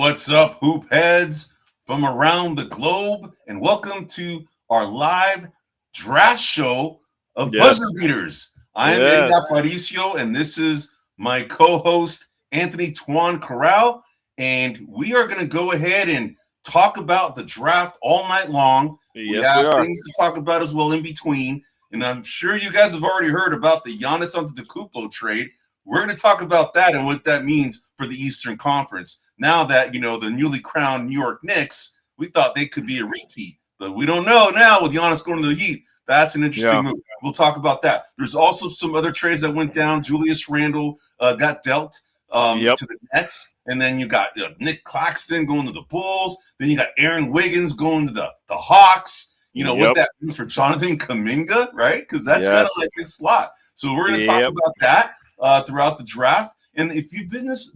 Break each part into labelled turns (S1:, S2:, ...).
S1: What's up, hoop heads from around the globe, and welcome to our live draft show of Buzzer Beaters. I am Eddie Aparicio, and this is my co-host, Anthony Tuan Corral, and we are going to go ahead and talk about the draft all night long. We have things to talk about as well in between, and I'm sure you guys have already heard about the Giannis Antetokounmpo trade. We're going to talk about that and what that means for the Eastern Conference. Now that, the newly crowned New York Knicks, we thought they could be a repeat. But we don't know now with Giannis going to the Heat. That's an interesting move. We'll talk about that. There's also some other trades that went down. Julius Randle got dealt to the Nets. And then you got Nick Claxton going to the Bulls. Then you got Aaron Wiggins going to the Hawks. What that means for Jonathan Kuminga, right? Because that's kind of like his slot. So we're going to talk about that throughout the draft. And if you've been this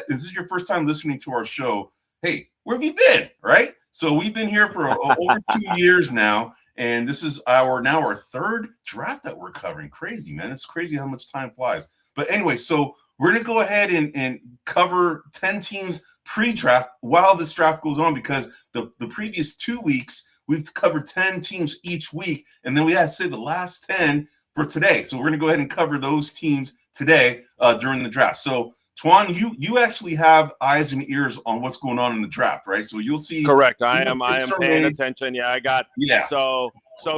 S1: is your first time listening to our show, hey, where have you been, right? So we've been here for over 2 years now, and this is our third draft that we're covering. Crazy, man. It's crazy how much time flies. But anyway, so we're going to go ahead and cover 10 teams pre-draft while this draft goes on, because the previous 2 weeks, we've covered 10 teams each week, and then we had to save the last 10 for today. So we're going to go ahead and cover those teams today during the draft. So, Tuan, you actually have eyes and ears on what's going on in the draft, right? So you'll see.
S2: Correct. I am paying attention. Yeah, I got. Yeah. So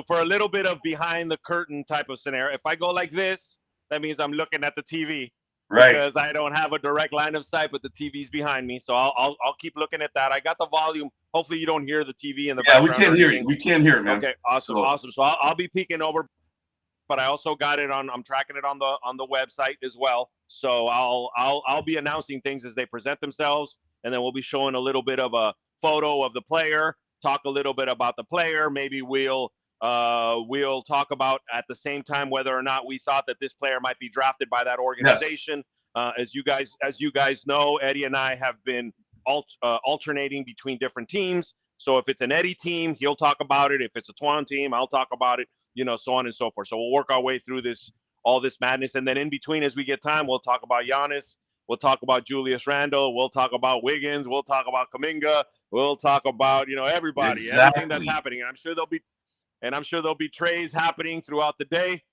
S2: for a little bit of behind the curtain type of scenario, if I go like this, that means I'm looking at the TV,
S1: right?
S2: Because I don't have a direct line of sight, but the TV's behind me. So I'll keep looking at that. I got the volume. Hopefully you don't hear the TV in the background.
S1: Yeah, we can't hear you. We can't hear it, man.
S2: Okay, awesome. So I'll be peeking over. But I also got it I'm tracking it on the website as well. So I'll be announcing things as they present themselves, and then we'll be showing a little bit of a photo of the player, talk a little bit about the player. Maybe we'll talk about at the same time whether or not we thought that this player might be drafted by that organization. Yes. As you guys know, Eddie and I have been alternating between different teams. So if it's an Eddie team, he'll talk about it. If it's a Tuan team, I'll talk about it. So on and so forth. So we'll work our way through all this madness. And then in between, as we get time, we'll talk about Giannis. We'll talk about Julius Randle. We'll talk about Wiggins. We'll talk about Kuminga. We'll talk about, everybody, everything that's happening. And I'm sure there'll be trades happening throughout the day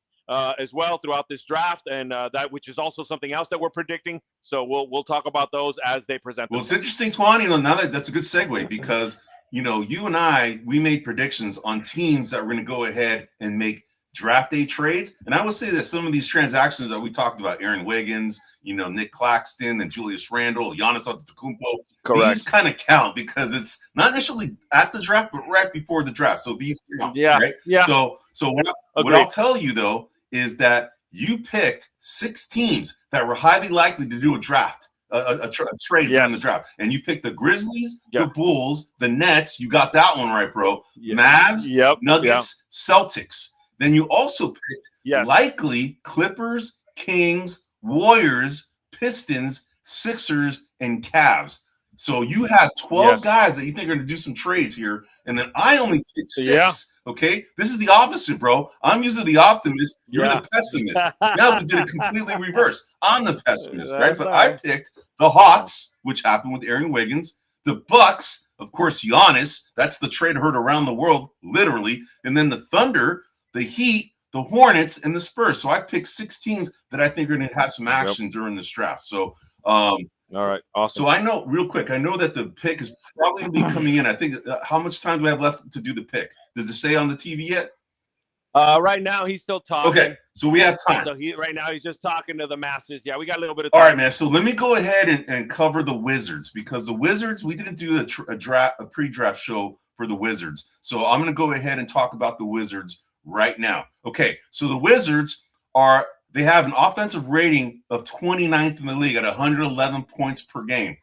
S2: as well throughout this draft. And that, which is also something else that we're predicting. So we'll talk about those as they present
S1: themselves. Well, it's interesting, Tuan, now that's a good segue, because you and I, we made predictions on teams that were going to go ahead and make draft day trades. And I would say that some of these transactions that we talked about, Aaron Wiggins, Nick Claxton and Julius Randle, Giannis Antetokounmpo, these kind of count because it's not initially at the draft, but right before the draft. So these count, right? Yeah. So what I'll tell you, though, is that you picked 6 teams that were highly likely to do a draft. A trade during the draft, and you picked the Grizzlies, the Bulls, the Nets. You got that one right, bro. Mavs, Nuggets, Celtics. Then you also picked likely Clippers, Kings, Warriors, Pistons, Sixers, and Cavs. So you have 12 guys that you think are going to do some trades here, and then I only picked 6. Okay, this is the opposite, bro. I'm usually the optimist. You're the pessimist. Now we did it completely reverse. I'm the pessimist, right? But I picked the Hawks, which happened with Aaron Wiggins. The Bucks, of course, Giannis. That's the trade heard around the world, literally. And then the Thunder, the Heat, the Hornets, and the Spurs. So I picked 6 teams that I think are going to have some action during this draft. So,
S2: all right, awesome.
S1: So I know, real quick, I know that the pick is probably going to be coming in. I think, how much time do we have left to do the pick? Does it say on the TV yet?
S2: Right now, he's still talking.
S1: Okay, so we have time.
S2: So right now, he's just talking to the masses. Yeah, we got a little bit of time.
S1: All right, man. So let me go ahead and cover the Wizards, because the Wizards, we didn't do a pre-draft show for the Wizards. So I'm going to go ahead and talk about the Wizards right now. Okay, so the Wizards they have an offensive rating of 29th in the league at 111 points per game.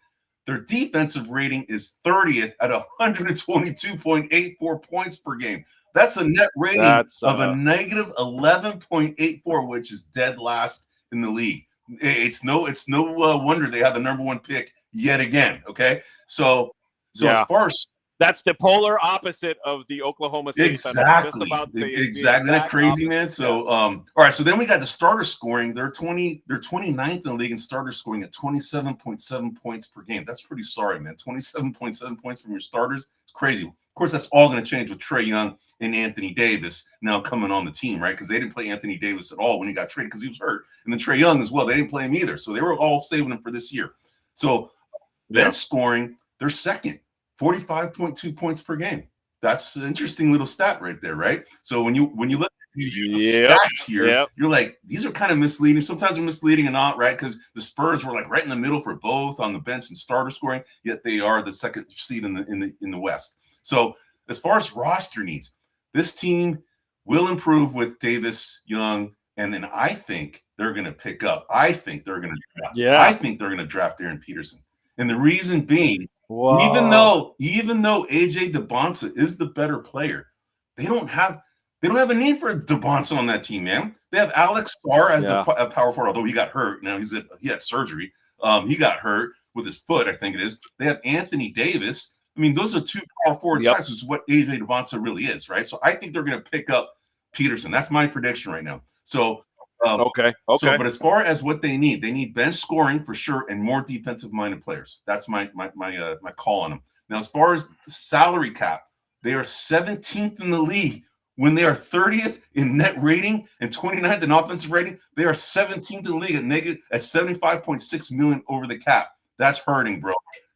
S1: Their defensive rating is 30th at 122.84 points per game. That's a net rating of a negative 11.84, which is dead last in the league. It's no wonder they have the number 1 pick yet again. Okay, so as far as
S2: That's the polar opposite of the Oklahoma City Thunder.
S1: Exactly.
S2: Just about the
S1: Exactly. Isn't that crazy,
S2: opposite.
S1: man? So, all right. So then we got the starter scoring. They're 29th in the league in starter scoring at 27.7 points per game. That's pretty sorry, man. 27.7 points from your starters. It's crazy. Of course, that's all going to change with Trae Young and Anthony Davis now coming on the team, right? Because they didn't play Anthony Davis at all when he got traded because he was hurt. And then Trae Young as well. They didn't play him either. So they were all saving him for this year. So bench scoring, they're second. 45.2 points per game. That's an interesting little stat right there, right? So when you look at these stats here, you're like, these are kind of misleading. Sometimes they're misleading and not, right? Because the Spurs were like right in the middle for both on the bench and starter scoring, yet they are the second seed in the West. So as far as roster needs, this team will improve with Davis, Young, and then I think they're going to pick up. I think they're going to draft. I think they're going to draft Darren Peterson. And the reason being, even though AJ DeBonsa is the better player, they don't have a need for DeBonsa on that team, man. They have Alex Sarr as the power forward, although he got hurt. Now he had surgery. He got hurt with his foot, I think it is. They have Anthony Davis. I mean, those are two power forward types, which is what AJ DeBonsa really is, right? So I think they're going to pick up Peterson. That's my prediction right now. So okay. So, but as far as what they need bench scoring for sure and more defensive-minded players. That's my call on them. Now, as far as salary cap, they are 17th in the league when they are 30th in net rating and 29th in offensive rating. They are 17th in the league at 75.6 million over the cap. That's hurting, bro.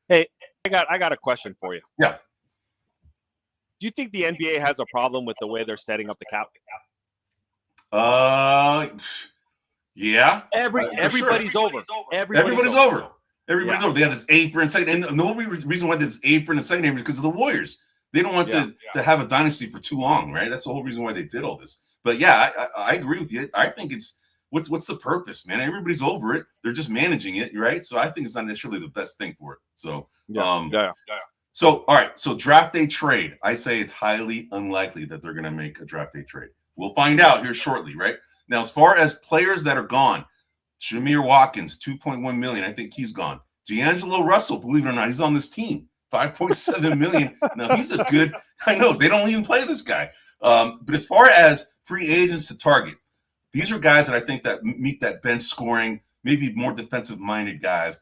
S2: Hey, I got a question for you.
S1: Yeah.
S2: Do you think the NBA has a problem with the way they're setting up the cap?
S1: Yeah.
S2: Everybody's over.
S1: Everybody's over. Everybody's over. They have this apron second, and the only reason why this apron and second name is because of the Warriors. They don't want to have a dynasty for too long, right? That's the whole reason why they did all this. But yeah, I agree with you. I think it's what's the purpose, man? Everybody's over it. They're just managing it, right? So I think it's not necessarily the best thing for it. So So all right. So draft day trade. I say it's highly unlikely that they're going to make a draft day trade. We'll find out here shortly, right? Now, as far as players that are gone, Jameer Watkins, 2.1 million. I think he's gone. D'Angelo Russell, believe it or not, he's on this team. 5.7 million. Now, he's a good, I know, they don't even play this guy. But as far as free agents to target, these are guys that I think that meet that bench scoring, maybe more defensive-minded guys.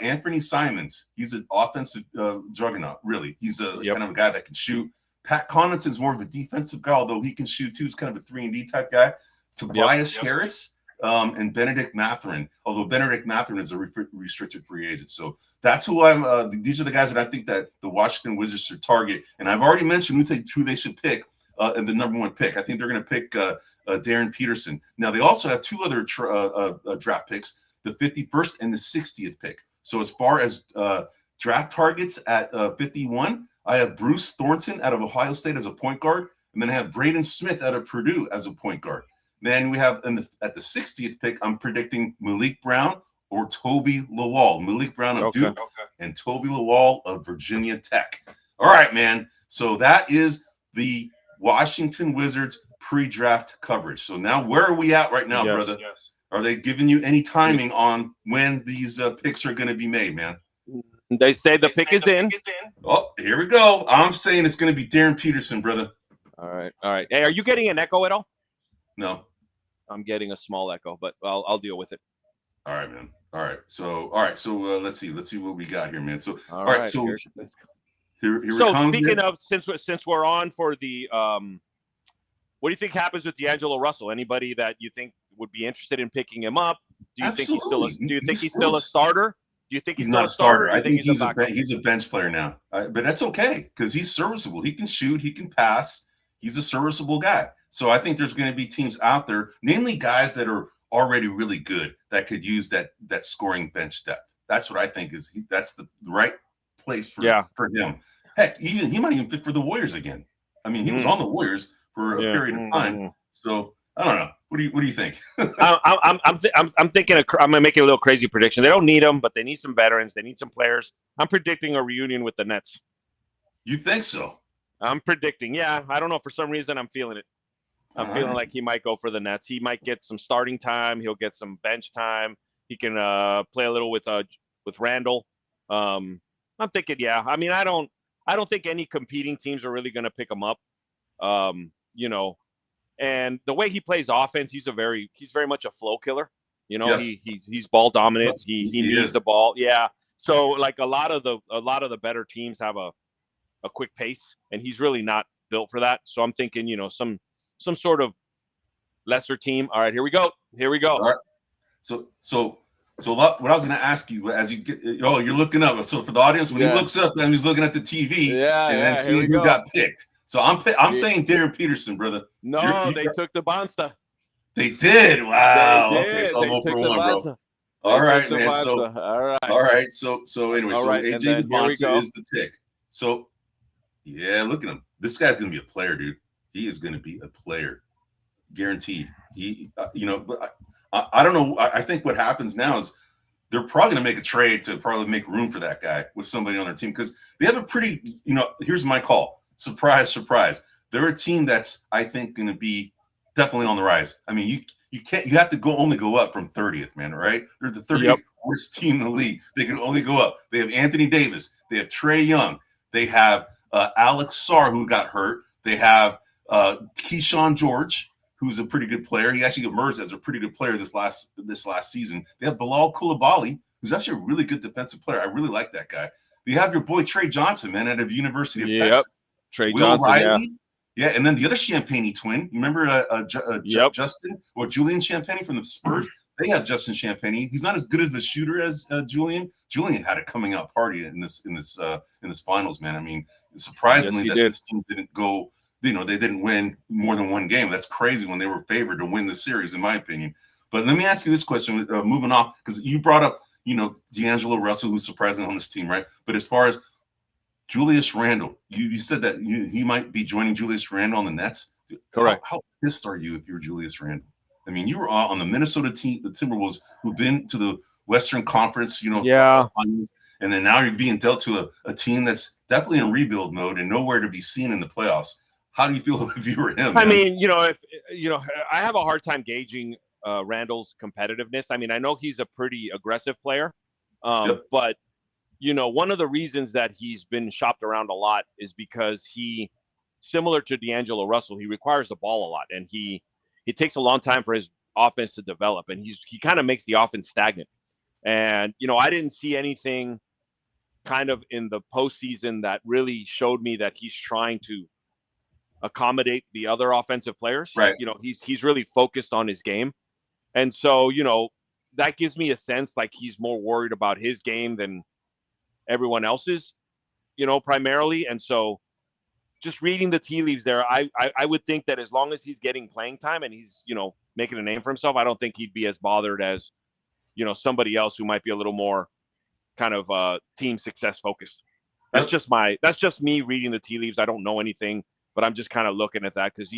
S1: Anthony Simons, he's an offensive juggernaut, really. He's a kind of a guy that can shoot. Pat Connaughton's more of a defensive guy, although he can shoot too. He's kind of a 3-and-D type guy. Tobias Harris and Benedict Mathurin, although Benedict Mathurin is a restricted free agent. So that's who I'm these are the guys that I think that the Washington Wizards should target. And I've already mentioned who they should pick in the number one pick. I think they're going to pick Darren Peterson. Now, they also have two other draft picks, the 51st and the 60th pick. So as far as draft targets at 51, I have Bruce Thornton out of Ohio State as a point guard, and then I have Braden Smith out of Purdue as a point guard. Then we have at the 60th pick, I'm predicting Malik Brown or Toby Lawal. Malik Brown of Duke and Toby Lawal of Virginia Tech. All right, man. So that is the Washington Wizards pre-draft coverage. So now where are we at right now, brother? Yes. Are they giving you any timing on when these picks are going to be made, man?
S2: They say the pick is in.
S1: Oh, here we go. I'm saying it's going to be Darren Peterson, brother.
S2: All right. Hey, are you getting an echo at all?
S1: No.
S2: I'm getting a small echo, but I'll deal with it.
S1: All right, man. All right. So let's see what we got here, man. So all right. So here
S2: so
S1: it comes,
S2: speaking
S1: man.
S2: of, since we're on for the what do you think happens with D'Angelo Russell? Anybody that you think would be interested in picking him up? Do you think he's still a starter? Do you think he's
S1: not a starter? I think he's a bench player now. But that's okay because he's serviceable. He can shoot. He can pass. He's a serviceable guy. So I think there's going to be teams out there, namely guys that are already really good that could use that scoring bench depth. That's what I think that's the right place for him. Heck, he might even fit for the Warriors again. I mean, he was on the Warriors for a period of time. So I don't know. What do you think?
S2: I'm thinking I'm gonna make a little crazy prediction. They don't need them, but they need some veterans. They need some players. I'm predicting a reunion with the Nets.
S1: You think so?
S2: I'm predicting. Yeah, I don't know. For some reason, I'm feeling it. I'm feeling like he might go for the Nets. He might get some starting time. He'll get some bench time. He can play a little with Randall. I'm thinking, yeah. I mean, I don't I don't think any competing teams are really going to pick him up. You know, and the way he plays offense, he's very much a flow killer. You know,
S1: Yes.
S2: he's ball dominant. He needs
S1: is.
S2: the ball. Yeah. So like a lot of the better teams have a quick pace, and he's really not built for that. So I'm thinking, you know, some sort of lesser team. All right, here we go. Here we go.
S1: All right. So what I was going to ask you as you get, you're looking up. So for the audience, when he looks up, then he's looking at the TV and then seeing who got picked. So I'm saying Darren Peterson, brother.
S2: No, they took the Bonsta.
S1: They did. Wow.
S2: They did.
S1: Okay, so I'm 0 for 1, bro.
S2: All right, man. So
S1: all right. So anyway, so
S2: right,
S1: AJ DeBonsa is the pick. So yeah, look at him. This guy's gonna be a player, dude. He is gonna be a player, guaranteed. He, but I don't know. I think what happens now is they're probably gonna make a trade to probably make room for that guy with somebody on their team because they have a pretty. Here's my call. Surprise, surprise. They're a team that's I think gonna be definitely on the rise. I mean, you have to only go up from 30th, man. Right? They're the 30th worst team in the league. They can only go up. They have Anthony Davis. They have Trae Young. They have Alex Sarr, who got hurt. They have Keyshawn George, who's a pretty good player. He actually emerged as a pretty good player this last season. They have Bilal Coulibaly, who's actually a really good defensive player. I really like that guy. You have your boy Trey Johnson, man, out of University of Texas.
S2: Trey
S1: Will
S2: Johnson,
S1: Riley. Yeah, and then the other Champagnie twin. You remember Justin or Julian Champagnie from the Spurs? They have Justin Champagnie. He's not as good of a shooter as Julian. Julian had a coming out party in this finals, man. I mean, surprisingly this team didn't go. They didn't win more than one game. That's crazy when they were favored to win the series, in my opinion. But let me ask you this question, moving off, because you brought up, D'Angelo Russell, who's surprising on this team, right? But as far as Julius Randle, you said that he might be joining Julius Randle on the Nets.
S2: Correct.
S1: How pissed are you if you're Julius Randle? I mean, you were on the Minnesota team, the Timberwolves, who've been to the Western Conference, and then now you're being dealt to a team that's definitely in rebuild mode and nowhere to be seen in the playoffs. How do you feel if you were him?
S2: I mean, if I have a hard time gauging Randall's competitiveness. I mean, I know he's a pretty aggressive player, but one of the reasons that he's been shopped around a lot is because he, similar to D'Angelo Russell, he requires the ball a lot, and it takes a long time for his offense to develop, and he kind of makes the offense stagnant. And I didn't see anything kind of in the postseason that really showed me that he's trying to accommodate the other offensive players.
S1: Right.
S2: He's really focused on his game, and so that gives me a sense like he's more worried about his game than everyone else's, primarily. And so just reading the tea leaves there, I would think that as long as he's getting playing time and he's, making a name for himself, I don't think he'd be as bothered as, somebody else who might be a little more kind of team success focused. That's just me reading the tea leaves. I don't know anything, but I'm just kind of looking at that because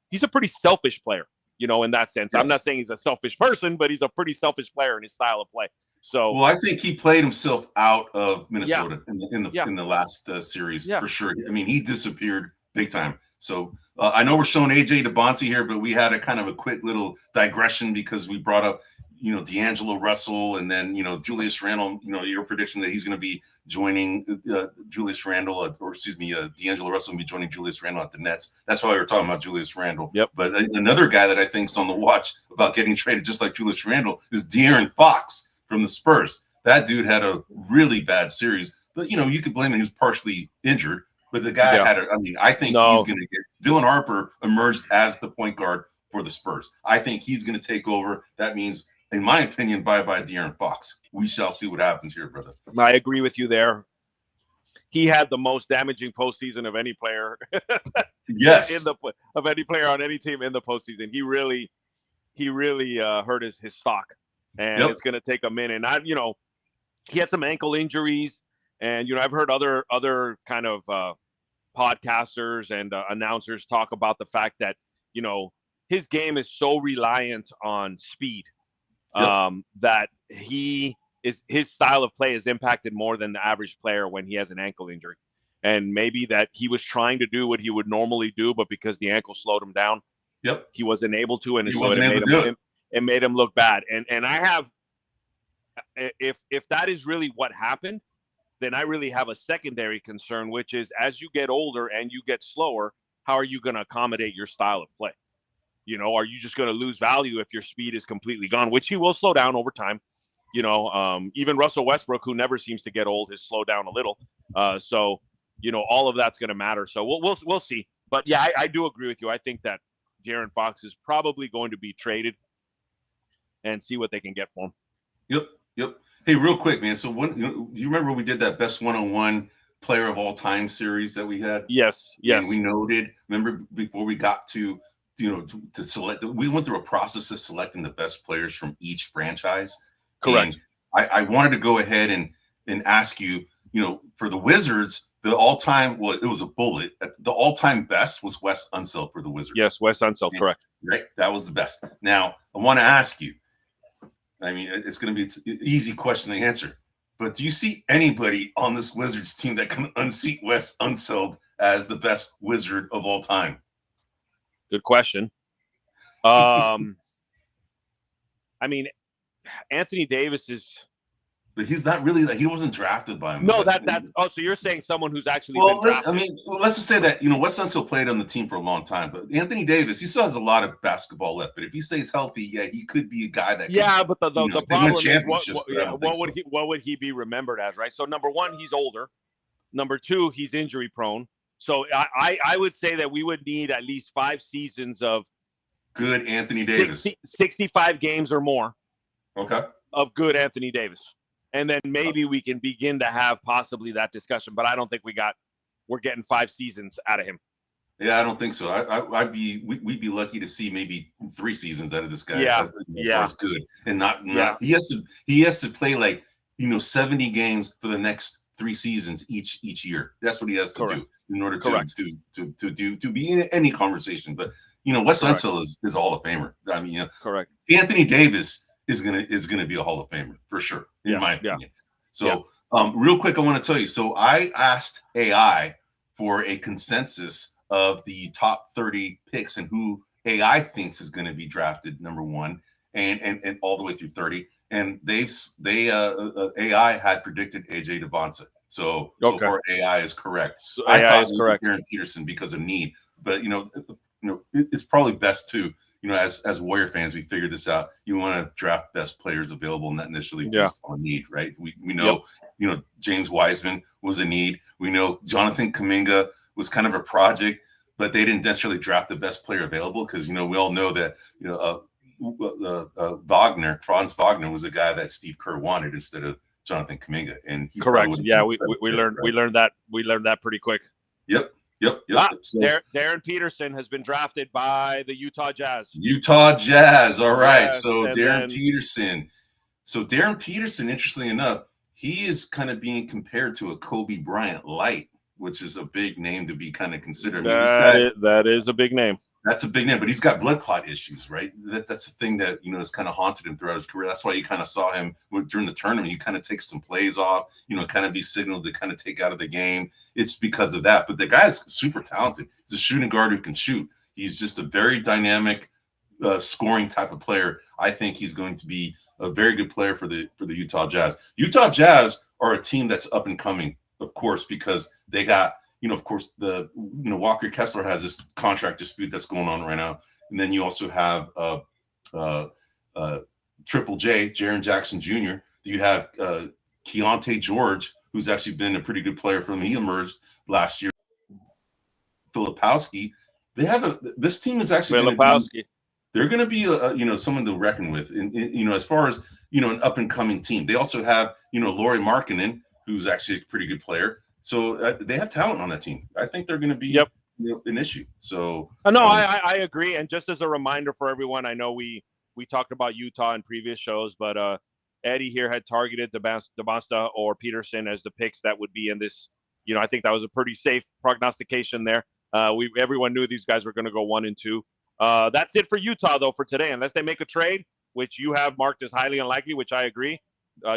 S2: he's a pretty selfish player, in that sense. Yes. I'm not saying he's a selfish person, but he's a pretty selfish player in his style of play. So,
S1: well, I think he played himself out of Minnesota in the last series for sure. I mean, he disappeared big time. So I know we're showing AJ DeBonta here, but we had a kind of a quick little digression because we brought up, D'Angelo Russell and then, Julius Randle, your prediction that he's going to be joining Julius Randle, D'Angelo Russell will be joining Julius Randle at the Nets. That's why we were talking about Julius Randle.
S2: Yep.
S1: But another guy that I think is on the watch about getting traded just like Julius Randle is De'Aaron Fox from the Spurs. That dude had a really bad series, but you could blame him. He was partially injured, but the guy I think he's going to get. Dylan Harper emerged as the point guard for the Spurs. I think he's going to take over. That means, in my opinion, bye-bye De'Aaron Fox. We shall see what happens here, brother.
S2: I agree with you there. He had the most damaging postseason of any player.
S1: Yes.
S2: Of any player on any team in the postseason. He really hurt his stock. And it's going to take a minute. And he had some ankle injuries, and I've heard other kind of podcasters and announcers talk about the fact that his game is so reliant on speed that his style of play is impacted more than the average player when he has an ankle injury, and maybe that he was trying to do what he would normally do, but because the ankle slowed him down, he wasn't able to, and so it made him look bad. And I have, if that is really what happened, then I really have a secondary concern, which is as you get older and you get slower, how are you going to accommodate your style of play? Are you just going to lose value if your speed is completely gone, which he will slow down over time. Even Russell Westbrook, who never seems to get old, has slowed down a little. So all of that's going to matter. So we'll see. But yeah, I do agree with you. I think that De'Aaron Fox is probably going to be traded and see what they can get for him.
S1: Yep. Hey, real quick, man. So do you remember we did that best one-on-one player of all time series that we had?
S2: Yes.
S1: And we noted, remember before we got to select, we went through a process of selecting the best players from each franchise.
S2: Correct.
S1: And I wanted to go ahead and ask you, for the Wizards, the all-time, well, it was a bullet. The all-time best was Wes Unseld for the Wizards.
S2: Yes, Wes Unseld, correct.
S1: Right, that was the best. Now, I want to ask you, I mean, it's going to be an easy question to answer, but do you see anybody on this Wizards team that can unseat Wes Unseld as the best Wizard of all time?
S2: Good question. I mean, Anthony Davis is,
S1: but he's not really he wasn't drafted by him.
S2: No, so you're saying someone who's actually been drafted.
S1: I mean, let's just say that Wes Unseld played on the team for a long time, but Anthony Davis, he still has a lot of basketball left. But if he stays healthy, yeah, he could be a guy that.
S2: But the problem is what would he be remembered as, right? So number one, he's older. Number two, he's injury prone. So I would say that we would need at least 5 seasons of
S1: good Anthony Davis,
S2: 65 games or more.
S1: Okay.
S2: Of good Anthony Davis. And then maybe we can begin to have possibly that discussion, but I don't think we're getting 5 seasons out of him.
S1: Yeah, I don't think so. We'd be lucky to see maybe 3 seasons out of this guy.
S2: Yeah,
S1: as far as good, and not he has to play 70 games for the next 3 seasons each year. That's what he has to do in order to be in any conversation. But Wes Unseld is a Hall of Famer. I mean,
S2: correct.
S1: Anthony Davis is gonna be a Hall of Famer for sure, in my opinion.
S2: Yeah.
S1: So, real quick, I want to tell you. So, I asked AI for a consensus of the top 30 picks and who AI thinks is going to be drafted number 1 and all the way through 30. And AI had predicted AJ Devonta. So far AI is correct.
S2: So AI is correct.
S1: Aaron Peterson because of need, but it's probably best to. As Warrior fans, we figured this out. You want to draft best players available, not necessarily based on need, right? We know, James Wiseman was a need. We know Jonathan Kuminga was kind of a project, but they didn't necessarily draft the best player available because, we all know that, Franz Wagner was a guy that Steve Kerr wanted instead of Jonathan Kuminga. And
S2: correct. Yeah, we learned that pretty quick.
S1: Yep. So,
S2: Darren Peterson has been drafted by the Utah Jazz.
S1: All right.
S2: Yes,
S1: so Darren Peterson. So Darren Peterson, interestingly enough, he is kind of being compared to a Kobe Bryant light, which is a big name to be kind of considered.
S2: That is a big name.
S1: That's a big name, but he's got blood clot issues, right? That's the thing that, has kind of haunted him throughout his career. That's why you kind of saw him during the tournament. You kind of take some plays off, kind of be signaled to kind of take out of the game. It's because of that. But the guy is super talented. He's a shooting guard who can shoot. He's just a very dynamic scoring type of player. I think he's going to be a very good player for the Utah Jazz. Utah Jazz are a team that's up and coming, of course, because they got of course, Walker Kessler has this contract dispute that's going on right now. And then you also have Triple J, Jaren Jackson Jr. You have Keontae George, who's actually been a pretty good player for them. He emerged last year. Filipowski. This team is actually they're going to be someone to reckon with. As far as an up and coming team, they also have Lauri Markkanen, who's actually a pretty good player. So they have talent on that team. I think they're going to be an issue. So
S2: I agree. And just as a reminder for everyone, I know we talked about Utah in previous shows, but Eddie here had targeted Devonta or Peterson as the picks that would be in this. I think that was a pretty safe prognostication there. Everyone knew these guys were going to go 1 and 2. That's it for Utah though for today, unless they make a trade, which you have marked as highly unlikely, which I agree.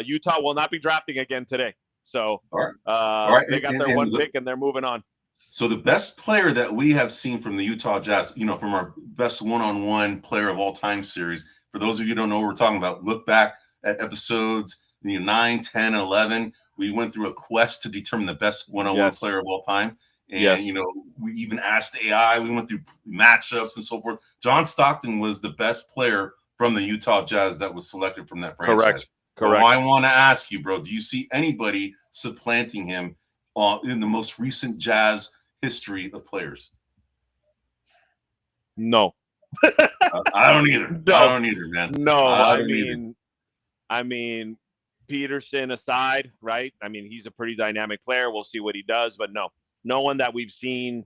S2: Utah will not be drafting again today. So
S1: all right.
S2: They got their one pick and they're moving on.
S1: So the best player that we have seen from the Utah Jazz, from our best one-on-one player of all time series, for those of you who don't know what we're talking about, look back at episodes 9, 10, 11. We went through a quest to determine the best one-on-one player of all time. And, you know, we even asked AI. We went through matchups and so forth. John Stockton was the best player from the Utah Jazz that was selected from that franchise.
S2: Correct.
S1: So I want to ask you, bro, do you see anybody supplanting him in the most recent Jazz history of players?
S2: No.
S1: I don't either.
S2: No.
S1: I don't either, man.
S2: No, I mean, Peterson aside, right? I mean, he's a pretty dynamic player. We'll see what he does, but no one that we've seen.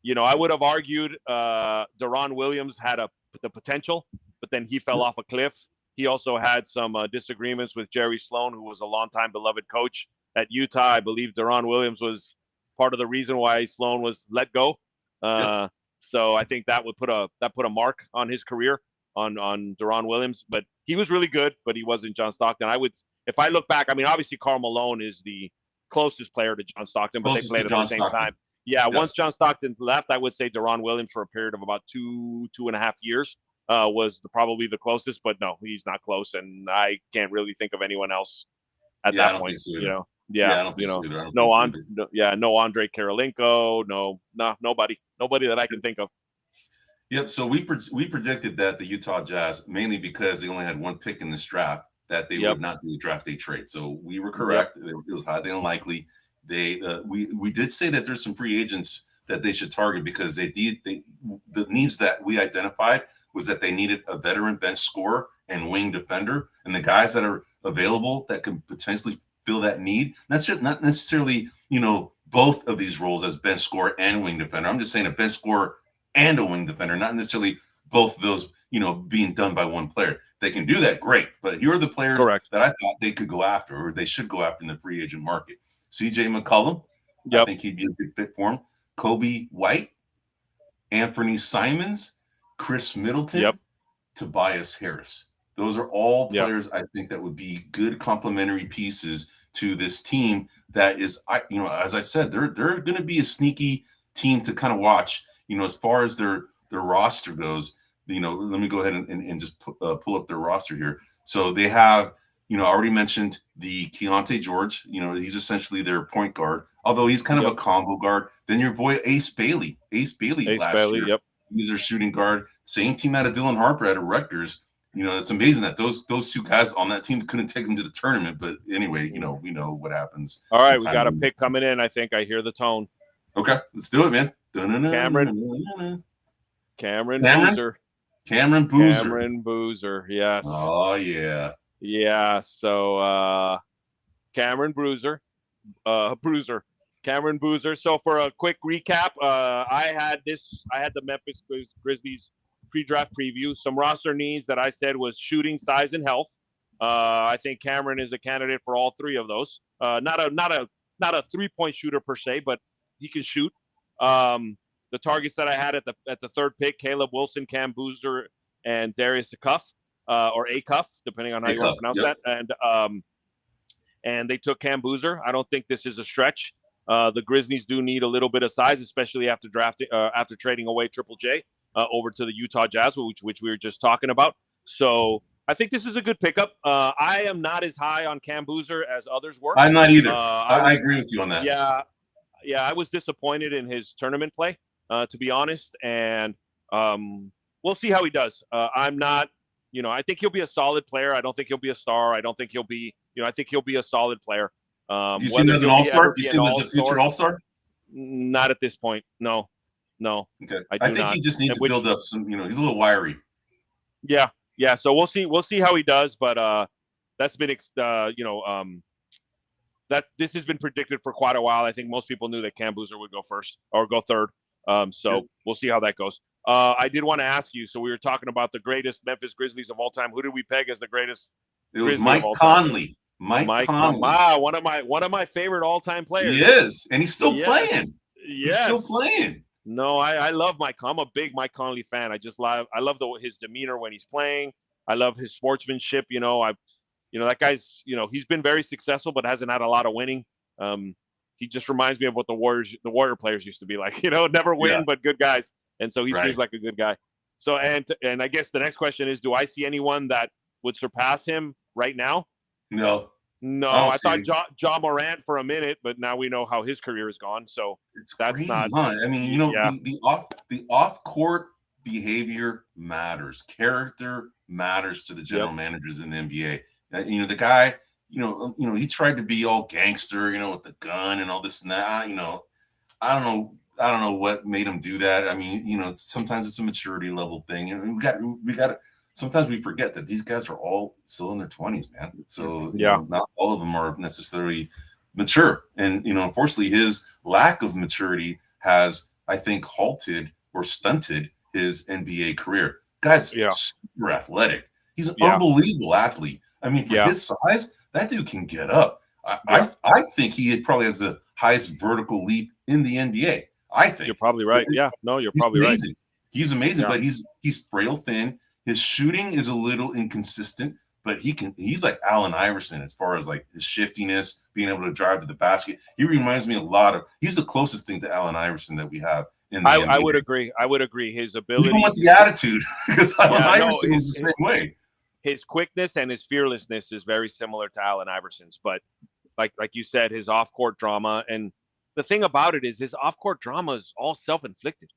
S2: You know, I would have argued Deron Williams had the potential, but then he fell off a cliff. He also had some disagreements with Jerry Sloan, who was a longtime beloved coach at Utah. I believe Deron Williams was part of the reason why Sloan was let go. So I think that would put a mark on his career on Deron Williams. But he was really good, but he wasn't John Stockton. If I look back, I mean, obviously Karl Malone is the closest player to John Stockton, but they played at the same time. Yeah, once John Stockton left, I would say Deron Williams for a period of about 2.5 years was probably the closest, but no, he's not close, and I can't really think of anyone else at that point.
S1: So,
S2: you know,
S1: I don't think so either.
S2: no Andre Karolinko, nobody that I can think of.
S1: Yep. So we predicted that the Utah Jazz, mainly because they only had one pick in this draft, that they would not do a draft day trade. So we were correct. It was highly unlikely. We did say that there's some free agents that they should target because the needs that we identified was that they needed a veteran bench scorer and wing defender, and the guys that are available that can potentially fill that need. That's not necessarily, you know, both of these roles as bench scorer and wing defender. I'm just saying a bench scorer and a wing defender, not necessarily both of those, you know, being done by one player. If they can do that, great. But here are the players that I thought they could go after, or they should go after in the free agent market. CJ McCollum, I think he'd be a good fit for him. Kobe White, Anthony Simons, Chris Middleton, Tobias Harris. Those are all players I think that would be good complementary pieces to this team that is, you know, as I said, they're going to be a sneaky team to kind of watch, you know, as far as their roster goes. You know, let me go ahead and just pull up their roster here. So they have, you know, I already mentioned the Keontae George. You know, he's essentially their point guard, although he's kind of a combo guard. Then your boy Ace Bailey last year. He's their shooting guard. Same team out of Dylan Harper out of Rutgers. You know, it's amazing that those two guys on that team couldn't take them to the tournament. But anyway, you know, we know what happens.
S2: All right, we got a pick coming in. I think I hear the tone.
S1: Okay, let's do it, man.
S2: Cameron Boozer.
S1: Cameron
S2: Boozer, yes.
S1: Oh, yeah.
S2: Yeah, so Cameron Boozer. Cameron Boozer. So for a quick recap, I had the Memphis Grizzlies pre-draft preview. Some roster needs that I said was shooting, size, and health. I think Cameron is a candidate for all three of those. Not a three-point shooter per se, but he can shoot. The targets that I had at the third pick: Caleb Wilson, Cam Boozer, and Darius Acuff, or Acuff, depending on how you want to pronounce that. And they took Cam Boozer. I don't think this is a stretch. The Grizzlies do need a little bit of size, especially after trading away Triple J over to the Utah Jazz, which we were just talking about. So I think this is a good pickup. I am not as high on Cam Boozer as others were.
S1: I'm not either. I agree with you on that.
S2: Yeah, I was disappointed in his tournament play, to be honest, and we'll see how he does. I'm not, you know, I think he'll be a solid player. I don't think he'll be a star. I don't think he'll be, you know, I think he'll be a solid player.
S1: Do you see him as an all-star? Do you see him as a future all-star?
S2: Not at this point. No.
S1: Okay. I think he just needs to build up some, you know, he's a little wiry.
S2: Yeah. So we'll see how he does, but that's been, that this has been predicted for quite a while. I think most people knew that Cam Boozer would go first or go third. So we'll see how that goes. I did want to ask you. So we were talking about the greatest Memphis Grizzlies of all time. Who did we peg as the greatest?
S1: It was Mike Conley. Mike Conley.
S2: Wow, one of my favorite all-time players.
S1: He is, and he's still playing.
S2: Yes.
S1: He's still playing.
S2: No, I love Mike. I'm a big Mike Conley fan. I love his demeanor when he's playing. I love his sportsmanship. You know, that guy's, you know, he's been very successful, but hasn't had a lot of winning. He just reminds me of what the Warrior players used to be like. You know, never win, but good guys. And so he seems like a good guy. So and I guess the next question is, do I see anyone that would surpass him right now?
S1: No. I
S2: No,
S1: don't
S2: I
S1: see
S2: thought
S1: it.
S2: John Morant for a minute, but now we know how his career is gone. So
S1: It's
S2: that's
S1: crazy,
S2: not.
S1: huh? I mean,
S2: Yeah,
S1: the off court behavior matters. Character matters to the
S2: yep.
S1: general managers in the NBA. The guy, he tried to be all gangster, with the gun and all this and that. I don't know. I don't know what made him do that. I mean, sometimes it's a maturity level thing, and we got. Sometimes we forget that these guys are all still in their 20s, man. So
S2: Yeah,
S1: not all of them are necessarily mature, and unfortunately, his lack of maturity has, I think, halted or stunted his NBA career. Guy's
S2: yeah,
S1: super athletic. He's an
S2: yeah,
S1: unbelievable athlete. I mean, for
S2: yeah,
S1: his size, that dude can get up. I
S2: yeah.
S1: I, I think he probably has the highest vertical leap in the NBA. I
S2: You're
S1: think
S2: probably right. Yeah, no, you're
S1: he's
S2: probably right.
S1: amazing. He's amazing,
S2: Yeah,
S1: but he's frail thin. His shooting is a little inconsistent, but he's like Allen Iverson as far as like his shiftiness, being able to drive to the basket. He reminds me a lot of he's the closest thing to Allen Iverson that we have in the
S2: I would
S1: NBA.
S2: agree. I would agree. His
S1: We don't
S2: ability,
S1: want the attitude because Allen
S2: yeah, no,
S1: Iverson was the same way.
S2: his quickness and his fearlessness is very similar to Allen Iverson's. But like you said, his off court drama, and the thing about it is his off court drama is all self inflicted.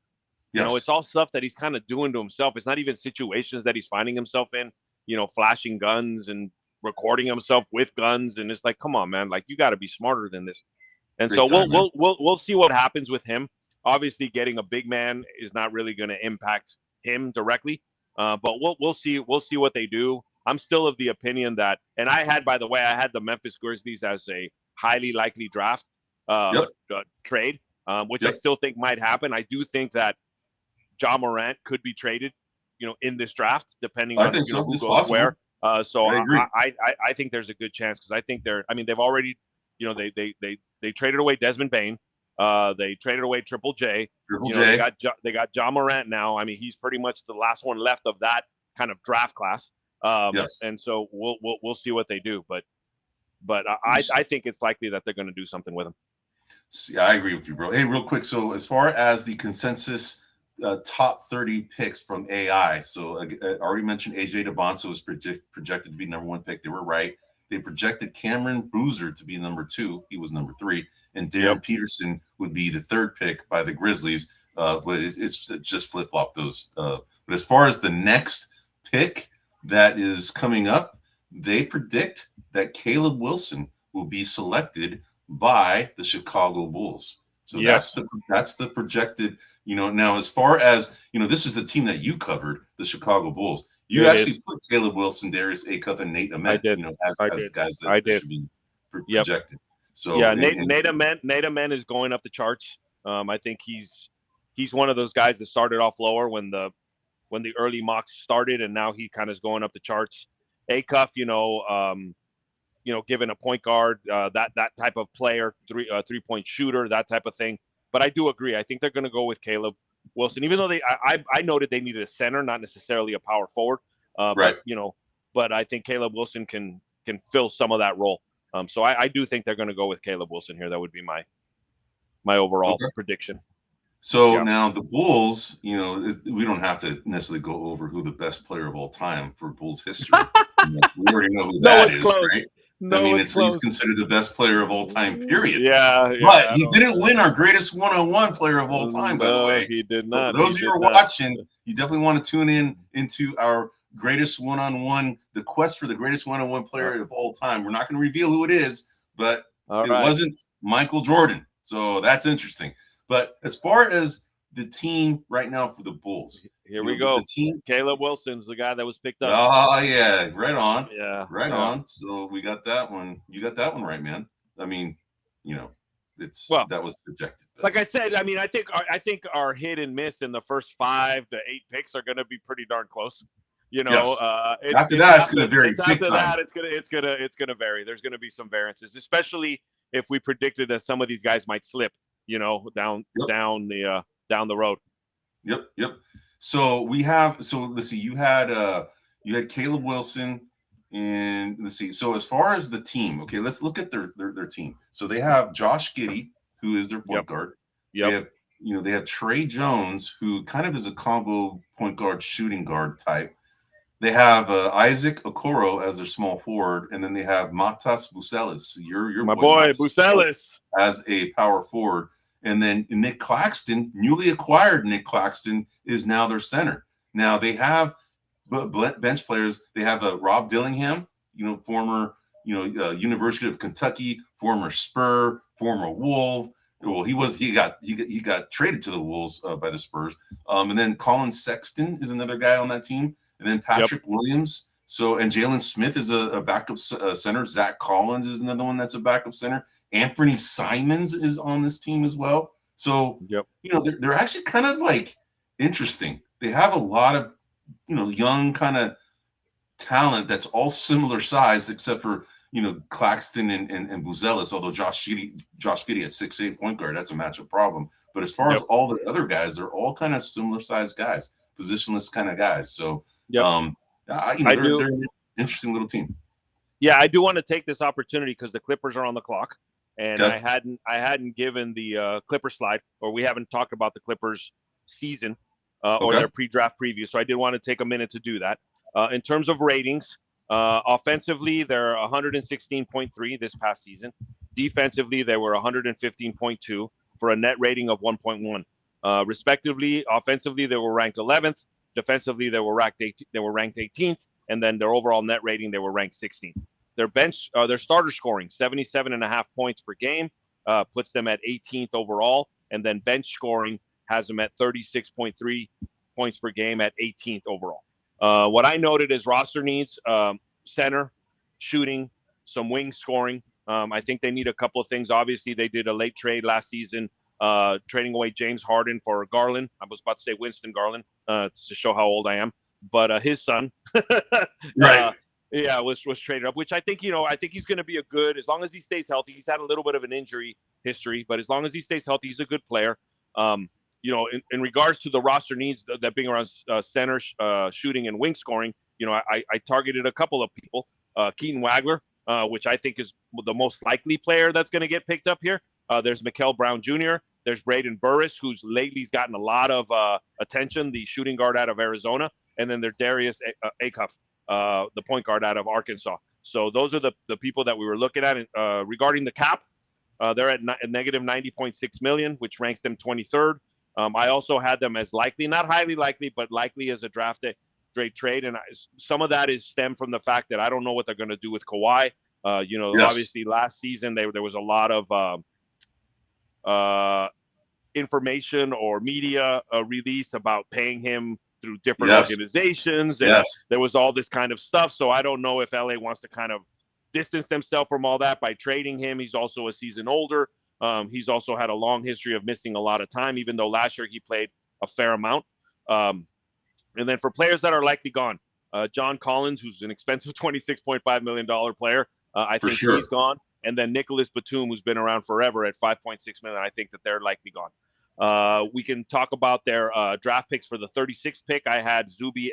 S2: It's
S1: Yes,
S2: all stuff that he's kind of doing to himself. It's not even situations that he's finding himself in, flashing guns and recording himself with guns. And it's like, come on, man, like you got to be smarter than this. And so
S1: big time, man.
S2: we'll see what happens with him. Obviously, getting a big man is not really going to impact him directly, but we'll see what they do. I'm still of the opinion that, and by the way, I had the Memphis Grizzlies as a highly likely draft
S1: Yep,
S2: trade, which I
S1: yep.
S2: still think might happen. I do think that John Morant could be traded, in this draft, depending
S1: I
S2: on
S1: think so.
S2: who
S1: It's
S2: goes where.
S1: possible.
S2: So
S1: I agree.
S2: I think there's a good chance because I think they're. I mean, they've already, they traded away Desmond Bain. They traded away Triple J.
S1: Triple
S2: They
S1: J.
S2: got John Morant now. I mean, he's pretty much the last one left of that kind of draft class.
S1: Yes.
S2: And so we'll see what they do, but I think it's likely that they're going to do something with him.
S1: Yeah, I agree with you, bro. Hey, real quick. So, as far as the consensus top 30 picks from AI, so I already mentioned AJ DeBonso is projected to be number one pick. They were right. They projected Cameron Boozer to be number two. He was number three. And Darren Peterson would be the third pick by the Grizzlies. But it's just flip flop those. But as far as the next pick that is coming up, they predict that Caleb Wilson will be selected by the Chicago Bulls. So that's the projected, now as far as, this is the team that you covered, the Chicago Bulls. You actually put Caleb Wilson, Darius Acuff, and Nate Ament, as the guys that should be projected. So
S2: yeah, Nate Ament is going up the charts. I think he's one of those guys that started off lower when the early mocks started, and now he kind of is going up the charts. Acuff, given a point guard, that type of player, 3-point shooter, that type of thing. But I do agree. I think they're going to go with Caleb Wilson, even though I noted they needed a center, not necessarily a power forward.
S1: right.
S2: But I think Caleb Wilson can fill some of that role. So I do think they're going to go with Caleb Wilson here. That would be my overall prediction.
S1: So now the Bulls, we don't have to necessarily go over who the best player of all time for Bulls history. We already know who that is, right?
S2: No,
S1: I mean, he's considered the best player of all time, period.
S2: Yeah,
S1: but he didn't win our greatest one-on-one player of all time, by the way.
S2: He did not.
S1: For those of you who are watching, you definitely want to tune in into our greatest one-on-one, the quest for the greatest one-on-one player of all time. We're not going to reveal who it is, but it wasn't Michael Jordan. So that's interesting. But as far as the team right now for the Bulls,
S2: here we go. The team, Caleb Wilson's the guy that was picked up.
S1: Oh yeah, right on.
S2: Yeah,
S1: right on. So we got that one. You got that one right, man. I mean, that was projected.
S2: But. Like I said, I mean, I think our hit and miss in the first 5 to 8 picks are going to be pretty darn close.
S1: After that, it's going to vary.
S2: After that, it's going to vary. There's going to be some variances, especially if we predicted that some of these guys might slip. Down the road.
S1: Yep. So let's see. You had Caleb Wilson, and let's see. So as far as the team, okay, let's look at their team. So they have Josh Giddey, who is their point guard. They have Trey Jones, who kind of is a combo point guard, shooting guard type. They have Isaac Okoro as their small forward, and then they have Matas Bucelis, your
S2: My
S1: boy
S2: boy
S1: Matas Bucelis,
S2: Bucelis.
S1: as a power forward. And then Nick Claxton, newly acquired Nick Claxton, is now their center. Now they have bench players. They have Rob Dillingham, former, University of Kentucky, former Spur, former Wolf. Well, he got traded to the Wolves by the Spurs. And then Colin Sexton is another guy on that team, and then Patrick Williams. So, and Jalen Smith is a backup center. Zach Collins is another one that's a backup center. Anthony Simons is on this team as well. So, they're actually kind of like interesting. They have a lot of, young kind of talent that's all similar size, except for, Claxton and Buzelis, although Josh Giddey at 6'8" point guard, that's a matchup problem. But as far as all the other guys, they're all kind of similar sized guys, positionless kind of guys. So, they're an interesting little team.
S2: Yeah, I do want to take this opportunity because the Clippers are on the clock, and I hadn't given the Clipper slide, or we haven't talked about the Clippers season or their pre-draft preview. So I did want to take a minute to do that. In terms of ratings, offensively, they're 116.3 this past season. Defensively, they were 115.2 for a net rating of 1.1. Respectively, offensively, they were ranked 11th. Defensively, they were ranked 18th, and then their overall net rating, they were ranked 16th. Their starter scoring, 77.5 points per game, puts them at 18th overall, and then bench scoring has them at 36.3 points per game at 18th overall. What I noted is roster needs center, shooting, some wing scoring. I think they need a couple of things. Obviously, they did a late trade last season, trading away James Harden for Garland. I was about to say Winston Garland to show how old I am, but his son,
S1: right?
S2: Was traded up, which I think he's going to be as long as he stays healthy. He's had a little bit of an injury history, but as long as he stays healthy, he's a good player. In regards to the roster needs that being around center, shooting, and wing scoring, I targeted a couple of people. Keaton Wagler, which I think is the most likely player that's going to get picked up here. There's Mikael Brown Jr. There's Braden Burris, who's lately's gotten a lot of attention, the shooting guard out of Arizona. And then there's Darius Acuff, the point guard out of Arkansas. So those are the people that we were looking at. Regarding the cap, they're at negative 90.6 million, which ranks them 23rd. I also had them as likely, not highly likely, but likely as a draft trade. And some of that is stemmed from the fact that I don't know what they're going to do with Kawhi. Obviously last season there was a lot of information or media release about paying him through different organizations. And there was all this kind of stuff. So I don't know if LA wants to kind of distance themselves from all that by trading him. He's also a season older. He's also had a long history of missing a lot of time, even though last year he played a fair amount. And then for players that are likely gone, John Collins, who's an expensive $26.5 million player, I think he's gone. And then Nicholas Batum, who's been around forever at $5.6 million, I think that they're likely gone. We can talk about their draft picks. For the 36th pick, I had Zubi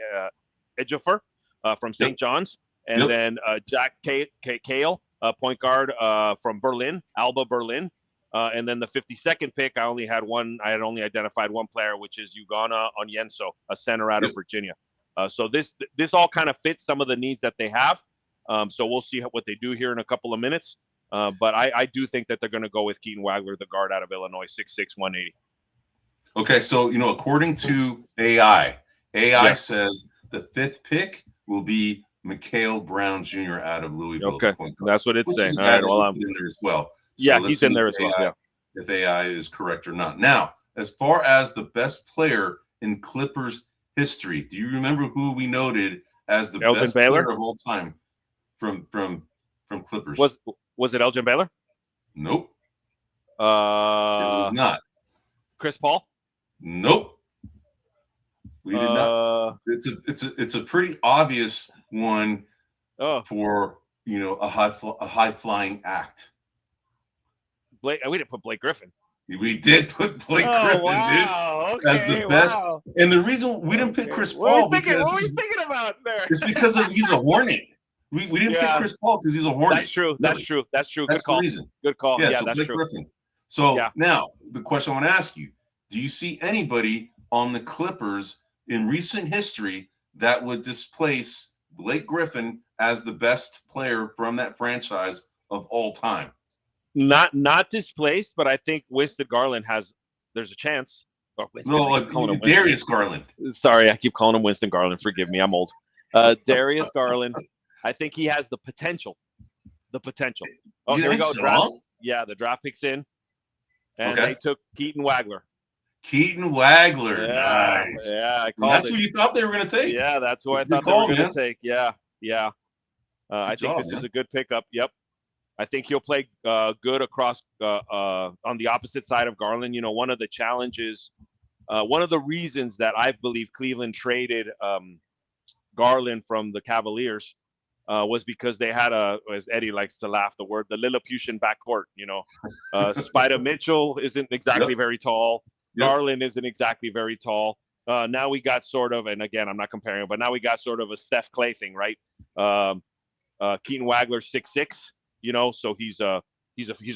S2: Ejiofor from St. John's, and then Jack Kale, point guard from Berlin, Alba Berlin. And then the 52nd pick, I had only identified one player, which is Ugonna Onyenso, a center out of Virginia. So this all kind of fits some of the needs that they have. So we'll see what they do here in a couple of minutes. But I do think that they're going to go with Keaton Wagler, the guard out of Illinois, 6'6", 180.
S1: Okay, so according to AI says the 5th pick will be Mikael Brown Jr. out of Louisville.
S2: Okay, that's what it's saying. All right, well,
S1: in there as well.
S2: So he's in there as well. Yeah,
S1: if AI is correct or not. Now, as far as the best player in Clippers history, do you remember who we noted as the best player of all time from Clippers?
S2: Was it Elgin Baylor?
S1: Nope. It was not.
S2: Chris Paul?
S1: Nope. We did not. It's a pretty obvious one for a high flying act.
S2: We didn't put Blake Griffin.
S1: We did put Blake Griffin, dude, as the best. Wow. And the reason we didn't pick Chris Paul
S2: what were we thinking about there?
S1: It's because he's a Hornet. We didn't pick Chris Paul because he's a Hornet.
S2: That's true.
S1: Really.
S2: That's true.
S1: That's
S2: Good call.
S1: The reason.
S2: Good call. Yeah,
S1: so
S2: that's
S1: Blake
S2: true.
S1: Griffin. So now the question I want to ask you: do you see anybody on the Clippers in recent history that would displace Blake Griffin as the best player from that franchise of all time?
S2: Not displaced, but I think Winston Garland there's a chance. Oh, Winston,
S1: No,
S2: I keep calling him Winston.
S1: Darius Garland.
S2: Sorry, I keep calling him Winston Garland. Forgive me, I'm old. Darius Garland, I think he has the potential. Oh, here we go. Draft. Yeah, the draft pick's in, and they took Keaton Wagler.
S1: Nice.
S2: Yeah, I called
S1: That's who you thought they were going to take.
S2: Yeah, that's who I thought they were going to take. Yeah. I think this is a good pickup. Yep. I think he'll play good across on the opposite side of Garland. You know, one of the challenges, one of the reasons that I believe Cleveland traded Garland from the Cavaliers was because they had as Eddie likes to laugh, the Lilliputian backcourt. You know, Spider Mitchell isn't exactly very tall. Garland isn't exactly very tall. Now we got sort of, and again, I'm not comparing, but now we got sort of a Steph Clay thing, right? Keaton Wagler 6'6", you know, so he's a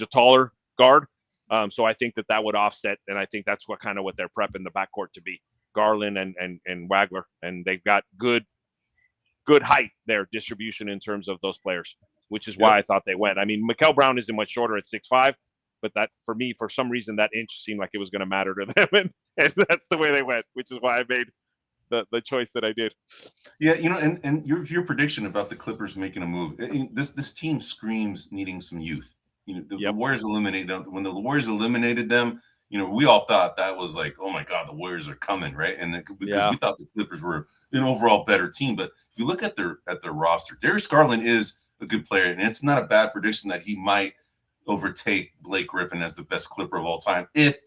S2: taller guard. So I think that would offset, and I think that's what they're prepping the backcourt to be, Garland and Wagler, and they've got good height there, distribution in terms of those players, which is why I thought they went. I mean, Mikael Brown isn't much shorter at 6'5", but that for me, for some reason, that inch seemed like it was going to matter to them, and that's the way they went, which is why I made the choice that I did.
S1: Yeah, you know, and your prediction about the Clippers making a move, this team screams needing some youth. You know, the Warriors eliminated them. When the Warriors eliminated them, you know, we all thought that was like, oh my God, the Warriors are coming, right? And because we thought the Clippers were an overall better team. But if you look at their roster, Darius Garland is a good player, and it's not a bad prediction that he might overtake Blake Griffin as the best Clipper of all time if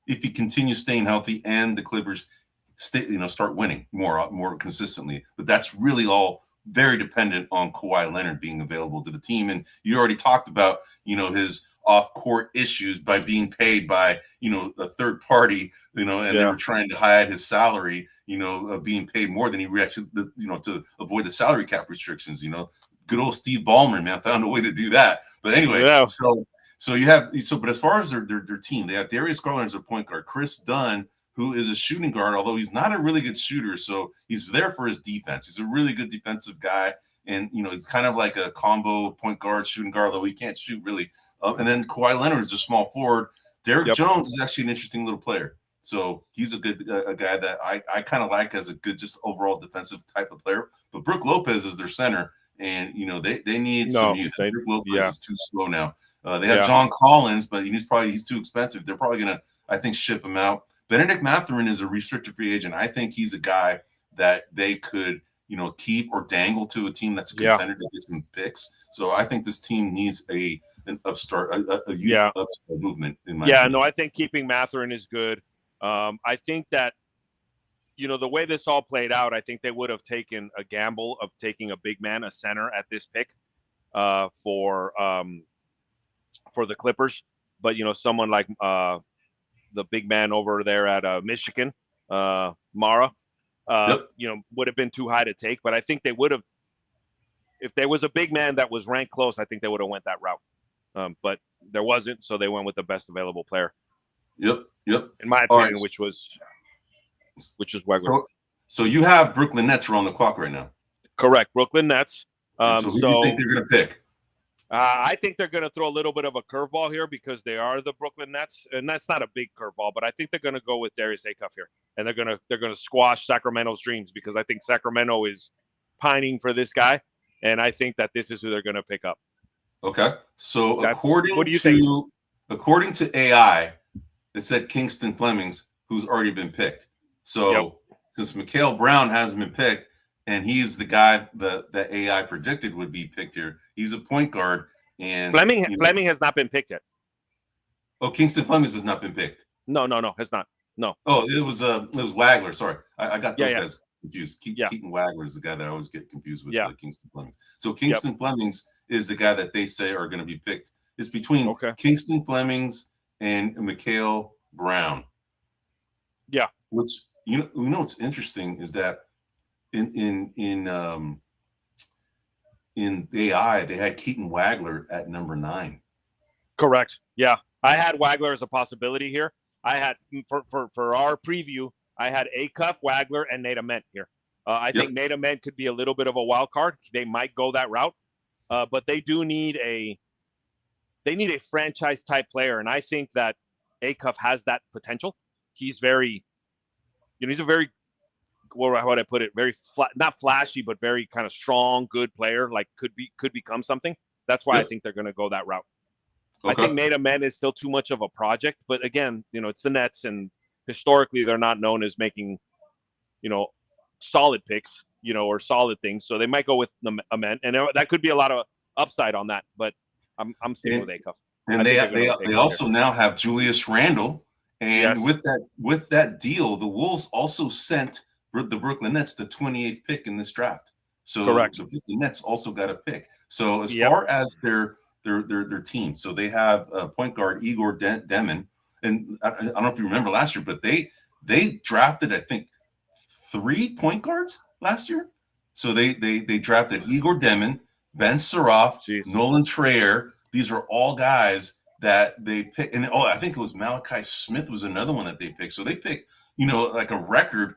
S1: he continues staying healthy and the Clippers start winning more consistently. But that's really all very dependent on Kawhi Leonard being available to the team. And you already talked about, you know, his off-court issues by being paid by, you know, a third party, you know, and they were trying to hide his salary, you know, being paid more than he actually, you know, to avoid the salary cap restrictions. You know, good old Steve Ballmer, man, found a way to do that. But anyway, but as far as their team, they have Darius Garland as their point guard, Chris Dunn, who is a shooting guard, although he's not a really good shooter, so he's there for his defense. He's a really good defensive guy, and you know he's kind of like a combo point guard, shooting guard, although he can't shoot really. And then Kawhi Leonard is a small forward. Derrick Jones is actually an interesting little player, so he's a good a guy that I kind of like as a good just overall defensive type of player. But Brook Lopez is their center, and you know they need some youth. Brook Lopez is too slow now. They have John Collins, but he's too expensive. They're probably gonna, I think, ship him out. Benedict Mathurin is a restricted free agent. I think he's a guy that they could, you know, keep or dangle to a team that's a contender to get some picks. So I think this team needs an upstart, a youth upstart movement. In my opinion.
S2: No, I think keeping Mathurin is good. I think that, you know, the way this all played out, I think they would have taken a gamble of taking a big man, a center at this pick for the Clippers. But, you know, someone like the big man over there at Michigan, Mara, you know, would have been too high to take. But I think they would have, if there was a big man that was ranked close, I think they would have went that route. But there wasn't, so they went with the best available player.
S1: Yep.
S2: In my opinion, which was Wagler.
S1: So you have Brooklyn Nets are on the clock right now.
S2: Correct, Brooklyn Nets.
S1: So who do you think they're going to pick?
S2: I think they're going to throw a little bit of a curveball here because they are the Brooklyn Nets, and that's not a big curveball, but I think they're going to go with Darius Acuff here, and they're going to squash Sacramento's dreams because I think Sacramento is pining for this guy, and I think that this is who they're going to pick up.
S1: Okay, so according to AI, it said Kingston Flemings, who's already been picked. So since Mikael Brown hasn't been picked, and he's the guy that AI predicted would be picked here. He's a point guard, and
S2: Fleming has not been picked yet.
S1: Oh, Kingston Flemings has not been picked.
S2: No, has not. No.
S1: Oh, it was Wagler. Sorry, I got those guys confused. Keaton Wagler is the guy that I always get confused with. Kingston Flemings. So Kingston Flemings is the guy that they say are going to be picked. It's between Kingston Flemings and Mikael Brown.
S2: Yeah.
S1: Which you know what's interesting is that in AI, they had Keaton Wagler at number 9.
S2: Correct. Yeah. I had Wagler as a possibility here. I had, for our preview, I had Acuff, Wagler, and Nate Ament here. I think Nate Amen could be a little bit of a wild card. They might go that route, but they do need a franchise type player, and I think that Acuff has that potential. He's very, he's a very, how would I put it? Very not flashy, but very kind of strong, good player. Like could become something. That's why I think they're going to go that route. Okay. I think Nate Amen is still too much of a project, but again, it's the Nets, and historically they're not known as making, solid picks, or solid things. So they might go with the Amen, and that could be a lot of upside on that. But I'm sticking with Acuff.
S1: And they also now have Julius Randle, and with that deal, the Wolves also sent the Brooklyn Nets the 28th pick in this draft. So the Brooklyn Nets also got a pick. So as far as their team, so they have point guard Igor Demin, and I don't know if you remember last year, but they drafted, I think, 3 point guards last year. So they drafted Igor Demin, Ben Saroff, Nolan Trayer. These are all guys that they picked. And I think it was Malachi Smith was another one that they picked. So they picked, like a record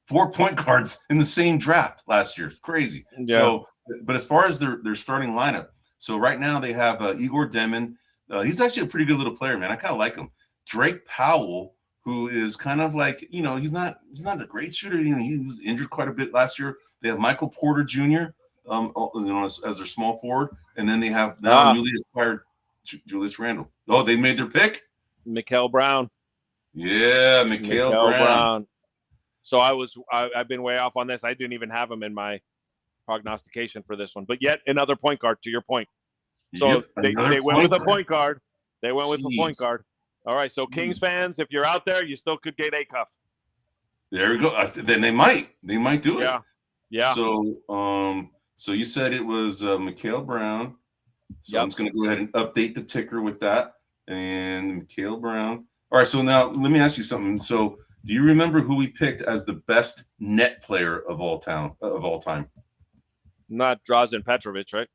S1: 4 point guards in the same draft last year. It's crazy. Yeah. So, but as far as their starting lineup, so right now they have Igor Demin. He's actually a pretty good little player, man. I kind of like him. Drake Powell, who is kind of like, he's not a great shooter. He was injured quite a bit last year. They have Michael Porter Jr. As their small forward, and then they have now newly acquired Julius Randle. Oh, they made their pick?
S2: Mikal Brown.
S1: Yeah, Mikal Brown.
S2: So I've been way off on this. I didn't even have him in my prognostication for this one. But yet another point guard, to your point. So they went with a point guard. They went with a point guard. All right, so Kings fans, if you're out there, you still could get Acuff.
S1: There we go. Then they might do it.
S2: Yeah.
S1: So you said it was Mikal Brown. So I'm just going to go ahead and update the ticker with that. And Mikal Brown. All right, so now let me ask you something. So do you remember who we picked as the best net player of all time?
S2: Not Drazen Petrovic, right?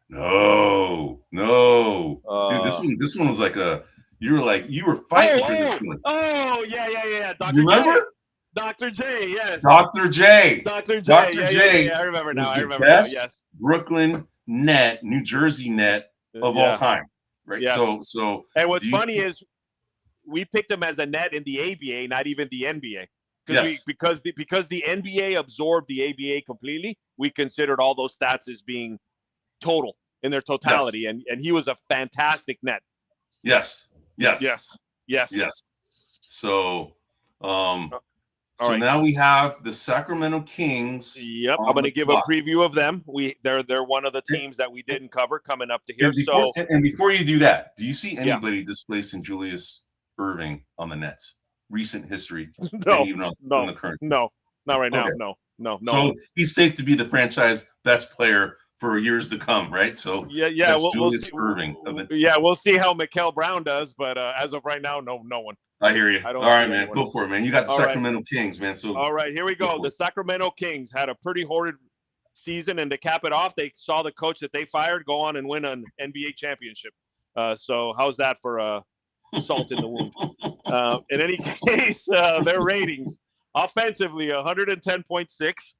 S1: No. Dude, this one was like you were fighting for this one.
S2: Oh, yeah.
S1: You remember?
S2: Dr. J, yes.
S1: Dr. J.
S2: Yeah, I remember now.
S1: Yes. Brooklyn net, New Jersey net of all time, right? Yes. So. And
S2: what's funny is we picked him as a net in the ABA, not even the NBA. Because the NBA absorbed the ABA completely, we considered all those stats as being total in their totality, and he was a fantastic net.
S1: Yes. So. So now we have the Sacramento Kings.
S2: Yep, I'm going to give a preview of them. They're one of the teams that we didn't cover coming up to here.
S1: And before you do that, do you see anybody displacing Julius Irving on the Nets? Recent history?
S2: No, the current. No, not right now. No.
S1: So he's safe to be the franchise best player for years to come, right? So Julius Irving.
S2: We'll see how Mikal Brown does, but as of right now, no one.
S1: I hear you. All right, man. Go for it, man. You got the Sacramento Kings, man. So
S2: all right, here we go. The Sacramento Kings had a pretty horrid season, and to cap it off, they saw the coach that they fired go on and win an NBA championship. So how's that for salt in the wound? In any case, their ratings: offensively 110.6,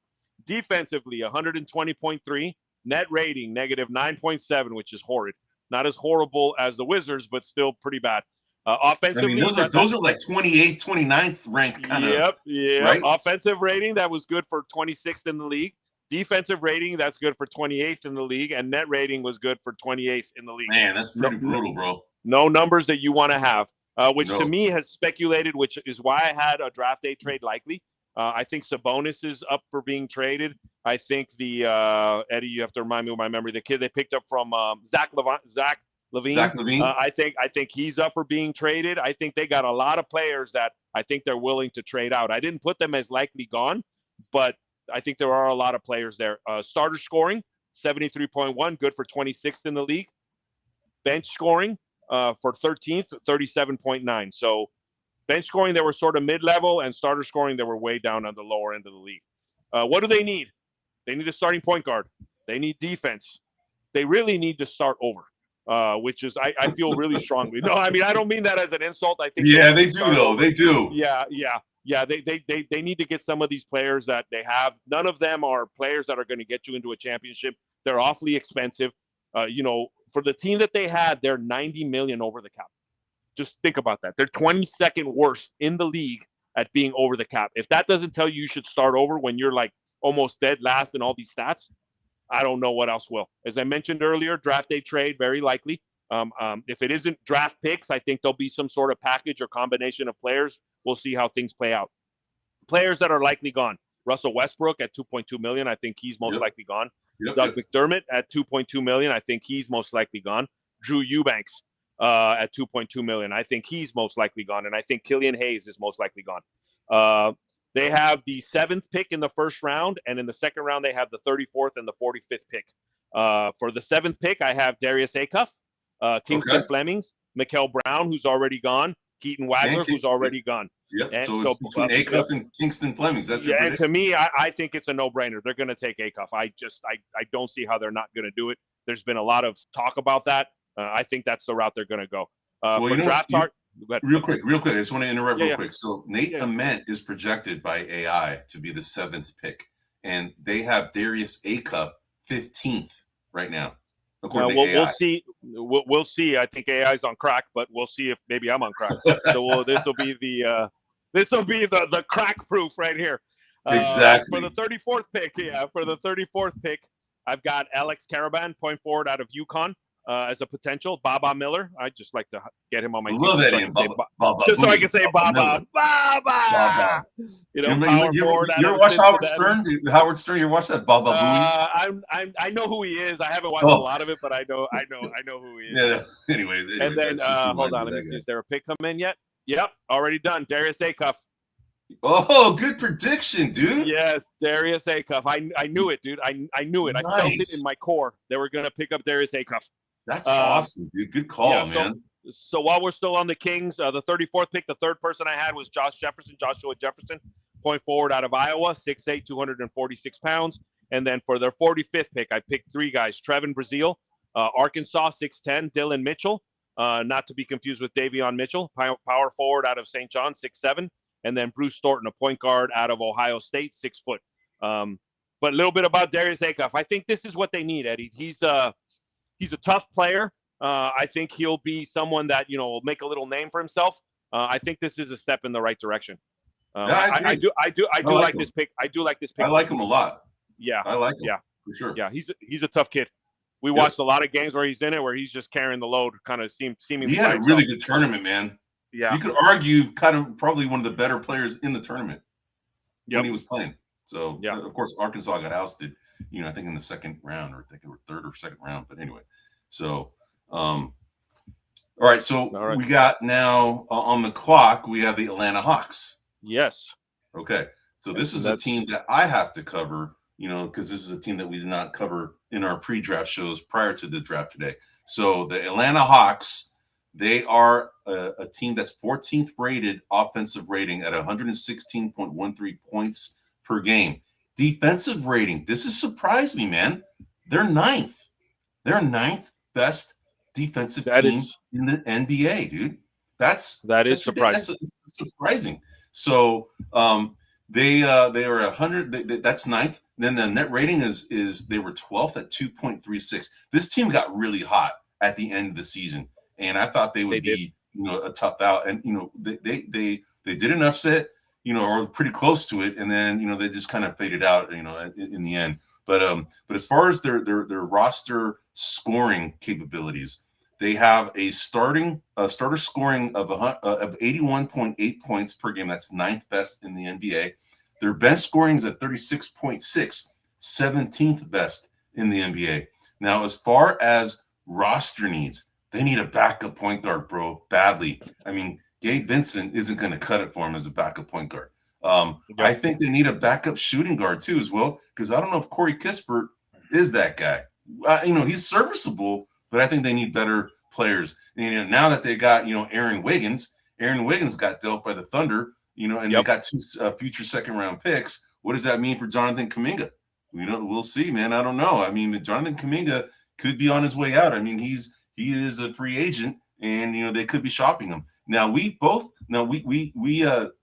S2: defensively 120.3, net rating -9.7, which is horrid. Not as horrible as the Wizards, but still pretty bad. Offensively,
S1: those are like 28th, 29th ranked kind of.
S2: Yep. Right? Offensive rating, that was good for 26th in the league. Defensive rating, that's good for 28th in the league, and net rating was good for 28th in the league.
S1: Man, that's pretty brutal, bro.
S2: No numbers that you want to have, which to me has speculated, which is why I had a draft day trade likely. I think Sabonis is up for being traded. I think the Eddie, you have to remind me of my memory. The kid they picked up from Zach Levine. I think he's up for being traded. I think they got a lot of players that I think they're willing to trade out. I didn't put them as likely gone, but I think there are a lot of players there. Starter scoring, 73.1, good for 26th in the league. Bench scoring for 13th, 37.9. So bench scoring, they were sort of mid-level, and starter scoring, they were way down on the lower end of the league. What do they need? They need a starting point guard. They need defense. They really need to start over. Which is I feel really strongly. No, I mean I don't mean that as an insult. I think
S1: they do though. They do.
S2: Yeah. yeah, they need to get some of these players that they have. None of them are players that are going to get you into a championship. They're awfully expensive. For the team that they had, they're 90 million over the cap. Just think about that. They're 22nd worst in the league at being over the cap. If that doesn't tell you should start over when you're like almost dead last in all these stats, I don't know what else will. As I mentioned earlier, draft day trade, very likely. If it isn't draft picks, I think there'll be some sort of package or combination of players. We'll see how things play out. Players that are likely gone. Russell Westbrook at 2.2 million. I think he's most likely gone. Doug McDermott at 2.2 million. I think he's most likely gone. Drew Eubanks at 2.2 million. I think he's most likely gone. And I think Killian Hayes is most likely gone. They have the 7th pick in the first round, and in the second round, they have the 34th and the 45th pick. For the 7th pick, I have Darius Acuff, Kingston Flemings, Mikael Brown, who's already gone, Keaton Wagler, who's already gone.
S1: Yep. And so it's between Acuff and Kingston Flemings. That's your prediction?
S2: And to me, I think it's a no-brainer. They're going to take Acuff. I don't see how they're not going to do it. There's been a lot of talk about that. I think that's the route they're going to go. For draft art.
S1: Real quick. I just want to interrupt real quick. So Nate Ament is projected by AI to be the 7th pick, and they have Darius Acuff 15th right now.
S2: We'll see. We'll see. I think AI is on crack, but we'll see if maybe I'm on crack. So this will be the crack proof right here.
S1: Exactly.
S2: For the 34th pick, I've got Alex Caravan, point forward out of UConn. As a potential. Baba Miller. I just like to get him on my team.
S1: Love that name.
S2: So I can say Baba. Baba.
S1: You ever watch Howard Stern? Howard Stern, you ever watch that Baba Booey?
S2: I know who he is. I haven't watched a lot of it, but I know who he is.
S1: Yeah. Anyway,
S2: and then hold on, let me see. Is there a pick come in yet? Yep, already done. Darius Acuff.
S1: Oh, good prediction, dude.
S2: Yes, Darius Acuff. I knew it, dude. I knew it. Nice. I felt it in my core. They were gonna pick up Darius Acuff.
S1: That's awesome, dude. Good call, man.
S2: So while we're still on the Kings, the 34th pick, the third person I had was Joshua Jefferson, point forward out of Iowa, 6'8", 246 pounds. And then for their 45th pick, I picked 3 guys. Trevin Brazile, Arkansas, 6'10", Dylan Mitchell, not to be confused with Davion Mitchell, power forward out of St. John, 6'7", and then Bruce Thornton, a point guard out of Ohio State, 6 foot. But a little bit about Darius Acuff. I think this is what they need, Eddie. He's a tough player. I think he'll be someone that will make a little name for himself. I think this is a step in the right direction. I do like this pick. I do like this pick.
S1: I like him a lot.
S2: Yeah,
S1: I like him.
S2: Yeah,
S1: for sure.
S2: Yeah, he's a tough kid. We watched a lot of games where he's in it, where he's just carrying the load. Kind of seemingly.
S1: He had a really good tournament, man.
S2: Yeah,
S1: you could argue kind of probably one of the better players in the tournament when he was playing. So of course Arkansas got ousted. I think in the second round, or I think it was third or second round. But anyway, so all right. So we got now on the clock. We have the Atlanta Hawks.
S2: Yes.
S1: Okay. So this is a team that I have to cover. Because this is a team that we did not cover in our pre-draft shows prior to the draft today. So the Atlanta Hawks, they are a team that's 14th rated offensive rating at 116.13 points per game. Defensive rating, this has surprised me, man. They're 9th. They're 9th best defensive team in the NBA, dude. That is surprising. That's surprising. So they are 100. That's 9th. Then the net rating is they were 12th at 2.36. This team got really hot at the end of the season, and I thought they would be a tough out. And they did an upset, or pretty close to it, and then they just kind of faded out, in the end. But as far as their roster scoring capabilities, they have a starter scoring of 81.8 points per game. That's 9th best in the NBA. Their bench scoring is at 36.6, 17th best in the NBA. Now, as far as roster needs, they need a backup point guard, bro, badly. I mean, Gabe Vincent isn't going to cut it for him as a backup point guard. I think they need a backup shooting guard too, as well, because I don't know if Corey Kispert is that guy. He's serviceable, but I think they need better players. And now that they got Aaron Wiggins got dealt by the Thunder. And they got 2 future second-round picks. What does that mean for Jonathan Kuminga? We'll see, man. I don't know. I mean, Jonathan Kuminga could be on his way out. I mean, he is a free agent, and they could be shopping him. Now we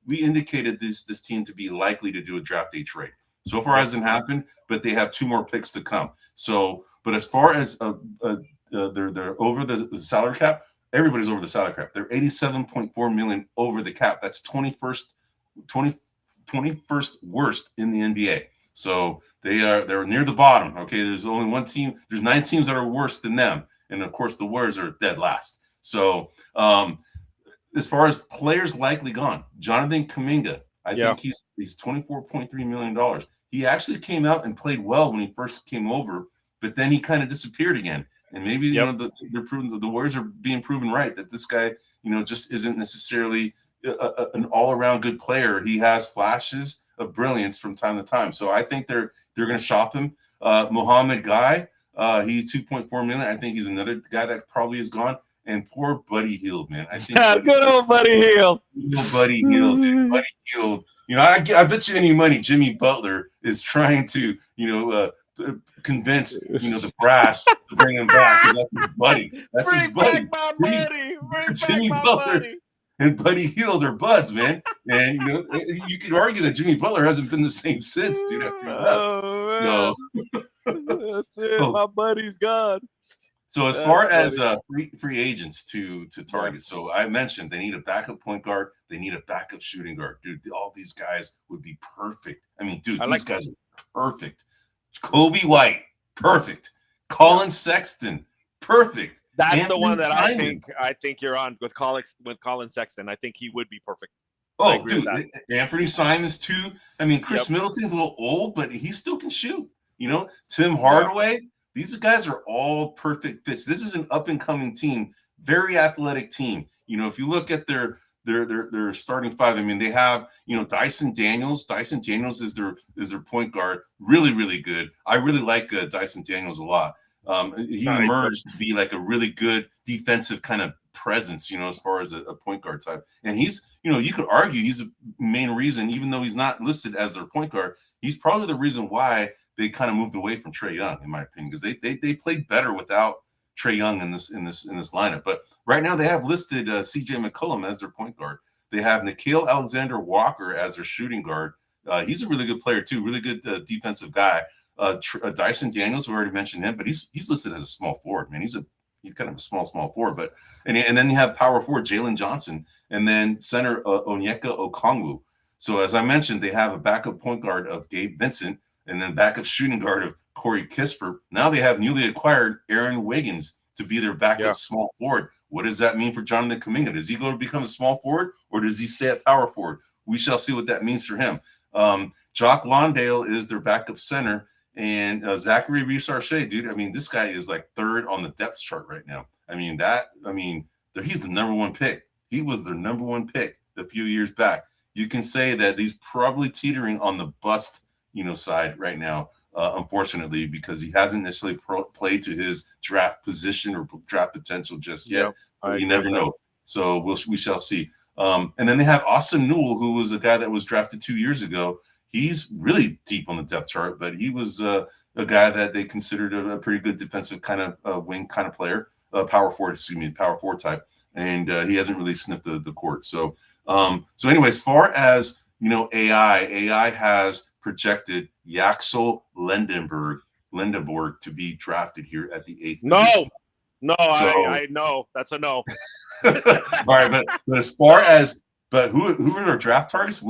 S1: we indicated this team to be likely to do a draft day trade. So far, hasn't happened, but they have 2 more picks to come. So, but as far as they're over the salary cap, everybody's over the salary cap. They're 87.4 million over the cap. That's 21st worst in the NBA. So they're near the bottom. Okay, there's only one team. There's 9 teams that are worse than them, and of course the Warriors are dead last. So as far as players likely gone, Jonathan Kuminga, I think he's $24.3 million. He actually came out and played well when he first came over, but then he kind of disappeared again. And maybe the Warriors are being proven right that this guy, just isn't necessarily an all-around good player. He has flashes of brilliance from time to time. So I think they're going to shop him. Mohamed Guy, he's 2.4 million. I think he's another guy that probably is gone. And poor Buddy Hield, man. I think
S2: good old Buddy Hield.
S1: Buddy Hield, dude. Buddy Hield. I bet you any money Jimmy Butler is trying to, convince the brass to bring him back. That's his buddy. That's his buddy. Jimmy Butler and Buddy Hield are buds, man. And you could argue that Jimmy Butler hasn't been the same since, dude. After
S2: that's it. My buddy's gone.
S1: So as far as free agents to target, so I mentioned they need a backup point guard, they need a backup shooting guard, dude. All these guys would be perfect. I mean, dude, these guys are perfect. Kobe White, perfect. Colin Sexton, perfect.
S2: That's
S1: Anthony
S2: the one that
S1: Simons.
S2: I think you're on with Colin Sexton. I think he would be perfect.
S1: Oh, dude, Anthony Simons too. I mean, Chris Middleton's a little old, but he still can shoot. Tim Hardaway. These guys are all perfect fits. This is an up and coming team, very athletic team. If you look at their starting 5, I mean, they have Dyson Daniels. Dyson Daniels is their point guard, really really good. I really like Dyson Daniels a lot. He emerged to be like a really good defensive kind of presence, as far as a point guard type. And he's, you could argue he's the main reason, even though he's not listed as their point guard, he's probably the reason why they kind of moved away from Trae Young, in my opinion, because they played better without Trae Young in this lineup. But right now they have listed C.J. McCollum as their point guard. They have Nickeil Alexander-Walker as their shooting guard. He's a really good player too, really good defensive guy. Dyson Daniels, we already mentioned him, but he's listed as a small forward, man. He's kind of a small forward, but and then you have power forward Jalen Johnson, and then center Onyeka Okongwu. So as I mentioned, they have a backup point guard of Gabe Vincent, and then backup shooting guard of Corey Kispert. Now they have newly acquired Aaron Wiggins to be their backup small forward. What does that mean for Jonathan Kuminga? Does he go to become a small forward, or does he stay at power forward? We shall see what that means for him. Jock Londale is their backup center, and Zachary Reese-Archet, dude. I mean, this guy is like 3rd on the depth chart right now. He's the number 1 pick. He was their number 1 pick a few years back. You can say that he's probably teetering on the bust side right now, unfortunately, because he hasn't necessarily played to his draft position or draft potential just yet. You never know. So we shall see. And then they have Austin Newell, who was a guy that was drafted 2 years ago. He's really deep on the depth chart, but he was a guy that they considered a pretty good defensive kind of wing kind of player, power forward type. And he hasn't really sniffed the court. So anyway, as far as AI has projected Yaxel Lindenberg to be drafted here at the 8th position.
S2: No, I know that's a no.
S1: All right, but as far as who are our draft targets?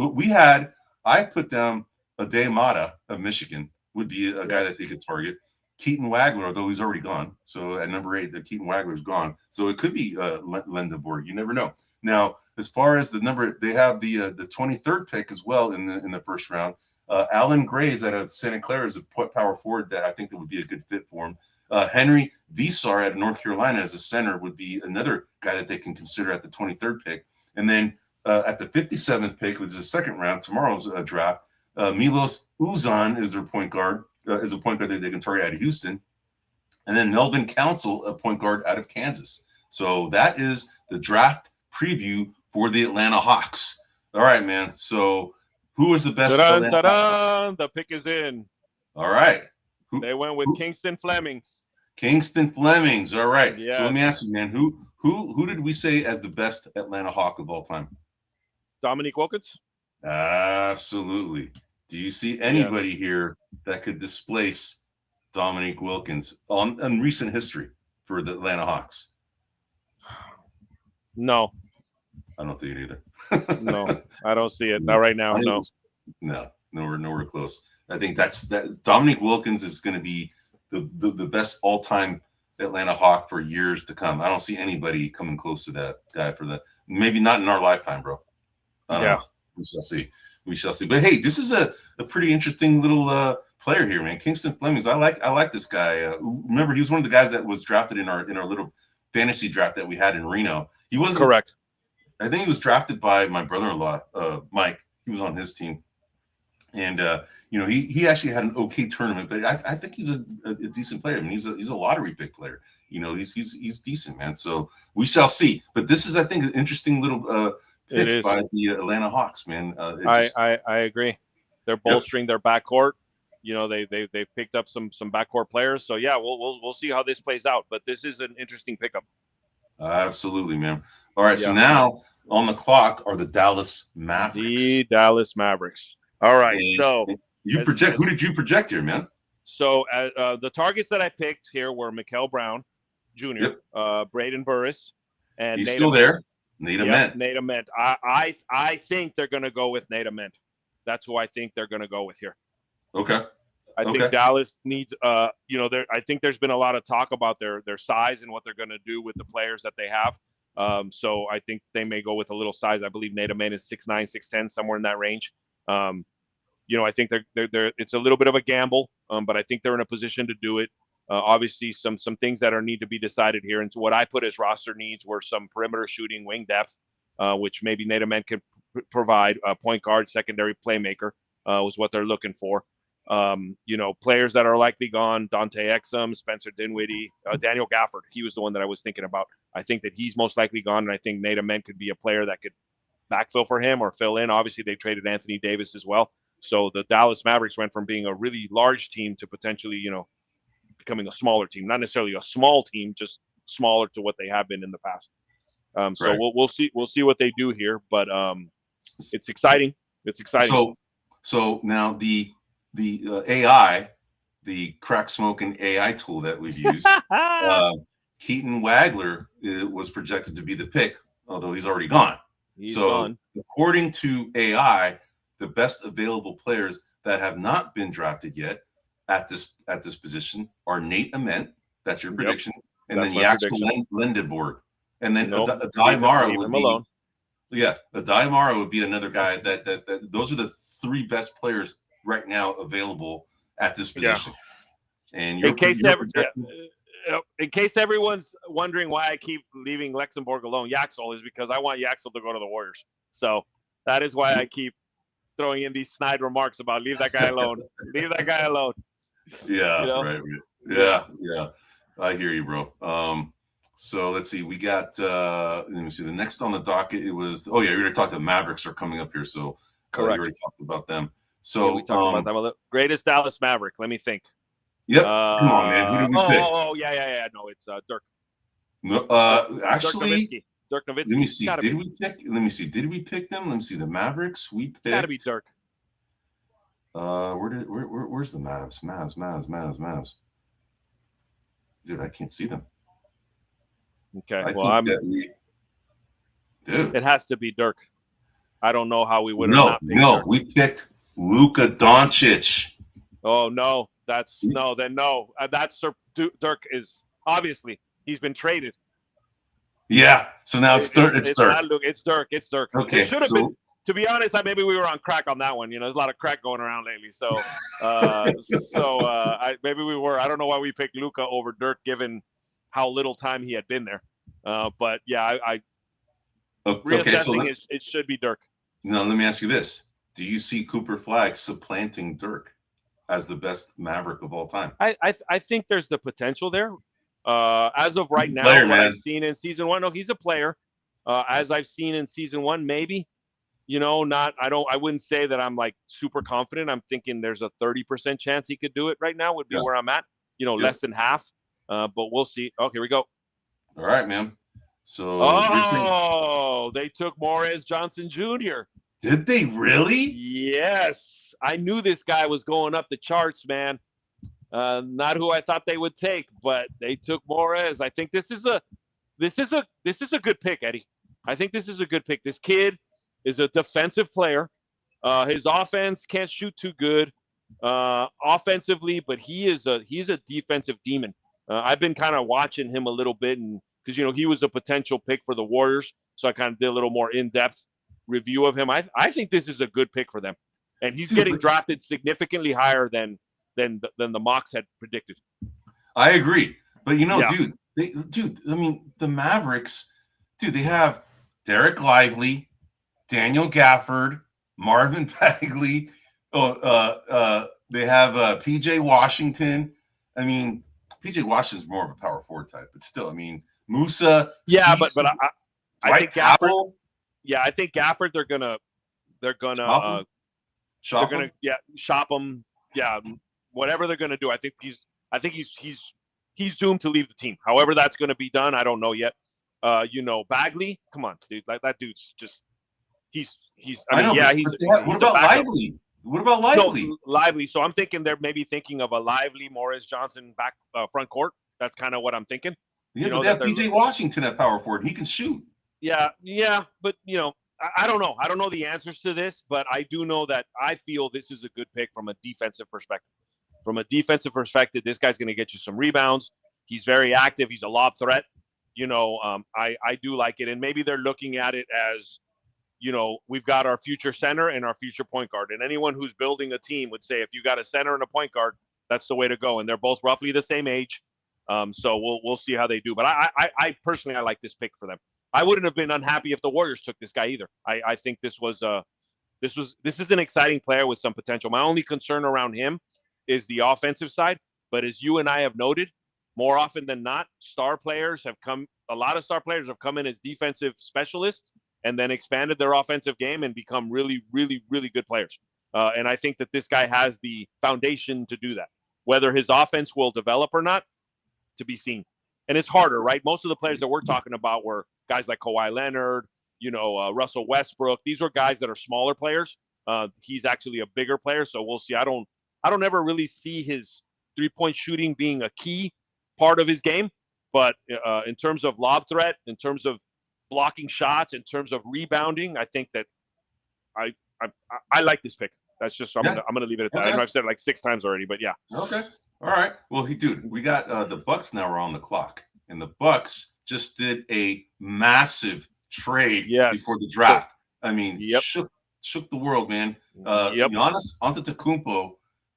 S1: I put down Ade Mata of Michigan would be a guy that they could target. Keaton Wagler, although he's already gone. So at number 8, the Keaton Wagler's gone. So it could be Lindenberg. You never know. Now, as far as the number, they have the 23rd pick as well in the first round. Alan Grays out of Santa Clara is a power forward that I think that would be a good fit for him. Henry Visar out of North Carolina as a center would be another guy that they can consider at the 23rd pick. And then at the 57th pick, which is the second round, tomorrow's draft, Milos Uzan is their point guard, is a point guard that they can target out of Houston. And then Melvin Council, a point guard out of Kansas. So that is the draft preview for the Atlanta Hawks. All right, man. So who is the best?
S2: The pick is in.
S1: All right.
S2: They went with Kingston Fleming.
S1: Kingston Flemings. All right.
S2: Yes.
S1: So let me ask you, man, who did we say as the best Atlanta Hawk of all time?
S2: Dominique Wilkins.
S1: Absolutely. Do you see anybody here that could displace Dominique Wilkins on recent history for the Atlanta Hawks?
S2: No.
S1: I don't see it either.
S2: No, I don't see it. Not right now. No.
S1: No, nowhere close. I think that Dominique Wilkins is going to be the best all-time Atlanta Hawk for years to come. I don't see anybody coming close to that guy for that. Maybe not in our lifetime, bro. I don't know. We shall see. We shall see. But hey, this is a pretty interesting little player here, man. Kingston Flemings. I like this guy. Remember, he was one of the guys that was drafted in our little fantasy draft that we had in Reno. He wasn't
S2: correct.
S1: I think he was drafted by my brother-in-law, Mike. He was on his team, and he actually had an okay tournament. But I think he's a decent player. I mean, he's a lottery pick player. He's decent, man. So we shall see. But this is, I think, an interesting little pick by the Atlanta Hawks, man.
S2: I agree. They're bolstering their backcourt. They picked up some backcourt players. So yeah, we'll see how this plays out. But this is an interesting pickup.
S1: Absolutely, man. All right, so now on the clock are the Dallas Mavericks.
S2: The Dallas Mavericks. All right,
S1: who did you project here, man?
S2: So the targets that I picked here were Mikael Brown Jr., Braden Burris, and
S1: he's still there. Nate Ament.
S2: Nate Ament. I think they're going to go with Nate Ament. That's who I think they're going to go with here.
S1: Okay.
S2: I think Dallas needs, I think there's been a lot of talk about their size and what they're going to do with the players that they have. So I think they may go with a little size. I believe Nate Ament is 6'9", 6'10", somewhere in that range. I think they're it's a little bit of a gamble, but I think they're in a position to do it. Obviously, some things that need to be decided here. And so what I put as roster needs were some perimeter shooting, wing depth, which maybe Nate Ament could provide. Point guard, secondary playmaker was what they're looking for. Players that are likely gone: Dante Exum, Spencer Dinwiddie, Daniel Gafford. He was the one that I was thinking about. I think that he's most likely gone, and I think Nate Ament could be a player that could backfill for him or fill in. Obviously, they traded Anthony Davis as well. So the Dallas Mavericks went from being a really large team to potentially, becoming a smaller team. Not necessarily a small team, just smaller to what they have been in the past. So we'll see. We'll see what they do here, but it's exciting. It's exciting.
S1: So now the AI, the crack smoking AI tool that we've used, Keaton Wagler was projected to be the pick, although he's already gone.
S2: He's gone.
S1: According to AI, the best available players that have not been drafted yet at this position are Nate Ament. That's your prediction, and then Yaxel Lendeborg, and then Adai Mara would be. Yeah, Adai Mara would be another guy that those are the three best players right now available at this position. Yeah. And
S2: in case everyone's wondering why I keep leaving Luxembourg alone, Yaxel is because I want Yaxel to go to the Warriors. So that is why I keep throwing in these snide remarks about leave that guy alone. Leave that guy alone.
S1: Yeah, right. Yeah. I hear you, bro. So let's see. We got let me see. The next on the docket, it was we already talked. The Mavericks are coming up here, so
S2: correct.
S1: We already talked about them. So
S2: we talked about them. The greatest Dallas Maverick. Let me think.
S1: Yep. Come on, man. Who did we pick?
S2: Yeah. No, it's Dirk.
S1: No, actually,
S2: Dirk Nowitzki.
S1: Let me see. Did we pick? Let me see. Did we pick them? Let me see. The Mavericks. We picked.
S2: Gotta be Dirk.
S1: Where's the Mavs? Mavs. Dude, I can't see them.
S2: Okay. It has to be Dirk. I don't know how we would have not picked Dirk.
S1: We picked Luka Doncic.
S2: Oh no, that's no. That's Dirk is obviously he's been traded.
S1: Yeah, so now it's Dirk.
S2: It's Dirk.
S1: Okay,
S2: it should have been. To be honest, maybe we were on crack on that one. There's a lot of crack going around lately. So, maybe we were. I don't know why we picked Luka over Dirk, given how little time he had been there. But yeah, reassessing it should be Dirk.
S1: Now, let me ask you this: do you see Cooper Flagg supplanting Dirk as the best Maverick of all time?
S2: I think there's the potential there. As of right now, what I've seen in season one, no, he's a player. As I've seen in season one, maybe. I wouldn't say that I'm like super confident. I'm thinking there's a 30% chance he could do it right now would be where I'm at,
S1: Less
S2: than half. But we'll see. Oh, here we go.
S1: All right, man. So
S2: they took Morez Johnson Jr.
S1: Did they really?
S2: Yes, I knew this guy was going up the charts, man. Not who I thought they would take, but they took Morez. I think this is a good pick, Eddie. I think this is a good pick. This kid is a defensive player. His offense can't shoot too good offensively, but he's a defensive demon. I've been kind of watching him a little bit, and because he was a potential pick for the Warriors, so I kind of did a little more in-depth review of him. I think this is a good pick for them, and he's getting drafted significantly higher than the mocks had predicted.
S1: I agree, but dude, I mean, the Mavericks, dude, they have Derek Lively, Daniel Gafford, Marvin Bagley. They have PJ Washington. I mean, PJ Washington's more of a power forward type, but still, I mean, Musa.
S2: Yeah,
S1: Cease,
S2: but I think Gafford. Yeah, I think Gafford. They're gonna
S1: shop him.
S2: Shop him. Yeah, whatever they're gonna do. I think he's doomed to leave the team. However that's gonna be done, I don't know yet. Bagley. Come on, dude. That dude's just. He's. I mean,
S1: what about Lively? What about Lively?
S2: No, Lively. So I'm thinking they're maybe thinking of a Lively, Morris Johnson back front court. That's kind of what I'm thinking.
S1: Yeah, but they have PJ Washington at power forward. He can shoot.
S2: Yeah, but I don't know. I don't know the answers to this, but I do know that I feel this is a good pick from a defensive perspective. From a defensive perspective, this guy's going to get you some rebounds. He's very active. He's a lob threat. I do like it, and maybe they're looking at it as, we've got our future center and our future point guard. And anyone who's building a team would say, if you got a center and a point guard, that's the way to go. And they're both roughly the same age. So we'll see how they do. But I personally, I like this pick for them. I wouldn't have been unhappy if the Warriors took this guy either. I think this is an exciting player with some potential. My only concern around him is the offensive side. But as you and I have noted, more often than not, a lot of star players have come in as defensive specialists and then expanded their offensive game and become really, really, really good players. And I think that this guy has the foundation to do that. Whether his offense will develop or not, to be seen. And it's harder, right? Most of the players that we're talking about were guys like Kawhi Leonard, Russell Westbrook. These are guys that are smaller players. He's actually a bigger player, so we'll see. I don't ever really see his three-point shooting being a key part of his game, but in terms of lob threat, in terms of blocking shots, in terms of rebounding, I think that I like this pick. That's just I'm gonna leave it at that. Okay. I know I've said it like 6 times already, but yeah.
S1: Okay. All right. Well, we got the Bucks now are on the clock, and the Bucks just did a massive trade before the draft. I mean, shook the world, man. Giannis Antetokounmpo,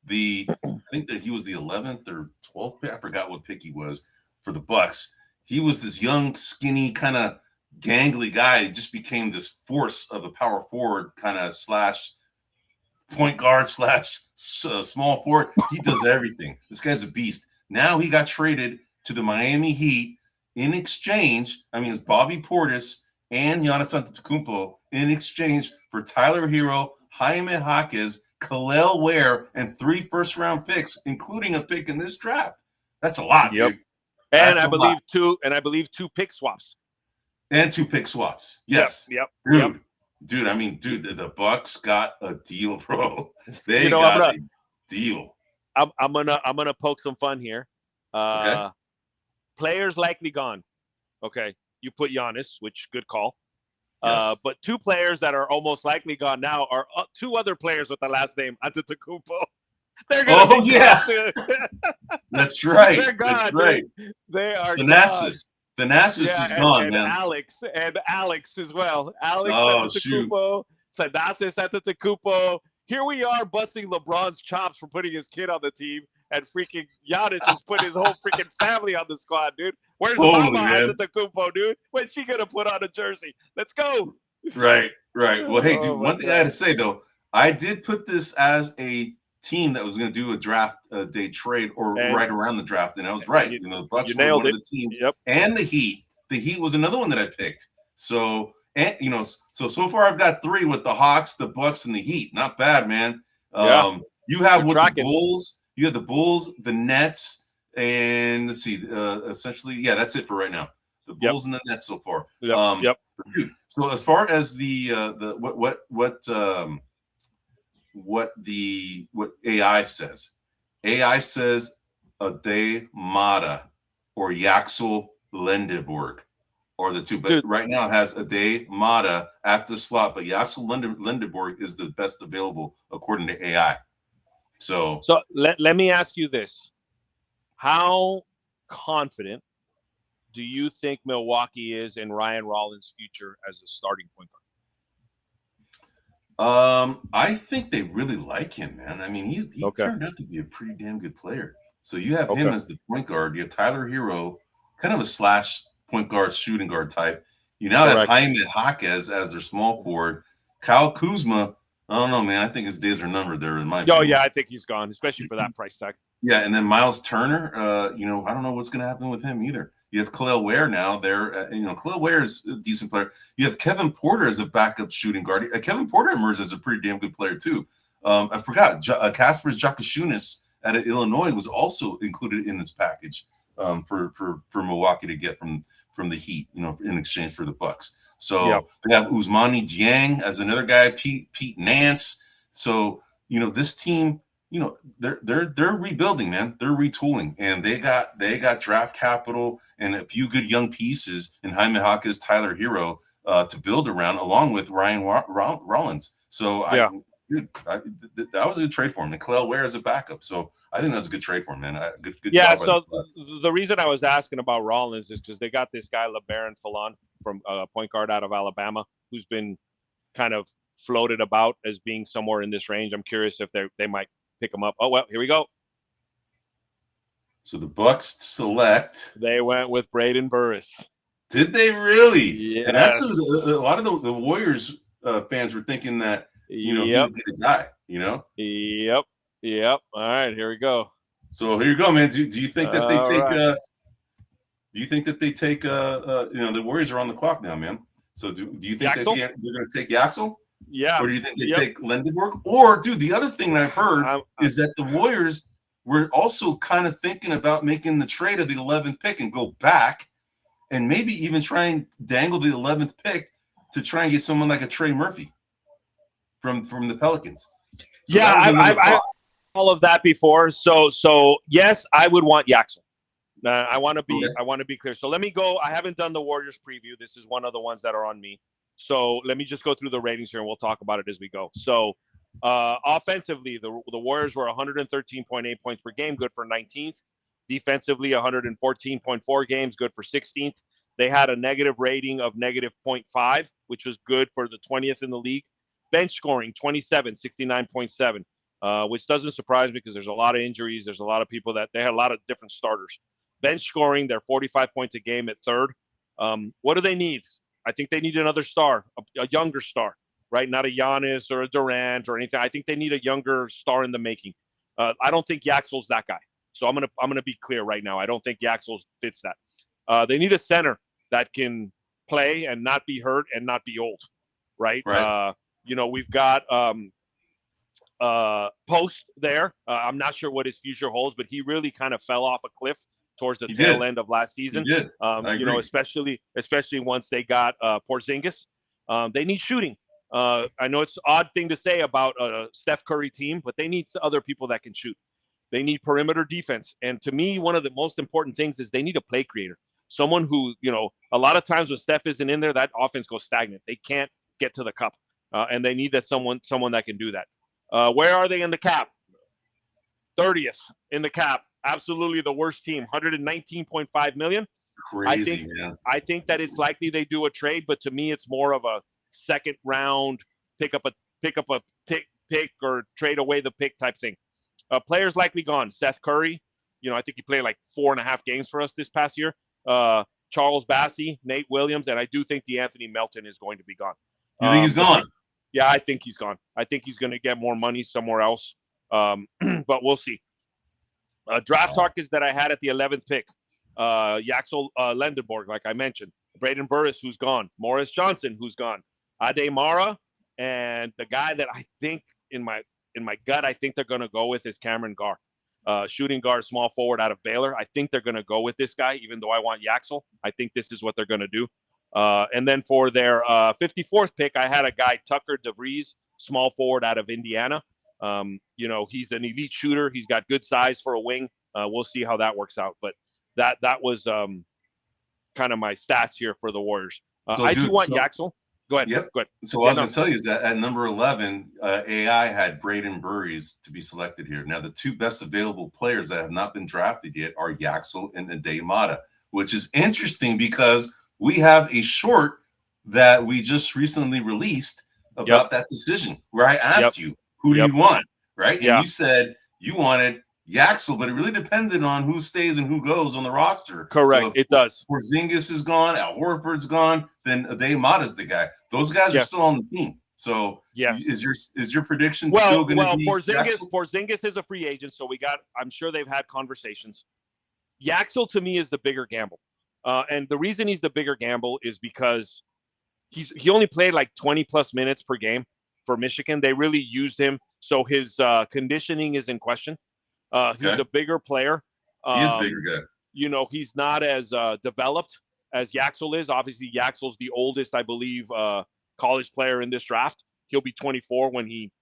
S1: I think that he was the 11th or 12th pick. I forgot what pick he was for the Bucks. He was this young, skinny, kind of gangly guy. He just became this force of a power forward kind of slash point guard slash small forward. He does everything. This guy's a beast. Now he got traded to the Miami Heat in exchange. I mean, it's Bobby Portis and Giannis Antetokounmpo in exchange for Tyler Hero, Jaime Jaquez, Khalil Ware, and 3 first-round picks, including a pick in this draft. That's a lot, dude.
S2: And I believe 2 pick swaps.
S1: And 2 pick swaps. Yes.
S2: Yep.
S1: Dude, I mean, the Bucks got a deal, bro. They got a deal.
S2: I'm gonna poke some fun here.
S1: Okay.
S2: Players likely gone. Okay, you put Giannis, which good call.
S1: Yes.
S2: But 2 players that are almost likely gone now are 2 other players with the last name Antetokounmpo. They're gonna
S1: That's right.
S2: They're gone.
S1: That's right.
S2: Dude. They are
S1: Thanasis. Thanasis is gone,
S2: and
S1: man.
S2: Alex as well. Alex
S1: Antetokounmpo,
S2: Thanasis Antetokounmpo. Here we are busting LeBron's chops for putting his kid on the team, and freaking Giannis has put his whole freaking family on the squad, dude. Where's Mama Antetokounmpo, dude? When's she gonna put on a jersey? Let's go.
S1: Right. Well, hey, dude. One thing I had to say though, I did put this as a team that was going to do a draft day trade right around the draft, and I was right. The Bucks were one of the teams, and the Heat. The Heat was another one that I picked. So, so far I've got 3 with the Hawks, the Bucks, and the Heat. Not bad, man. You have the Bulls. You have the Bulls, the Nets, and let's see. Essentially, that's it for right now. The Bulls and the Nets so far.
S2: Yep.
S1: Dude, so as far as the what AI says, Ade Mata or Yaxel Lendeborg or the two. But
S2: Dude,
S1: right now it has Ade Mata at the slot, but Yaxel Lendeborg is the best available according to AI. So
S2: let me ask you this. How confident do you think Milwaukee is in Ryan Rollins' future as a starting point guard?
S1: I think they really like him, man. I mean, he turned out to be a pretty damn good player. So you have him as the point guard. You have Tyler Hero, kind of a slash point guard, shooting guard type. You now have Jaime Jaquez as their small forward. Kyle Kuzma, I don't know, man. I think his days are numbered there in my opinion.
S2: Oh, yeah, I think he's gone, especially for that price tag.
S1: Yeah, and then Miles Turner, I don't know what's going to happen with him either. You have Khalil Ware now there. Khalil Ware is a decent player. You have Kevin Porter as a backup shooting guard. Kevin Porter emerged as a pretty damn good player too. I forgot Kaspers Jakashunas out of Illinois was also included in this package for Milwaukee to get from the Heat, in exchange for the Bucks. So they have Ousmane Dieng as another guy, Pete Nance. So this team. They're rebuilding, man. They're retooling, and they got draft capital and a few good young pieces in Jaime Jaquez, Tyler Hero to build around, along with Ryan Rollins. So that was a good trade for him. And Khalil Ware as a backup, so I think that's a good trade for him, man. Good
S2: yeah.
S1: Job
S2: So the reason I was asking about Rollins is because they got this guy LeBaron Fallon from point guard out of Alabama, who's been kind of floated about as being somewhere in this range. I'm curious if they might pick him up. Oh, well, here we go.
S1: So the Bucks select.
S2: They went with Braden Burris.
S1: Did they really?
S2: Yes.
S1: And that's a lot of the Warriors fans were thinking that he would be the guy.
S2: Yep. All right, here we go.
S1: So here you go, man. Do you think that they take? Right. Do you think that they take? The Warriors are on the clock now, man. So do you think they're going to take Yaxel?
S2: Yeah.
S1: Or do you think they take Lendeborg? Or, dude, the other thing I've heard is that the Warriors were also kind of thinking about making the trade of the 11th pick and go back and maybe even try and dangle the 11th pick to try and get someone like a Trey Murphy from the Pelicans. So
S2: I've all of that before. So yes, I would want Yaxel. I want to be clear. So let me go. I haven't done the Warriors preview. This is one of the ones that are on me. So let me just go through the ratings here, and we'll talk about it as we go. So offensively, the Warriors were 113.8 points per game, good for 19th. Defensively, 114.4 games, good for 16th. They had a negative rating of negative 0.5, which was good for the 20th in the league. Bench scoring, 27, 69.7, which doesn't surprise me because there's a lot of injuries. There's a lot of people that they had a lot of different starters. Bench scoring, they're 45 points a game at third. What do they need? I think they need another star, a younger star, right? Not a Giannis or a Durant or anything. I think they need a younger star in the making. I don't think Yaxel's that guy. So I'm gonna be clear right now. I don't think Yaxel fits that. They need a center that can play and not be hurt and not be old, right? We've got Post there. I'm not sure what his future holds, but he really kind of fell off a cliff towards the tail end of last season. Especially once they got Porzingis. They need shooting. I know it's an odd thing to say about a Steph Curry team, but they need other people that can shoot. They need perimeter defense. And to me, one of the most important things is they need a play creator. Someone who, a lot of times when Steph isn't in there, that offense goes stagnant. They can't get to the cup. And they need someone that can do that. Where are they in the cap? 30th in the cap. Absolutely the worst team. 119.5 million.
S1: Crazy, man.
S2: I think that it's likely they do a trade, but to me, it's more of a second round pick up a pick or trade away the pick type thing. Players likely gone. Seth Curry, I think he played like 4.5 games for us this past year. Charles Bassey, Nate Williams, and I do think DeAnthony Melton is going to be gone.
S1: You think he's gone?
S2: Yeah, I think he's gone. I think he's going to get more money somewhere else, but we'll see. Draft targets that I had at the 11th pick. Yaxel Lendeborg, like I mentioned. Braden Burris, who's gone. Morris Johnson, who's gone. Ade Mara, and the guy that I think in my gut, I think they're going to go with is Cameron Garr. Shooting guard, small forward out of Baylor. I think they're going to go with this guy, even though I want Yaxel. I think this is what they're going to do. And then for their 54th pick, I had a guy, Tucker DeVries, small forward out of Indiana. He's an elite shooter. He's got good size for a wing. We'll see how that works out. But that was kind of my stats here for the Warriors. I do want Yaxel. Go ahead.
S1: Yep.
S2: Go ahead.
S1: So what I was going to tell you is that at number 11, AI had Braden Burries to be selected here. Now, the two best available players that have not been drafted yet are Yaxel and Ade Mata, which is interesting because we have a short that we just recently released about that decision where I asked you, who do you want? Right. And you said you wanted Yaxel, but it really depended on who stays and who goes on the roster.
S2: Correct.
S1: So
S2: it does.
S1: Porzingis is gone, Al Horford's gone, then Ade Mata's the guy. Those guys are still on the team. So is your prediction still going to be
S2: Porzingis is a free agent, so I'm sure they've had conversations. Yaxel to me is the bigger gamble. And the reason he's the bigger gamble is because he only played like 20 plus minutes per game for Michigan. They really used him. So his conditioning is in question. He's a bigger player.
S1: He is a bigger guy.
S2: He's not as developed as Yaxel is. Obviously, Yaxel's the oldest, I believe, college player in this draft. He'll be 24 when he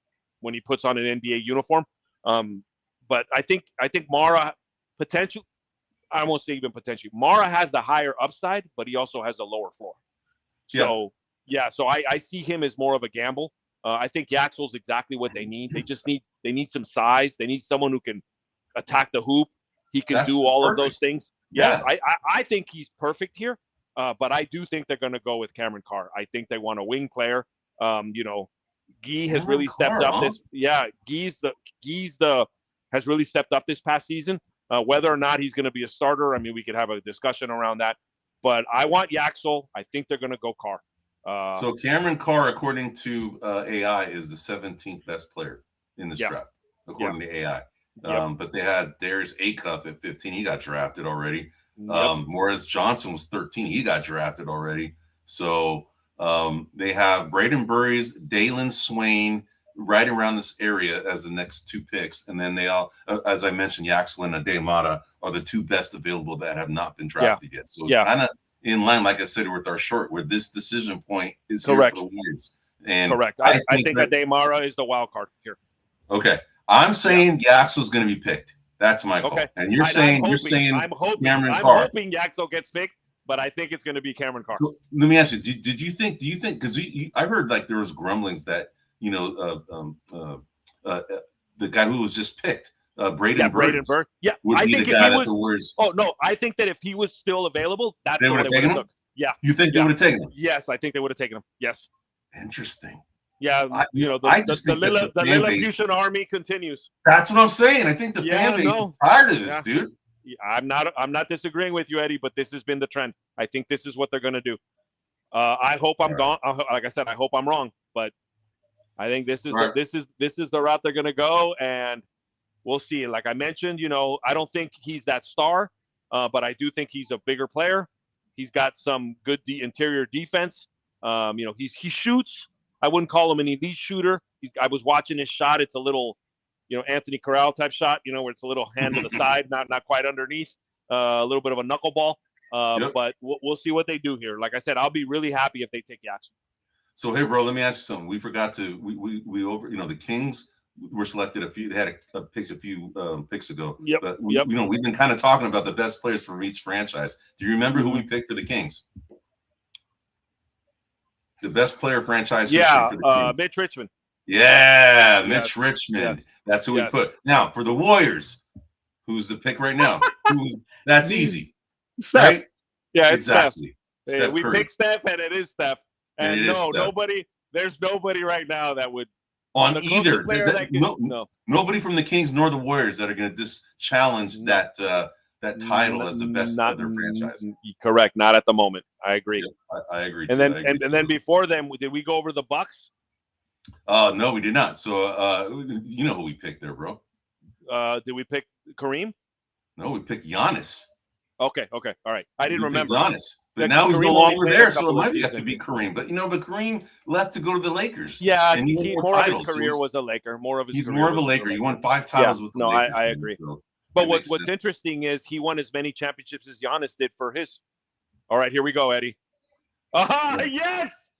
S2: puts on an NBA uniform. But I think Mara potential. I won't say even potentially. Mara has the higher upside, but he also has a lower floor. So so I see him as more of a gamble. I think Yaxel's exactly what they need. They need some size. They need someone who can attack the hoop. He can do all of those things. Yes, I think he's perfect here. But I do think they're going to go with Cameron Carr. I think they want a wing player. Guy has really stepped up this. Yeah, Guy's has really stepped up this past season. Whether or not he's going to be a starter, I mean, we could have a discussion around that. But I want Yaxel. I think they're going to go Carr.
S1: So Cameron Carr, according to AI, is the 17th best player in this draft, according to AI. But they had Darius Acuff at 15. He got drafted already. Morris Johnson was 13. He got drafted already. So they have Braden Burries, Dalen Swain, right around this area as the next two picks. And then they all, as I mentioned, Yaxel and Ade Mata are the two best available that have not been drafted yet. So it's kind of in line, like I said, with our short, where this decision point is here for the Warriors. And
S2: correct. I think Ade Mata is the wild card here.
S1: Okay. I'm saying Yaxel's going to be picked. That's my call. And you're saying
S2: I'm
S1: Cameron Carr.
S2: I'm hoping Yaxel gets picked, but I think it's going to be Cameron Carr.
S1: So let me ask you, do you think, because I heard like there was grumblings that, the guy who was just picked, Braden Burns.
S2: Yeah,
S1: would be the guy that the Warriors.
S2: Oh, no, I think that if he was still available, that's
S1: they would have taken him?
S2: Yeah.
S1: You think they would have taken him?
S2: Yes, I think they would have taken him. Yes.
S1: Interesting.
S2: Yeah, the Lilliputian army continues.
S1: That's what I'm saying. I think the fan base is tired of this, dude.
S2: I'm not disagreeing with you, Eddie, but this has been the trend. I think this is what they're going to do. I hope I'm gone. Like I said, I hope I'm wrong, but I think this is the route they're going to go, and we'll see. Like I mentioned, I don't think he's that star, but I do think he's a bigger player. He's got some good interior defense. He shoots. I wouldn't call him an elite shooter. I was watching his shot. It's a little, Anthony Corral type shot, where it's a little hand to the side, not quite underneath, a little bit of a knuckleball. But we'll see what they do here. Like I said, I'll be really happy if they take Yaxel.
S1: So, hey, bro, let me ask you something. We forgot to, we over, the Kings were selected they had a picks ago.
S2: Yep.
S1: But, we've been kind of talking about the best players for each franchise. Do you remember who we picked for the Kings? The best player franchise history for the Kings.
S2: Mitch Richmond.
S1: Yeah, Mitch Richmond.
S2: Yes.
S1: That's who we put. Now, for the Warriors, who's the pick right now? That's easy.
S2: Steph.
S1: Right?
S2: Yeah, it's
S1: exactly.
S2: Steph. We picked Steph, and it is Steph. And there's nobody right now that would
S1: on either. Nobody from the Kings nor the Warriors that are going to challenge that title as the best of their franchise.
S2: Correct. Not at the moment. I agree.
S1: Yeah, I agree.
S2: And then before them, did we go over the Bucks?
S1: No, we did not. So you know who we picked there, bro.
S2: Did we pick Kareem?
S1: No, we picked Giannis.
S2: Okay. All right. I didn't remember.
S1: Giannis. But now he's no longer there, so it might have to be Kareem. But Kareem left to go to the Lakers.
S2: Yeah,
S1: and he
S2: more of his career was a Laker.
S1: He's more of a Laker. He won 5 titles with the Lakers.
S2: I agree.
S1: So
S2: but what's interesting is he won as many championships as Giannis did for his. All right, here we go, Eddie. Yes.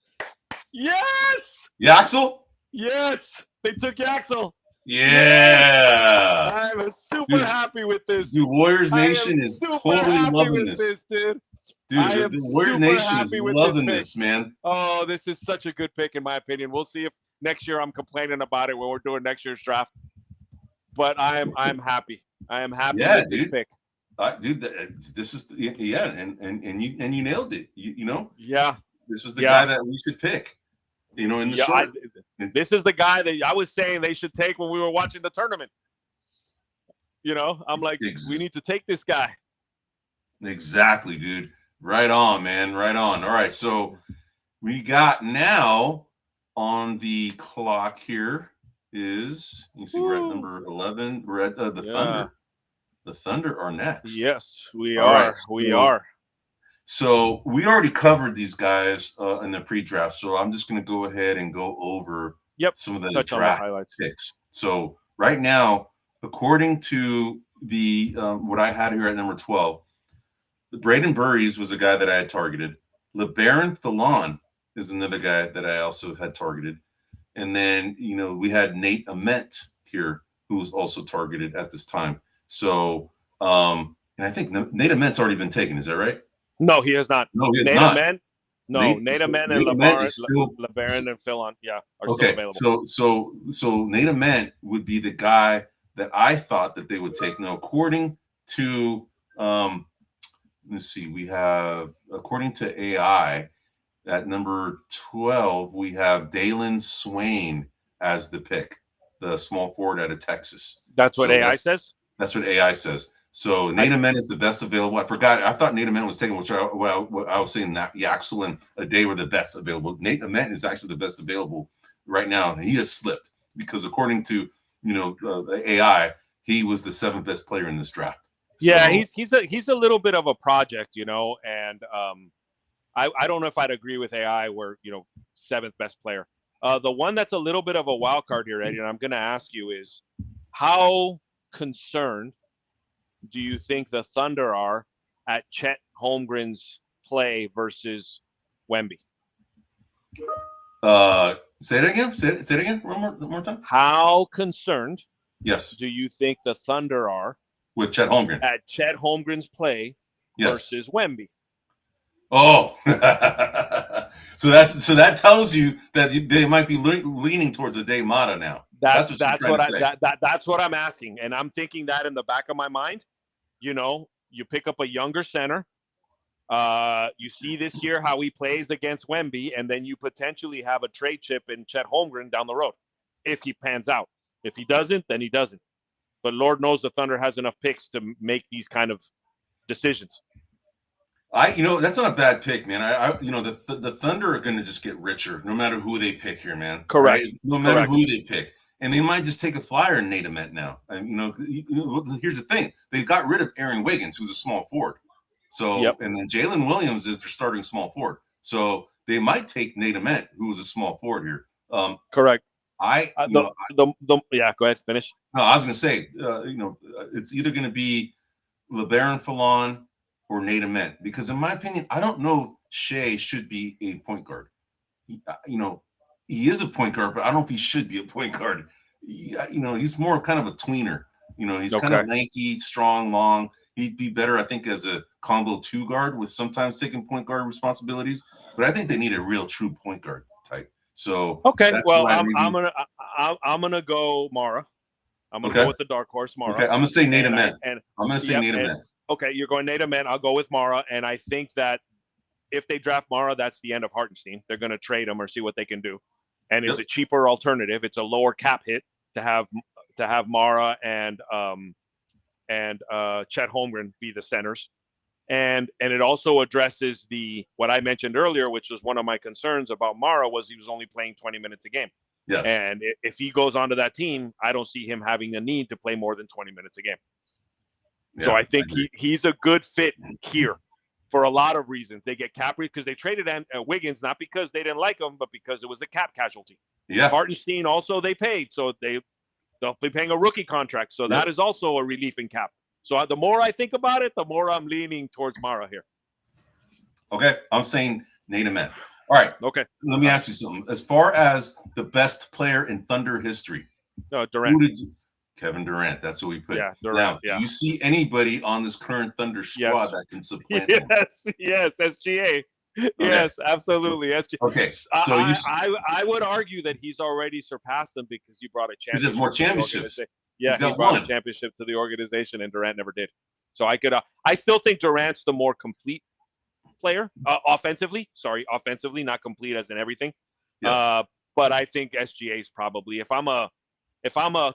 S2: Yes.
S1: Yaxel?
S2: Yes. They took Yaxel.
S1: Yeah.
S2: I'm super happy with this.
S1: Dude, Warriors
S2: I am
S1: Nation is
S2: super
S1: totally
S2: happy
S1: loving
S2: with
S1: this.
S2: this, dude.
S1: Dude,
S2: I am
S1: the Warrior
S2: super
S1: Nation is
S2: happy with
S1: loving
S2: this pick.
S1: this, man.
S2: Oh, this is such a good pick, in my opinion. We'll see if next year I'm complaining about it when we're doing next year's draft. But I'm happy. I am happy with this pick.
S1: Dude, this is and you nailed it. You know,
S2: yeah,
S1: this was the guy that we should pick. You know, in the short.
S2: This is the guy that I was saying they should take when we were watching the tournament. You know, I'm like, we need to take this guy.
S1: Exactly, dude. Right on, man. Right on. All right, so we got now on the clock here is, you see, we're at number 11. We're at the Thunder. The Thunder are next.
S2: Yes, we are. Right, so, we are.
S1: So we already covered these guys in the pre-draft. So I'm just going to go ahead and go over some of the draft picks. So right now, according to the what I had here at number 12, Braden Burries was a guy that I had targeted. LeBaron Fallon is another guy that I also had targeted. And then, you know, we had Nate Ament here, who was also targeted at this time. So, and I think Nate Ament's already been taken. Is that right?
S2: No, he has not.
S1: No, he has not.
S2: Nate Ament and LeBaron and Fallon, are still available.
S1: So Nate Ament would be the guy that I thought that they would take. Now, according to let's see, we have, according to AI, at number 12, we have Dalen Swain as the pick, the small forward out of Texas.
S2: That's what AI says?
S1: That's what AI says. So Nate Ament is the best available. I forgot. I thought Nate Ament was taken, which I was saying that Yaxel and Ade were the best available. Nate Ament is actually the best available right now, and he has slipped because according to the AI, he was the 7th best player in this draft.
S2: Yeah, he's a little bit of a project, and I don't know if I'd agree with AI where 7th best player. The one that's a little bit of a wild card here, Eddie, and I'm going to ask you is, how concerned do you think the Thunder are at Chet Holmgren's play versus Wemby?
S1: Say it again. Say it again. One more time.
S2: How concerned?
S1: Yes.
S2: Do you think the Thunder are
S1: with Chet Holmgren
S2: at Chet Holmgren's play versus Wemby?
S1: Oh, so that tells you that they might be leaning towards a Day Mata now. That's
S2: what I'm asking, and I'm thinking that in the back of my mind. You pick up a younger center. You see this year how he plays against Wemby, and then you potentially have a trade chip in Chet Holmgren down the road if he pans out. If he doesn't, then he doesn't. But Lord knows the Thunder has enough picks to make these kind of decisions.
S1: That's not a bad pick, man. The Thunder are going to just get richer no matter who they pick here, man.
S2: Correct.
S1: Right? No matter who they pick. And they might just take a flyer in Nate Ament now. And, here's the thing. They got rid of Aaron Wiggins, who's a small forward. So, and then Jalen Williams is their starting small forward. So they might take Nate Ament, who was a small forward here.
S2: Correct.
S1: Go
S2: ahead, finish.
S1: No, I was going to say, it's either going to be LeBaron Fallon or Nate Ament, because in my opinion, I don't know if Shea should be a point guard. He is a point guard, but I don't know if he should be a point guard. He's more of kind of a tweener. He's kind of lanky, strong, long. He'd be better, I think, as a combo 2 guard with sometimes taking point guard responsibilities. But I think they need a real true point guard type. So
S2: well, I'm gonna go Mara. I'm gonna go with the dark horse Mara.
S1: Okay, I'm gonna say Nate Ament. I'm gonna say Nate Ament.
S2: Okay, you're going Nate Ament. I'll go with Mara, and I think that if they draft Mara, that's the end of Hartenstein. They're going to trade him or see what they can do, and it's a cheaper alternative. It's a lower cap hit to have Mara and Chet Holmgren be the centers, and it also addresses what I mentioned earlier, which was one of my concerns about Mara was he was only playing 20 minutes a game.
S1: Yes,
S2: and if he goes onto that team, I don't see him having a need to play more than 20 minutes a game. So I think he's a good fit here for a lot of reasons. They get cap because they traded Wiggins, not because they didn't like him, but because it was a cap casualty.
S1: Yeah.
S2: Hartenstein also they paid, so they'll be paying a rookie contract. So that is also a relief in cap. So the more I think about it, the more I'm leaning towards Mara here.
S1: Okay, I'm saying Nate Amen. All right.
S2: Okay.
S1: Let me ask you something. As far as the best player in Thunder history,
S2: Durant.
S1: Kevin Durant. That's who we picked.
S2: Yeah, Durant.
S1: Now, do you see anybody on this current Thunder squad that can supplant him?
S2: Yes, SGA. Okay. Yes, absolutely. SGA.
S1: Okay. So
S2: I would argue that he's already surpassed him because he brought a championship.
S1: Because there's more championships.
S2: Yeah, he brought a championship to the organization, and Durant never did. So I still think Durant's the more complete player offensively. Sorry, offensively, not complete as in everything. Yes. But I think SGA is probably, if I'm a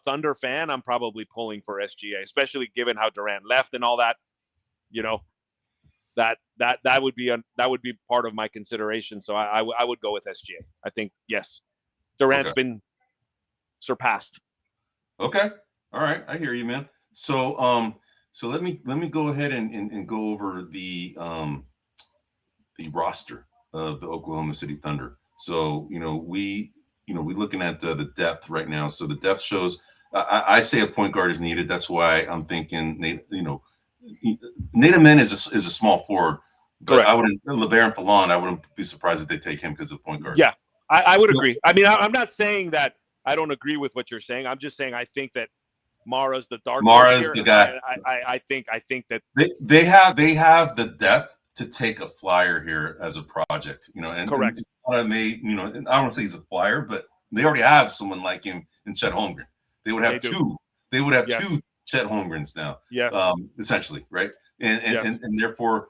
S2: Thunder fan, I'm probably pulling for SGA, especially given how Durant left and all that. You know, that would be part of my consideration. So I would go with SGA. I think yes, Durant's been surpassed.
S1: Okay, all right, I hear you, man. So so let me go ahead and go over the roster of the Oklahoma City Thunder. So we looking at the depth right now. So the depth shows. I say a point guard is needed. That's why I'm thinking Nate Amen is a small forward, but correct. I wouldn't LeBaron Fallon. I wouldn't be surprised if they take him because of point guard.
S2: Yeah, I would agree. I mean, I'm not saying that I don't agree with what you're saying. I'm just saying I think that Mara's the dark.
S1: Mara's the guy.
S2: I think that
S1: they have the depth to take a flyer here as a project. And
S2: correct.
S1: And I don't want to say he's a flyer, but they already have someone like him in Chet Holmgren. They would have two. They would have two Chet Holmgrens now.
S2: Yes.
S1: Essentially, right? And therefore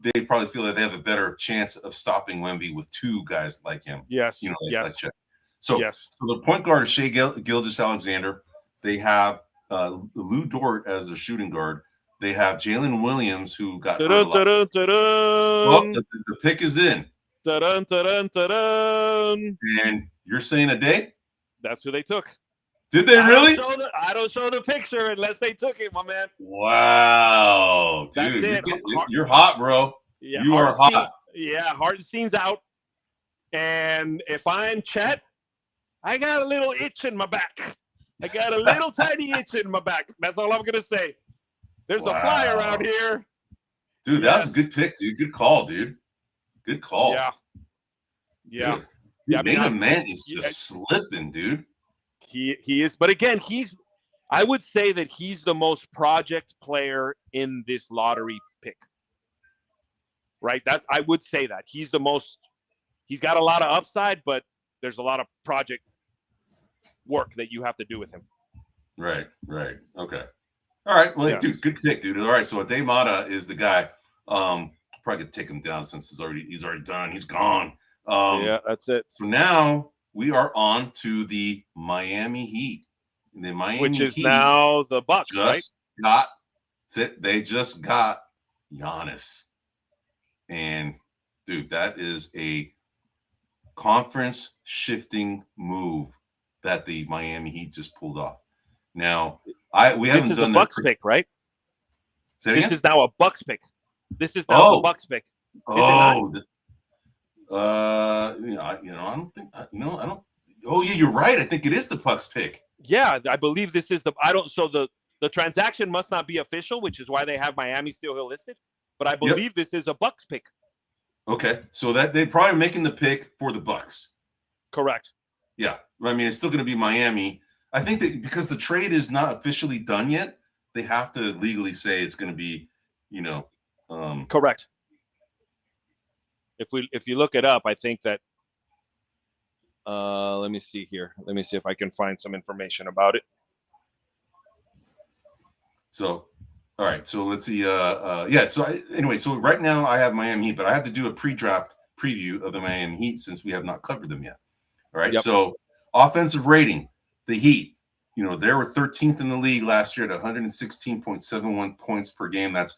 S1: they probably feel that they have a better chance of stopping Wemby with two guys like him.
S2: Yes.
S1: Like Chet. So the point guard is Shai Gilgeous-Alexander. They have Lou Dort as their shooting guard. They have Jalen Williams, who got hurt a lot. Well, the pick is in. And you're saying a day?
S2: That's who they took.
S1: Did they really?
S2: I don't show the picture unless they took it, my man.
S1: Wow, dude, you're hot, bro.
S2: Yeah,
S1: you are hot.
S2: Hartenstein's out. And if I'm Chet, I got a little itch in my back. I got a little tiny itch in my back. That's all I'm gonna say. There's a flyer around here.
S1: Dude, that was a good pick, dude. Good call, dude. Good call.
S2: Yeah.
S1: Dude, Nate Amen is just slipping, dude.
S2: He is, but again, I would say that he's the most project player in this lottery pick. Right? That I would say that. He's got a lot of upside, but there's a lot of project work that you have to do with him.
S1: Right. Okay. All right. Well, dude, good pick, dude. All right. So Ade Mata is the guy. Probably gonna take him down since he's already done. He's gone.
S2: That's it.
S1: So now we are on to the Miami Heat.
S2: Which is now the Bucks,
S1: They just got Giannis. And dude, that is a conference shifting move that the Miami Heat just pulled off. Now, we haven't done
S2: this is a Bucks pick, right? This is now a Bucks pick. This is now the Bucks pick.
S1: I don't think. I don't. Oh yeah, you're right. I think it is the Bucks pick.
S2: Yeah, I believe this is the. I don't. So the transaction must not be official, which is why they have Miami still here listed. But I believe this is a Bucks pick.
S1: Okay, so that they're probably making the pick for the Bucks.
S2: Correct.
S1: Yeah, I mean it's still going to be Miami. I think that because the trade is not officially done yet, they have to legally say it's going to be,
S2: correct. If you look it up, I think that. Let me see here. Let me see if I can find some information about it.
S1: So, all right. So let's see. So right now I have Miami Heat, but I have to do a pre-draft preview of the Miami Heat since we have not covered them yet. All right. Yep. So offensive rating, the Heat, they were 13th in the league last year at 116.71 points per game. That's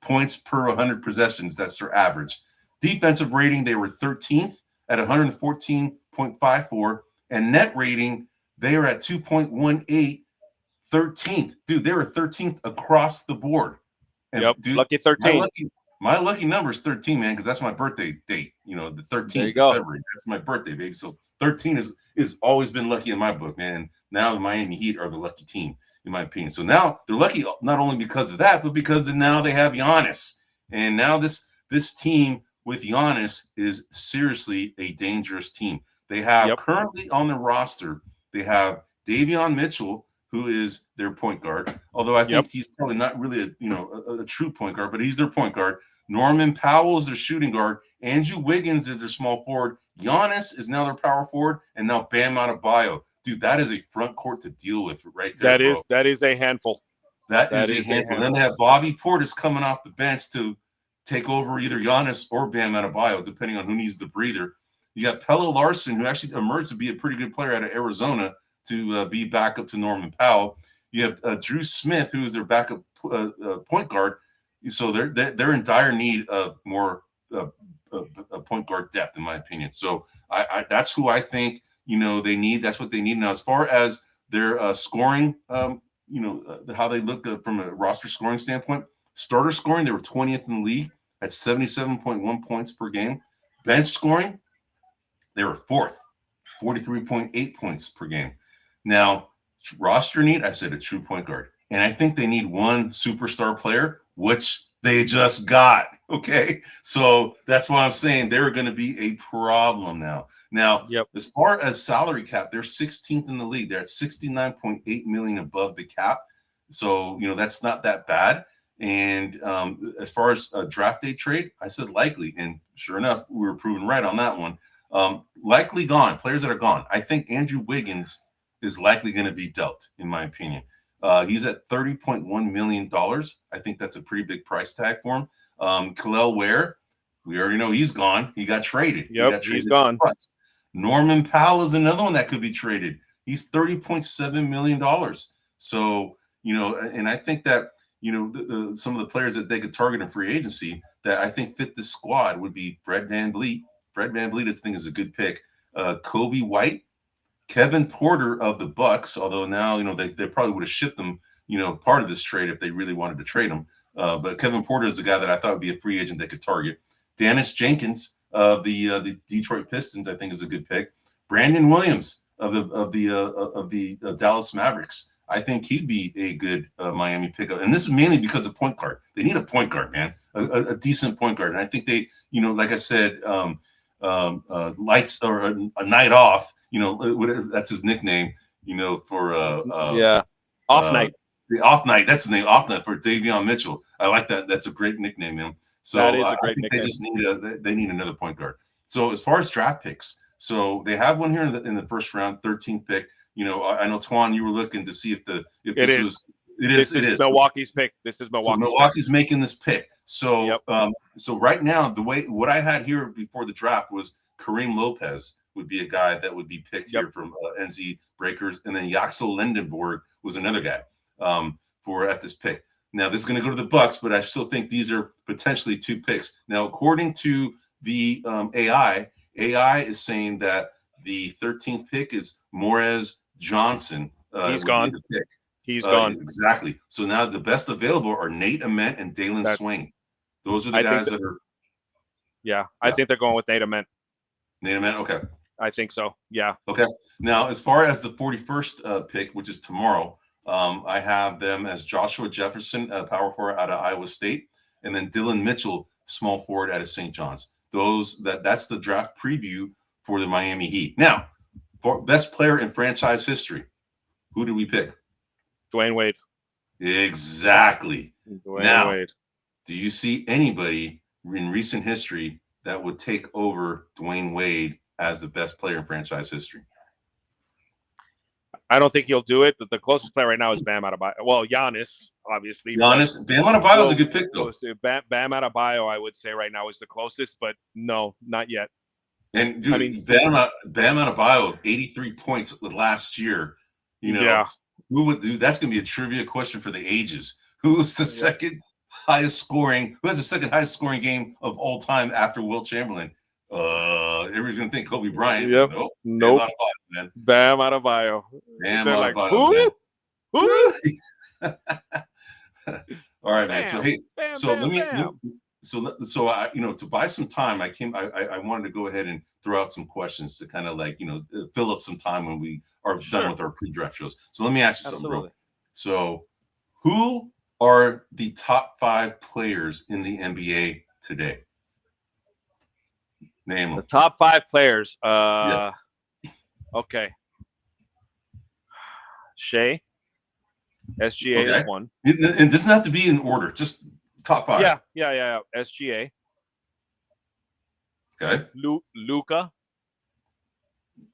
S1: points per 100 possessions. That's their average. Defensive rating, they were 13th at 114.54. And net rating, they are at 2.18, 13th. Dude, they were 13th across the board. And
S2: dude, lucky 13.
S1: My lucky number is 13, man, because that's my birthday date. The 13th of February. That's my birthday, baby. So 13 is always been lucky in my book, man. And now the Miami Heat are the lucky team, in my opinion. So now they're lucky not only because of that, but because now they have Giannis. And now this team with Giannis is seriously a dangerous team. They have currently on the roster, they have Davion Mitchell, who is their point guard. Although I think he's probably not really a true point guard, but he's their point guard. Norman Powell is their shooting guard. Andrew Wiggins is their small forward. Giannis is now their power forward, and now Bam Adebayo. Dude, that is a front court to deal with right there.
S2: That is a handful.
S1: That is a handful. Then they have Bobby Portis coming off the bench to take over either Giannis or Bam Adebayo, depending on who needs the breather. You got Pelle Larsson, who actually emerged to be a pretty good player out of Arizona, to be backup to Norman Powell. You have Drew Smith, who is their backup point guard. So they're in dire need of more point guard depth, in my opinion. So I that's who I think they need. That's what they need now. As far as their scoring, how they look from a roster scoring standpoint, starter scoring, they were 20th in the league at 77.1 points per game. Bench scoring, they were 4th, 43.8 points per game. Now, roster need, I said a true point guard. And I think they need one superstar player, which they just got. Okay. So that's why I'm saying they're going to be a problem now. Now, as far as salary cap, they're 16th in the league. They're at 69.8 million above the cap. So, that's not that bad. And as far as a draft day trade, I said likely. And sure enough, we were proven right on that one. Likely gone. Players that are gone. I think Andrew Wiggins is likely going to be dealt, in my opinion. He's at $30.1 million. I think that's a pretty big price tag for him. Kel'el Ware, we already know he's gone. He got traded.
S2: He's gone.
S1: Norman Powell is another one that could be traded. He's $30.7 million. So, and I think that, some of the players that they could target in free agency that I think fit this squad would be Fred VanVleet. Fred VanVleet, I think, is a good pick. Kobe White, Kevin Porter of the Bucks, although now, they probably would have shipped them, part of this trade if they really wanted to trade him. But Kevin Porter is the guy that I thought would be a free agent they could target. Dennis Jenkins of the Detroit Pistons, I think, is a good pick. Brandon Williams of the Dallas Mavericks. I think he'd be a good Miami pickup. And this is mainly because of point guard. They need a point guard, man, a decent point guard. And I think they, like I said, lights or a night off, that's his nickname, for
S2: off night.
S1: The off night, that's his name, off night, for Davion Mitchell. I like that. That's a great nickname, man. So I think nickname. They just need another point guard. So as far as draft picks, so they have one here in the first round, 13th pick. I know, Twan, you were looking to see if this is
S2: Milwaukee's pick. This is
S1: Milwaukee's making this pick. So so right now, what I had here before the draft was Kareem Lopez would be a guy that would be picked here from NZ Breakers, and then Yaxel Lendenborg was another guy at this pick. Now this is going to go to the Bucks, but I still think these are potentially 2 picks. Now, according to the AI is saying that the 13th pick is Morez Johnson.
S2: He's gone. He's gone.
S1: Exactly. So now the best available are Nate Ament and Dalen Swain. Those are the guys that are.
S2: Yeah, I think they're going with Nate Ament.
S1: Nate Ament, okay.
S2: I think so. Yeah.
S1: Okay. Now, as far as the 41st pick, which is tomorrow, I have them as Joshua Jefferson, power forward out of Iowa State, and then Dylan Mitchell, small forward out of St. John's. That's the draft preview for the Miami Heat. Now, for best player in franchise history, who do we pick?
S2: Dwayne Wade.
S1: Exactly.
S2: Dwayne Wade.
S1: Do you see anybody in recent history that would take over Dwayne Wade as the best player in franchise history?
S2: I don't think he'll do it. But the closest player right now is Bam Adebayo. Well, Giannis, obviously.
S1: Bam Adebayo is a good pick, though.
S2: Bam Adebayo, I would say right now is the closest, but no, not yet.
S1: And dude, Bam Adebayo, 83 points last year. Who would do? That's going to be a trivia question for the ages. Who's the second highest scoring? Who has the second highest scoring game of all time after Wilt Chamberlain? Everybody's going to think Kobe Bryant.
S2: Yep. Nope. Bam Adebayo.
S1: Bam Adebayo.
S2: Who?
S1: All right, man. So hey, so I, to buy some time, I wanted to go ahead and throw out some questions to kind of fill up some time when we are done with our pre-draft shows. So let me ask you something, bro. So who are the top 5 players in the NBA today? Name them.
S2: The top 5 players.
S1: Yes.
S2: Okay. Shea. SGA is one.
S1: It doesn't have to be in order. Just top 5.
S2: Yeah. SGA.
S1: Okay.
S2: Luka.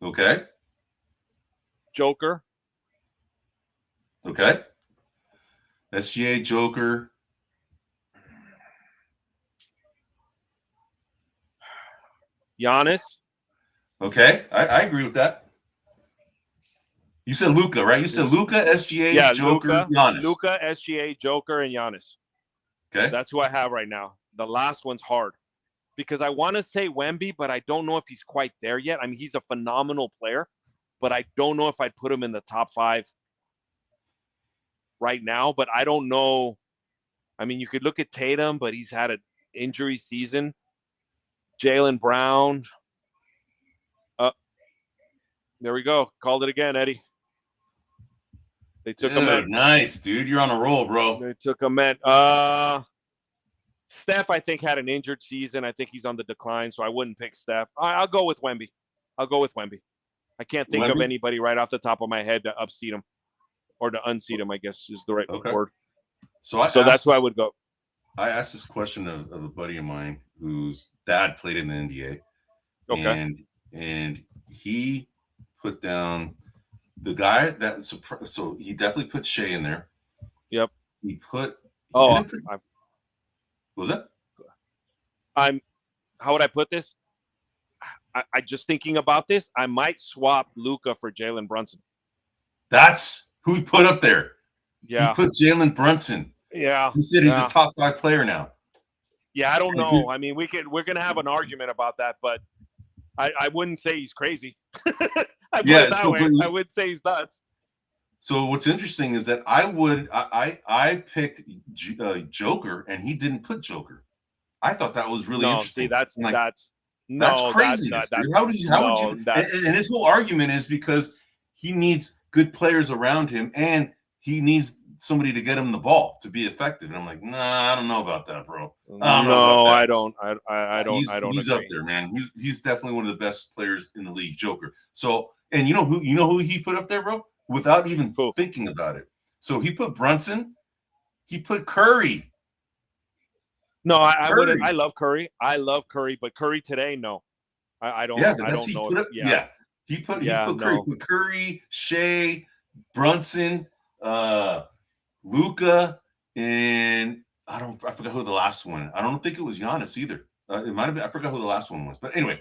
S1: Okay.
S2: Joker.
S1: Okay. SGA, Joker.
S2: Giannis.
S1: Okay. I agree with that. You said Luka, right? You said Luka, SGA, Joker, Giannis.
S2: Luka, SGA, Joker, and Giannis.
S1: Okay.
S2: That's who I have right now. The last one's hard because I want to say Wemby, but I don't know if he's quite there yet. I mean, he's a phenomenal player, but I don't know if I'd put him in the top 5 right now. But I don't know. I mean, you could look at Tatum, but he's had an injury season. Jaylen Brown. There we go. Called it again, Eddie. They took him in.
S1: Nice, dude. You're on a roll, bro.
S2: They took him in. Steph, I think, had an injured season. I think he's on the decline, so I wouldn't pick Steph. I'll go with Wemby. I can't think of anybody right off the top of my head to upseat him or to unseat him, I guess is the right word. So that's why I would go.
S1: I asked this question of a buddy of mine whose dad played in the NBA.
S2: Okay.
S1: And he put down the guy that so he definitely put Shea in there.
S2: Yep.
S1: What was that?
S2: How would I put this? I just thinking about this, I might swap Luka for Jalen Brunson.
S1: That's who he put up there.
S2: Yeah.
S1: He put Jalen Brunson.
S2: Yeah.
S1: He said he's a top 5 player now.
S2: Yeah, I don't know. I mean, we're gonna have an argument about that, but I wouldn't say he's crazy. I would say he's nuts.
S1: So what's interesting is that I picked Joker and he didn't put Joker. I thought that was really interesting.
S2: See, that's
S1: crazy. How would you? And his whole argument is because he needs good players around him and he needs somebody to get him the ball to be effective. And I'm like, nah, I don't know about that, bro.
S2: I don't.
S1: He's up there, man. He's definitely one of the best players in the league, Joker. So, and you know who he put up there, bro? Without even thinking about it. So he put Brunson. He put Curry.
S2: No, I wouldn't. I love Curry. But Curry today, no. I don't.
S1: Yeah,
S2: I don't know.
S1: He put Curry. Put Curry, Shea, Brunson, Luka, and I forgot who the last one. I don't think it was Giannis either. It might have been. I forgot who the last one was. But anyway,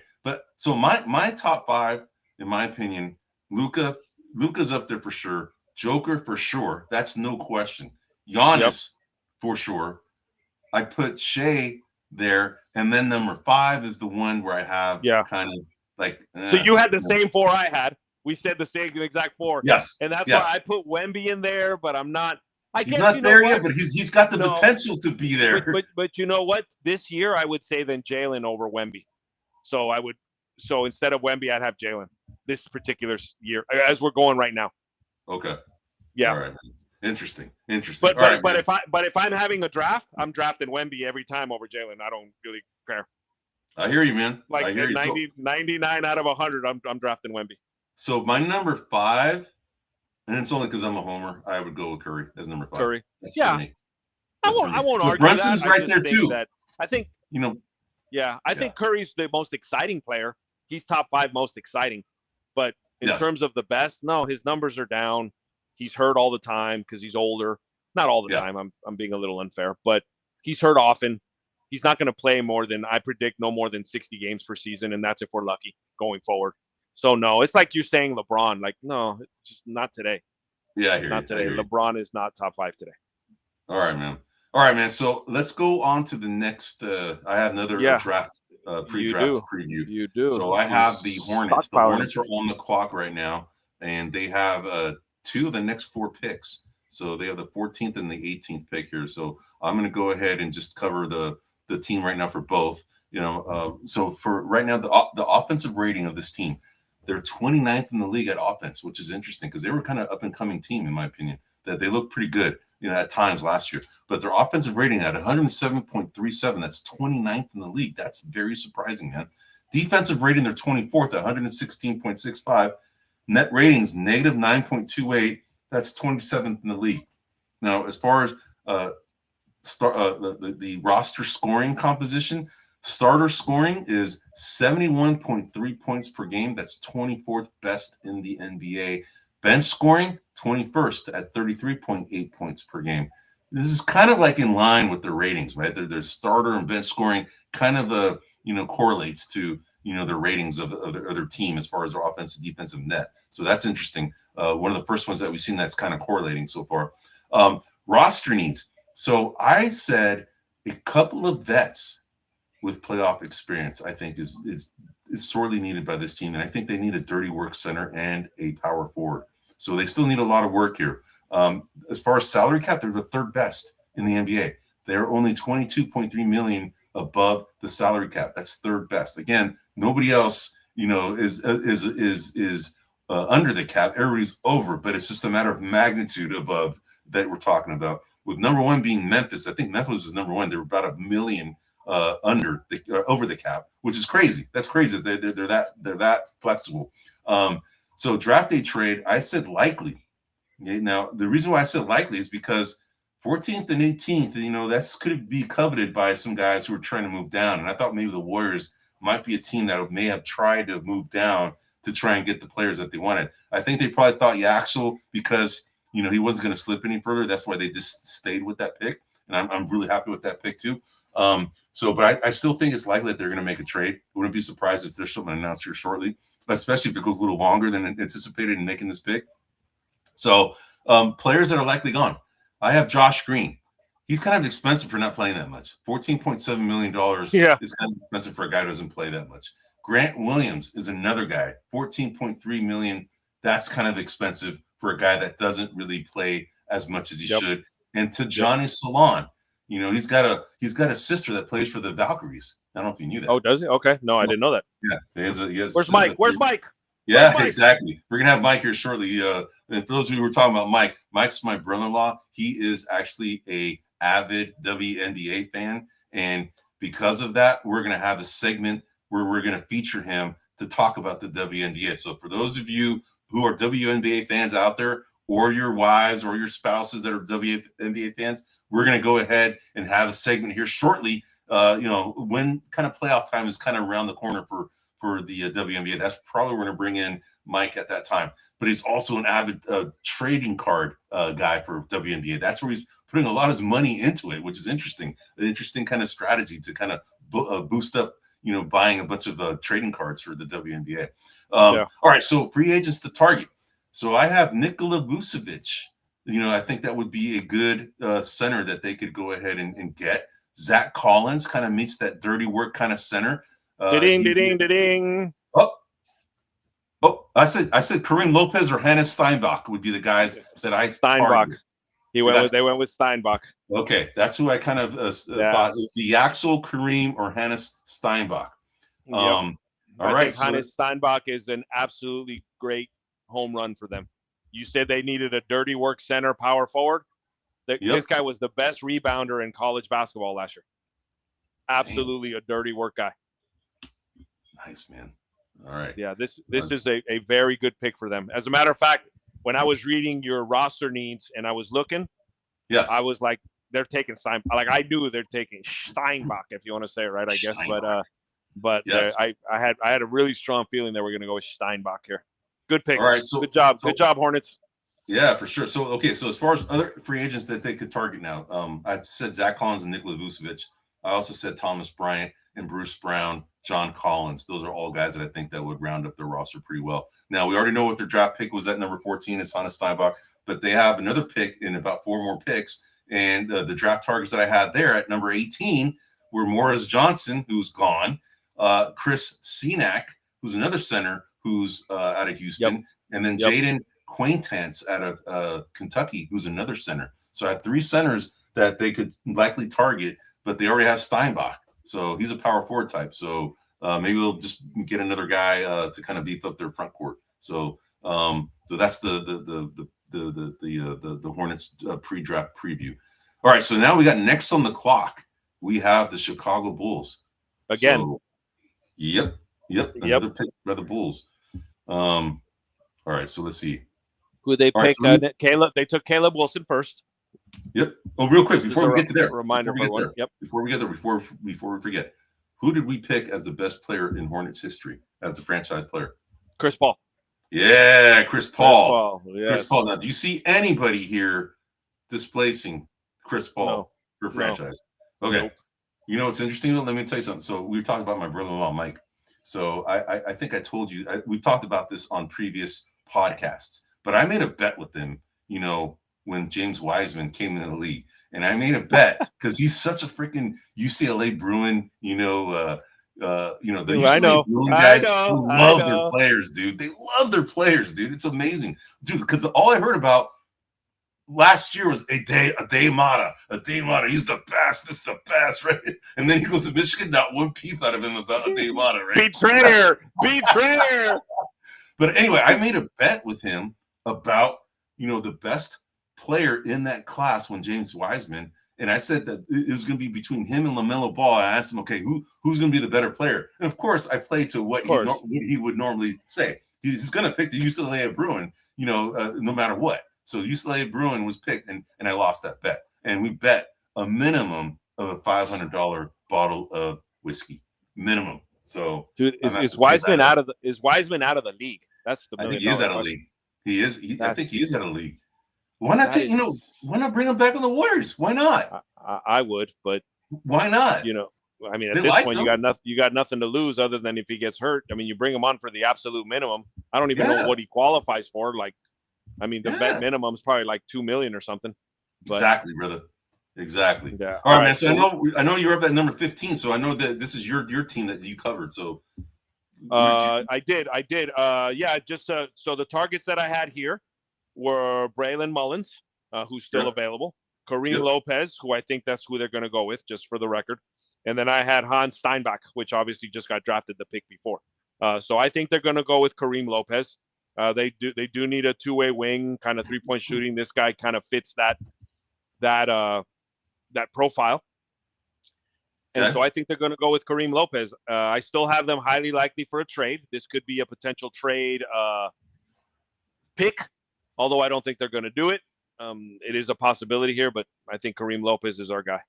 S1: so my top 5, in my opinion, Luka's up there for sure. Joker for sure. That's no question. Giannis for sure. I put Shea there, and then number 5 is the one where I have kind of like.
S2: So you had the same 4 I had. We said the same exact 4.
S1: Yes,
S2: and that's why I put Wemby in there, but I'm not.
S1: He's not there yet, but he's got the potential to be there.
S2: But you know what? This year I would say then Jalen over Wemby. So instead of Wemby, I'd have Jalen this particular year as we're going right now.
S1: Okay.
S2: Yeah.
S1: All right. Interesting.
S2: But if I'm having a draft, I'm drafting Wemby every time over Jalen. I don't really care.
S1: I hear you, man.
S2: Like 99 out of 100, I'm drafting Wemby.
S1: So my number 5, and it's only because I'm a homer, I would go with Curry as number 5.
S2: Curry.
S1: That's
S2: I won't argue.
S1: Brunson's right there too.
S2: I think I think Curry's the most exciting player. He's top 5 most exciting. But in terms of the best, no, his numbers are down. He's hurt all the time because he's older. Not all the time. I'm being a little unfair, but he's hurt often. He's not going to play I predict no more than 60 games per season, and that's if we're lucky going forward. So no, it's like you're saying LeBron. Like, no, just not today.
S1: Yeah, I hear
S2: not today. LeBron is not top 5 today.
S1: All right, man. So let's go on to the next. I have another draft pre-draft preview.
S2: You do.
S1: So I have the Hornets. The Hornets are on the clock right now, and they have 2 of the next 4 picks. So they have the 14th and the 18th pick here. So I'm going to go ahead and just cover the team right now for both. So for right now, the offensive rating of this team, they're 29th in the league at offense, which is interesting because they were kind of up and coming team, in my opinion, that they looked pretty good, at times last year. But their offensive rating at 107.37, that's 29th in the league. That's very surprising, man. Defensive rating, they're 24th at 116.65. Net ratings, negative 9.28. That's 27th in the league. Now, as far as the roster scoring composition, starter scoring is 71.3 points per game. That's 24th best in the NBA. Bench scoring, 21st at 33.8 points per game. This is kind of like in line with their ratings, right? Their starter and bench scoring kind of correlates to their ratings of their team as far as their offensive defensive net. So that's interesting. One of the first ones that we've seen that's kind of correlating so far. Roster needs. So I said a couple of vets with playoff experience, I think is sorely needed by this team. And I think they need a dirty work center and a power forward. So they still need a lot of work here. As far as salary cap, they're the third best in the NBA. They're only $22.3 million above the salary cap. That's third best. Again, nobody else, is under the cap. Everybody's over, but it's just a matter of magnitude above that we're talking about. With number one being Memphis, I think Memphis was number one. They were about $1 million over the cap, which is crazy. That's crazy. They're that flexible. So draft day trade, I said likely. Okay, now the reason why I said likely is because 14th and 18th, that's could be coveted by some guys who are trying to move down. And I thought maybe the Warriors might be a team that may have tried to move down to try and get the players that they wanted. I think they probably thought Yaxel, because he wasn't going to slip any further. That's why they just stayed with that pick. And I'm really happy with that pick too. But I still think it's likely that they're going to make a trade. I wouldn't be surprised if there's something announced here shortly, especially if it goes a little longer than anticipated in making this pick. So players that are likely gone. I have Josh Green. He's kind of expensive for not playing that much. $14.7 million is kind of expensive for a guy who doesn't play that much. Grant Williams is another guy. $14.3 million. That's kind of expensive for a guy that doesn't really play as much as he should. And Tijani Salon, he's got a sister that plays for the Valkyries. I don't know if you knew that.
S2: Oh, does he? Okay, no, I didn't know that.
S1: Yeah, he has
S2: Where's Mike? Where's Mike?
S1: Yeah, exactly. We're gonna have Mike here shortly. And for those of you who were talking about Mike, Mike's my brother-in-law. He is actually a avid WNBA fan, and because of that, we're gonna have a segment where we're gonna feature him to talk about the WNBA. So for those of you who are WNBA fans out there, or your wives or your spouses that are WNBA fans, we're gonna go ahead and have a segment here shortly. When kind of playoff time is kind of around the corner for the WNBA. That's probably we're going to bring in Mike at that time. But he's also an avid trading card guy for WNBA. That's where he's putting a lot of his money into it, which is interesting. An interesting kind of strategy to kind of boost up, buying a bunch of trading cards for the WNBA. All right, so free agents to target. So I have Nikola Vucevic. I think that would be a good center that they could go ahead and get. Zach Collins kind of meets that dirty work kind of center.
S2: Ding.
S1: Oh! I said Kareem Lopez or Hannes Steinbach would be the guys that I
S2: Steinbach. They went with Steinbach.
S1: Okay, that's who I kind of thought. The Axel, Kareem, or Hannes Steinbach. All right,
S2: Hannes Steinbach is an absolutely great home run for them. You said they needed a dirty work center power forward. This guy was the best rebounder in college basketball last year. Absolutely a dirty work guy.
S1: Nice, man. All right.
S2: Yeah, this is a very good pick for them. As a matter of fact, when I was reading your roster needs and I was looking, I was like, they're taking Steinbach. Like I knew they're taking Steinbach, if you want to say it right, I guess. But yes. I had a really strong feeling they were going to go with Steinbach here. Good pick.
S1: All right, so
S2: good job, Hornets.
S1: Yeah, for sure. So so as far as other free agents that they could target now, I said Zach Collins and Nikola Vucevic. I also said Thomas Bryant and Bruce Brown, John Collins. Those are all guys that I think that would round up their roster pretty well. Now, we already know what their draft pick was at number 14. It's Hannes Steinbach, but they have another pick in about 4 more picks. And the draft targets that I had there at number 18 were Morris Johnson, who's gone, Chris Senack, who's another center who's out of Houston, and then Jaden Quaintance out of Kentucky, who's another center. So I have 3 centers that they could likely target, but they already have Steinbach. So he's a power forward type. So maybe we'll just get another guy to kind of beef up their front court. So that's the Hornets pre-draft preview. All right. So now we got next on the clock. We have the Chicago Bulls
S2: again.
S1: So, yep. Yep, another pick by the Bulls. All right, so let's see.
S2: Who they pick? Right, Caleb. They took Caleb Wilson first.
S1: Yep. Oh, real quick before we get to there.
S2: Reminder for everyone. Yep.
S1: Before we get there, before we forget, who did we pick as the best player in Hornets history as the franchise player?
S2: Chris Paul.
S1: Yeah, Chris Paul.
S2: Yes.
S1: Chris Paul. Now, do you see anybody here displacing Chris Paul for franchise? No. Okay. Nope. You know what's interesting? Let me tell you something. So we were talking about my brother-in-law, Mike. So I think I told you, we've talked about this on previous podcasts, but I made a bet with him, you know, when James Wiseman came in the league. And I made a bet because he's such a freaking UCLA Bruin, the UCLA Bruin guys love their players, dude. They love their players, dude. It's amazing, dude. Because all I heard about last year was a day Mata. He's the best. This is the best, right? And then he goes to Michigan. Not one peep out of him about a day Mata, right?
S2: Betrayer.
S1: But anyway, I made a bet with him about the best player in that class when James Wiseman, and I said that it was going to be between him and LaMelo Ball. I asked him, okay, who's going to be the better player? And of course, I played to what he would normally say. He's going to pick the UCLA Bruin, no matter what. So UCLA Bruin was picked, and I lost that bet. And we bet a minimum of a $500 bottle of whiskey, minimum. So,
S2: dude, is Wiseman out of the league? That's the.
S1: I think he is out of the league. He is. I think he is out of the league. Why not take? Why not bring him back on the Warriors? Why not?
S2: I would, but
S1: why not?
S2: I mean, at this point, you got nothing to lose other than if he gets hurt. I mean, you bring him on for the absolute minimum. I don't even know what he qualifies for. Like, I mean, the vet minimum is probably like $2 million or something. But,
S1: exactly, brother. Exactly.
S2: Yeah.
S1: All right, man. So I know you're up at number 15. So I know that this is your team that you covered. So
S2: I did. Just so the targets that I had here were Braylon Mullins, who's still available, Kareem Lopez, who I think that's who they're going to go with, just for the record, and then I had Hans Steinbach, which obviously just got drafted the pick before. So I think they're going to go with Kareem Lopez. They do need a two-way wing, kind of three-point shooting. This guy kind of fits that profile. And so I think they're going to go with Kareem Lopez. I still have them highly likely for a trade. This could be a potential trade pick, although I don't think they're going to do it. It is a possibility here, but I think Kareem Lopez is our guy.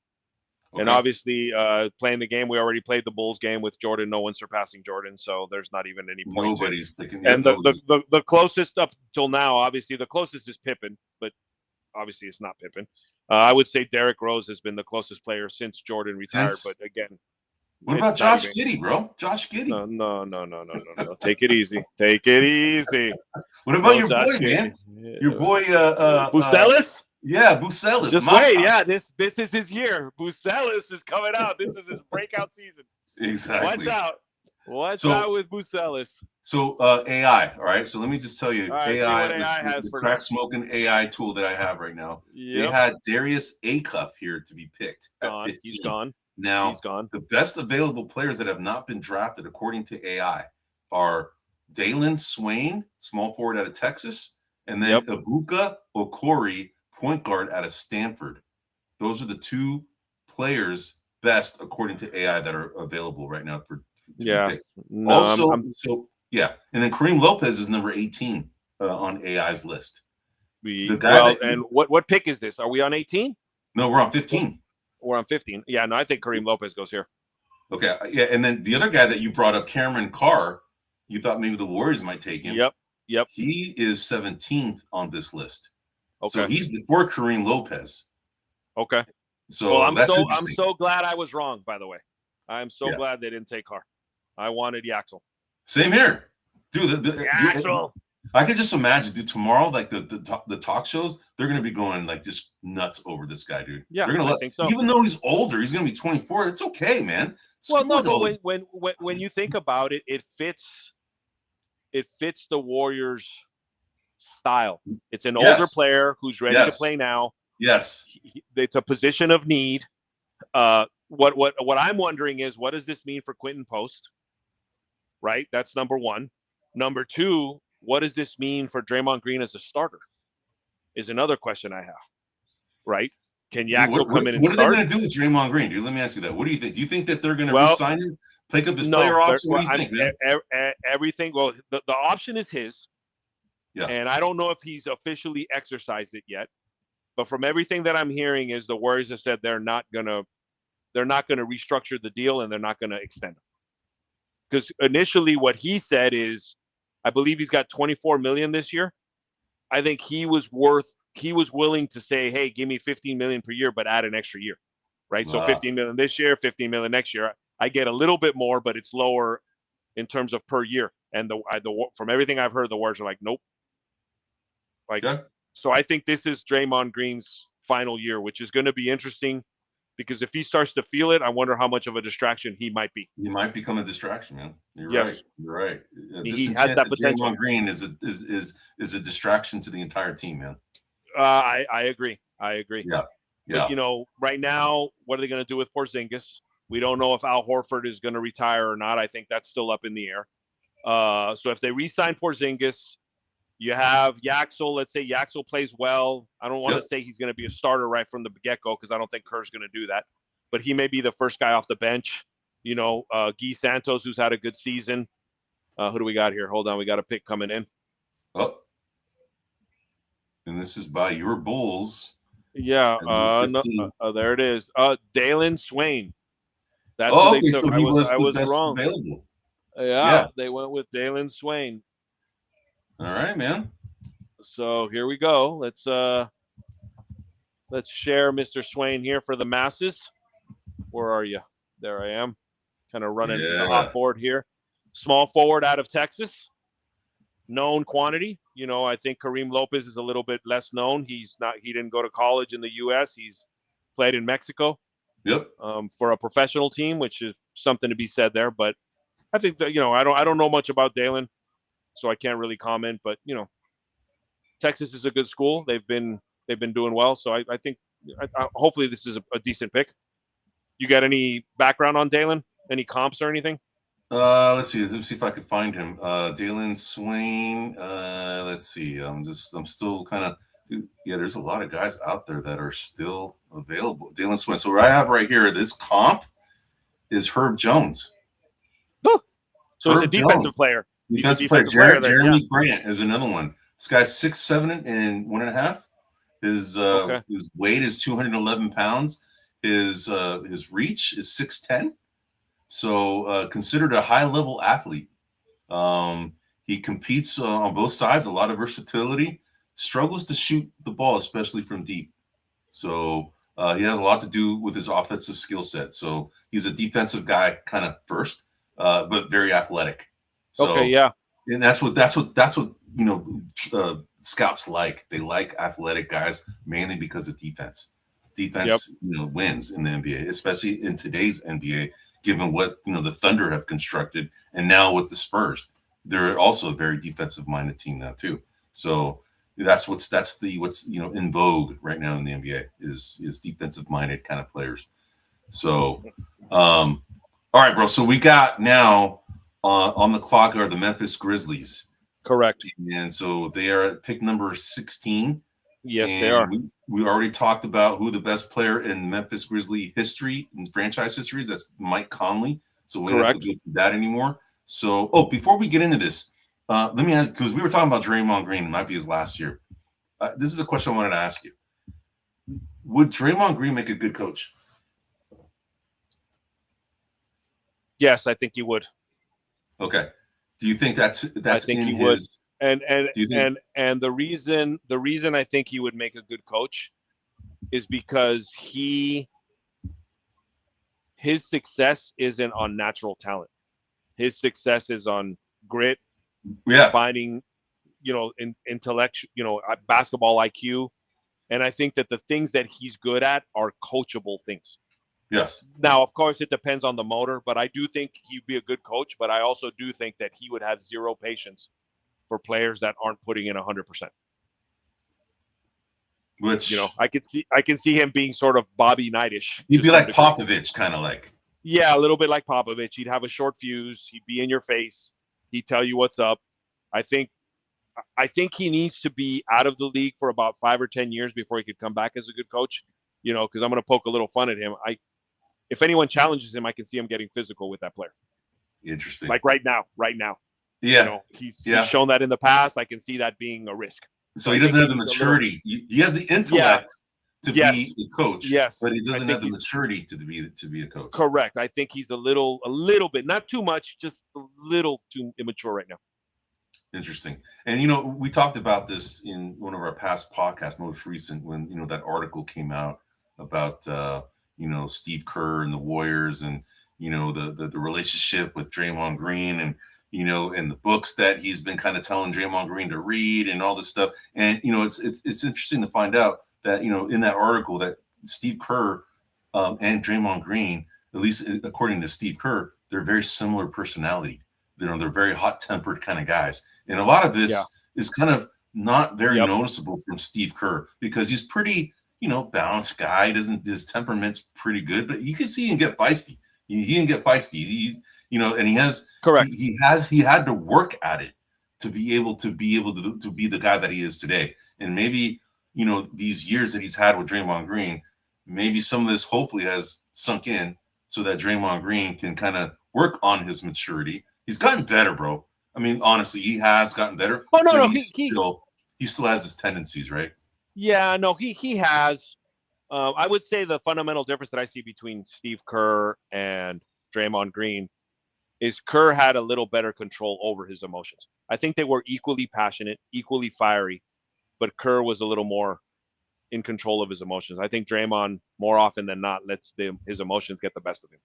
S2: Okay. And obviously, playing the game, we already played the Bulls game with Jordan. No one surpassing Jordan, so there's not even any point.
S1: Nobody's picking.
S2: And the closest up till now, obviously, the closest is Pippen, but obviously it's not Pippen. I would say Derrick Rose has been the closest player since Jordan retired, but again.
S1: What about Josh Giddey, bro? Josh Giddey.
S2: No. Take it easy. Take it easy.
S1: What about your boy, man? Your boy,
S2: Bucelis?
S1: Yeah, Bucelis.
S2: Just wait. Yeah, this is his year. Bucelis is coming out. This is his breakout season.
S1: Exactly.
S2: Watch out. Watch out with Bucelis.
S1: So AI, all right? So let me just tell you, AI the crack smoking AI tool that I have right now. Yep. They had Darius Acuff here to be picked at 15.
S2: He's gone.
S1: Now,
S2: he's gone.
S1: The best available players that have not been drafted according to AI are Dalen Swain, small forward out of Texas, and then Ibuka Okori, point guard out of Stanford. Those are the two players best according to AI that are available right now for
S2: No,
S1: also, and then Kareem Lopez is number 18 on AI's list.
S2: And what pick is this? Are we on 18?
S1: No, we're on 15.
S2: We're on 15. Yeah, no, I think Kareem Lopez goes here.
S1: Okay, yeah, and then the other guy that you brought up, Cameron Carr, you thought maybe the Warriors might take him.
S2: Yep.
S1: He is 17th on this list.
S2: Okay.
S1: So he's before Kareem Lopez.
S2: Okay.
S1: So
S2: I'm so glad I was wrong, by the way. I'm so glad they didn't take Carr. I wanted Yaxel.
S1: Same here. Dude,
S2: Yaxel.
S1: I could just imagine, dude, tomorrow, like the talk shows, they're going to be going like just nuts over this guy, dude.
S2: Yeah,
S1: I think so. Even though he's older, he's going to be 24. It's okay, man.
S2: Well, no, but when you think about it, it fits the Warriors' style. It's an older player who's ready to play now.
S1: Yes.
S2: It's a position of need. What I'm wondering is, what does this mean for Quentin Post? Right? That's number one. Number two, what does this mean for Draymond Green as a starter? Is another question I have. Right? Can Yaxel come in and start?
S1: What are they going to do with Draymond Green, dude? Let me ask you that. What do you think? Do you think that they're going to re-sign him? take up his
S2: No,
S1: player option? What
S2: well,
S1: do you think, man?
S2: everything. Well, the option is his,
S1: Yeah.
S2: and I don't know if he's officially exercised it yet. But from everything that I'm hearing, is the Warriors have said they're not gonna restructure the deal and they're not gonna extend it. Because initially, what he said is, I believe he's got 24 million this year. I think he was willing to say, hey, give me 15 million per year, but add an extra year, right? So 15 million this year, 15 million next year. I get a little bit more, but it's lower in terms of per year. And from everything I've heard, the Warriors are like, nope. Like,
S1: Okay.
S2: so I think this is Draymond Green's final year, which is going to be interesting because if he starts to feel it, I wonder how much of a distraction he might be.
S1: He might become a distraction, man. You're
S2: Yes.
S1: right. You're right.
S2: He has that potential.
S1: Draymond Green is a distraction to the entire team, man.
S2: I agree.
S1: Yeah.
S2: But right now, what are they going to do with Porzingis? We don't know if Al Horford is going to retire or not. I think that's still up in the air. So if they re-sign Porzingis, you have Yaxel. Let's say Yaxel plays well. I don't want to say he's going to be a starter right from the get-go because I don't think Kerr's going to do that. But he may be the first guy off the bench. Guy Santos, who's had a good season. Who do we got here? Hold on. We got a pick coming in.
S1: Oh. And this is by your Bulls.
S2: Yeah. There it is. Dalen Swain. That's
S1: who
S2: they took.
S1: So he was the
S2: best
S1: wrong. Available.
S2: Yeah, they went with Dalen Swain.
S1: All right, man.
S2: So here we go. Let's share Mr. Swain here for the masses. Where are you? There I am. Kind of running the hot board here. Small forward out of Texas. Known quantity. I think Kareem Lopez is a little bit less known. He didn't go to college in the US. He's played in Mexico.
S1: Yep.
S2: For a professional team, which is something to be said there. But I think that, I don't know much about Dalen, so I can't really comment. But Texas is a good school. They've been doing well. So I think hopefully this is a decent pick. You got any background on Dalen? Any comps or anything?
S1: Let's see if I could find him. Dalen Swain. Let's see. I'm still kind of. There's a lot of guys out there that are still available. Dalen Swain. So what I have right here, this comp is Herb Jones.
S2: Oh, so Herb he's a defensive player.
S1: Defensive player. Jeremy Grant is another one. This guy's 6'7" and 1.5. His weight is 211 pounds. His reach is 6'10". So considered a high-level athlete. He competes on both sides, a lot of versatility, struggles to shoot the ball, especially from deep. So he has a lot to do with his offensive skill set. So he's a defensive guy kind of first, but very athletic. So, and that's what scouts like. They like athletic guys mainly because of defense. Defense, wins in the NBA, especially in today's NBA. Given what the Thunder have constructed, and now with the Spurs, they're also a very defensive-minded team now too. So that's what's in vogue right now in the NBA is defensive-minded kind of players. So, all right, bro. So we got now on the clock are the Memphis Grizzlies.
S2: Correct.
S1: And so they are at pick number 16.
S2: Yes, they are.
S1: We already talked about who the best player in Memphis Grizzly history and franchise history is. That's Mike Conley. So we don't have to go through that anymore. So, before we get into this, let me ask, because we were talking about Draymond Green. It might be his last year. This is a question I wanted to ask you. Would Draymond Green make a good coach?
S2: Yes, I think he would.
S1: Okay. Do you think that's
S2: I think
S1: in
S2: he
S1: his?
S2: Would. And the reason I think he would make a good coach is because his success isn't on natural talent. His success is on grit, finding, intellectual, basketball IQ. And I think that the things that he's good at are coachable things.
S1: Yes.
S2: Now, of course, it depends on the motor, but I do think he'd be a good coach. But I also do think that he would have zero patience for players that aren't putting in 100%.
S1: Which
S2: I can see him being sort of Bobby Knight-ish.
S1: He'd be like Popovich, kind of like.
S2: Yeah, a little bit like Popovich. He'd have a short fuse. He'd be in your face. He'd tell you what's up. I think he needs to be out of the league for about 5 or 10 years before he could come back as a good coach. Because I'm going to poke a little fun at him. If anyone challenges him, I can see him getting physical with that player.
S1: Interesting.
S2: Like right now.
S1: Yeah.
S2: You know, he's shown that in the past. I can see that being a risk.
S1: So he doesn't have the maturity. He has the intellect to be a coach, but he doesn't have the maturity to be a coach.
S2: Correct. I think he's a little bit, not too much, just a little too immature right now.
S1: Interesting. And, you know, we talked about this in one of our past podcasts, most recent, when, you know, that article came out about, you know, Steve Kerr and the Warriors and, you know, the relationship with Draymond Green and, you know, and the books that he's been kind of telling Draymond Green to read and all this stuff. And, you know, it's interesting to find out that, you know, in that article that Steve Kerr and Draymond Green, at least according to Steve Kerr, they're very similar personality. You know, they're very hot-tempered kind of guys. And a lot of this is kind of not very noticeable from Steve Kerr because he's pretty, you know, balanced guy. His temperament's pretty good, but you can see him get feisty. He can get feisty. He's, you know, and he has
S2: correct.
S1: He had to work at it to be able to be the guy that he is today. And maybe, you know, these years that he's had with Draymond Green, maybe some of this hopefully has sunk in so that Draymond Green can kind of work on his maturity. He's gotten better, bro. I mean, honestly, he has gotten better.
S2: Oh no,
S1: he still has his tendencies, right?
S2: Yeah, no, he has. I would say the fundamental difference that I see between Steve Kerr and Draymond Green is Kerr had a little better control over his emotions. I think they were equally passionate, equally fiery, but Kerr was a little more in control of his emotions. I think Draymond, more often than not, lets his emotions get the best of him.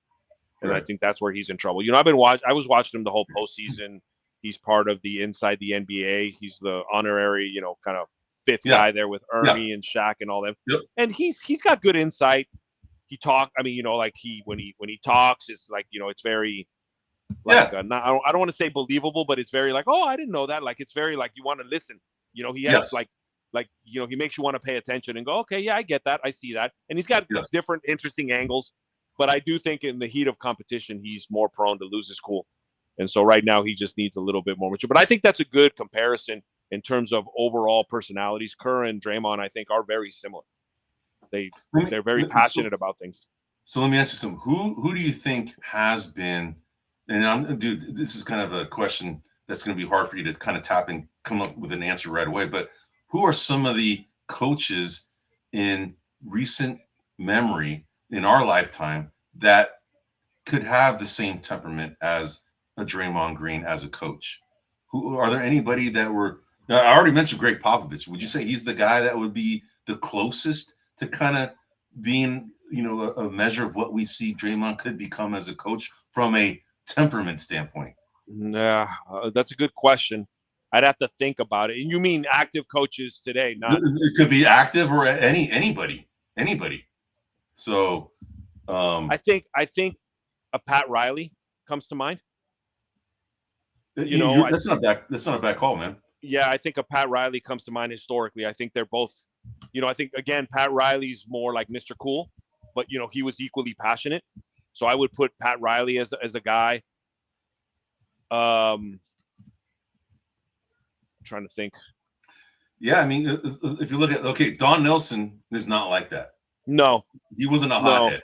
S2: And I think that's where he's in trouble. You know, I was watching him the whole postseason. He's part of the Inside the NBA. He's the honorary, you know, kind of fifth guy there with Ernie and Shaq and all them.
S1: Yep.
S2: And he's got good insight. He talk. I mean, you know, like when he talks, it's like, you know, it's very like I don't want to say believable, but it's very like, oh, I didn't know that. Like it's very like you want to listen. You know, he has like you know, he makes you want to pay attention and go, okay, yeah, I get that, I see that, and he's got different interesting angles. But I do think in the heat of competition, he's more prone to lose his cool. And so right now he just needs a little bit more mature. But I think that's a good comparison in terms of overall personalities. Kerr and Draymond, I think, are very similar. They're very passionate about things.
S1: So let me ask you something. Who do you think has been, and dude, this is kind of a question that's going to be hard for you to kind of tap and come up with an answer right away, but who are some of the coaches in recent memory in our lifetime that could have the same temperament as a Draymond Green as a coach? Who are there? Anybody that were? I already mentioned Greg Popovich. Would you say he's the guy that would be the closest to kind of being, you know, a measure of what we see Draymond could become as a coach from a temperament standpoint?
S2: Yeah, that's a good question. I'd have to think about it. And you mean active coaches today? Not
S1: it could be active or anybody. So,
S2: I think a Pat Riley comes to mind. You know,
S1: that's not a bad call, man.
S2: Yeah, I think a Pat Riley comes to mind historically. I think they're both, you know, I think again Pat Riley's more like Mr. Cool, but you know, he was equally passionate. So I would put Pat Riley as a guy. I'm trying to think.
S1: Yeah, I mean, if you look at Don Nelson is not like that.
S2: No,
S1: he wasn't a hothead.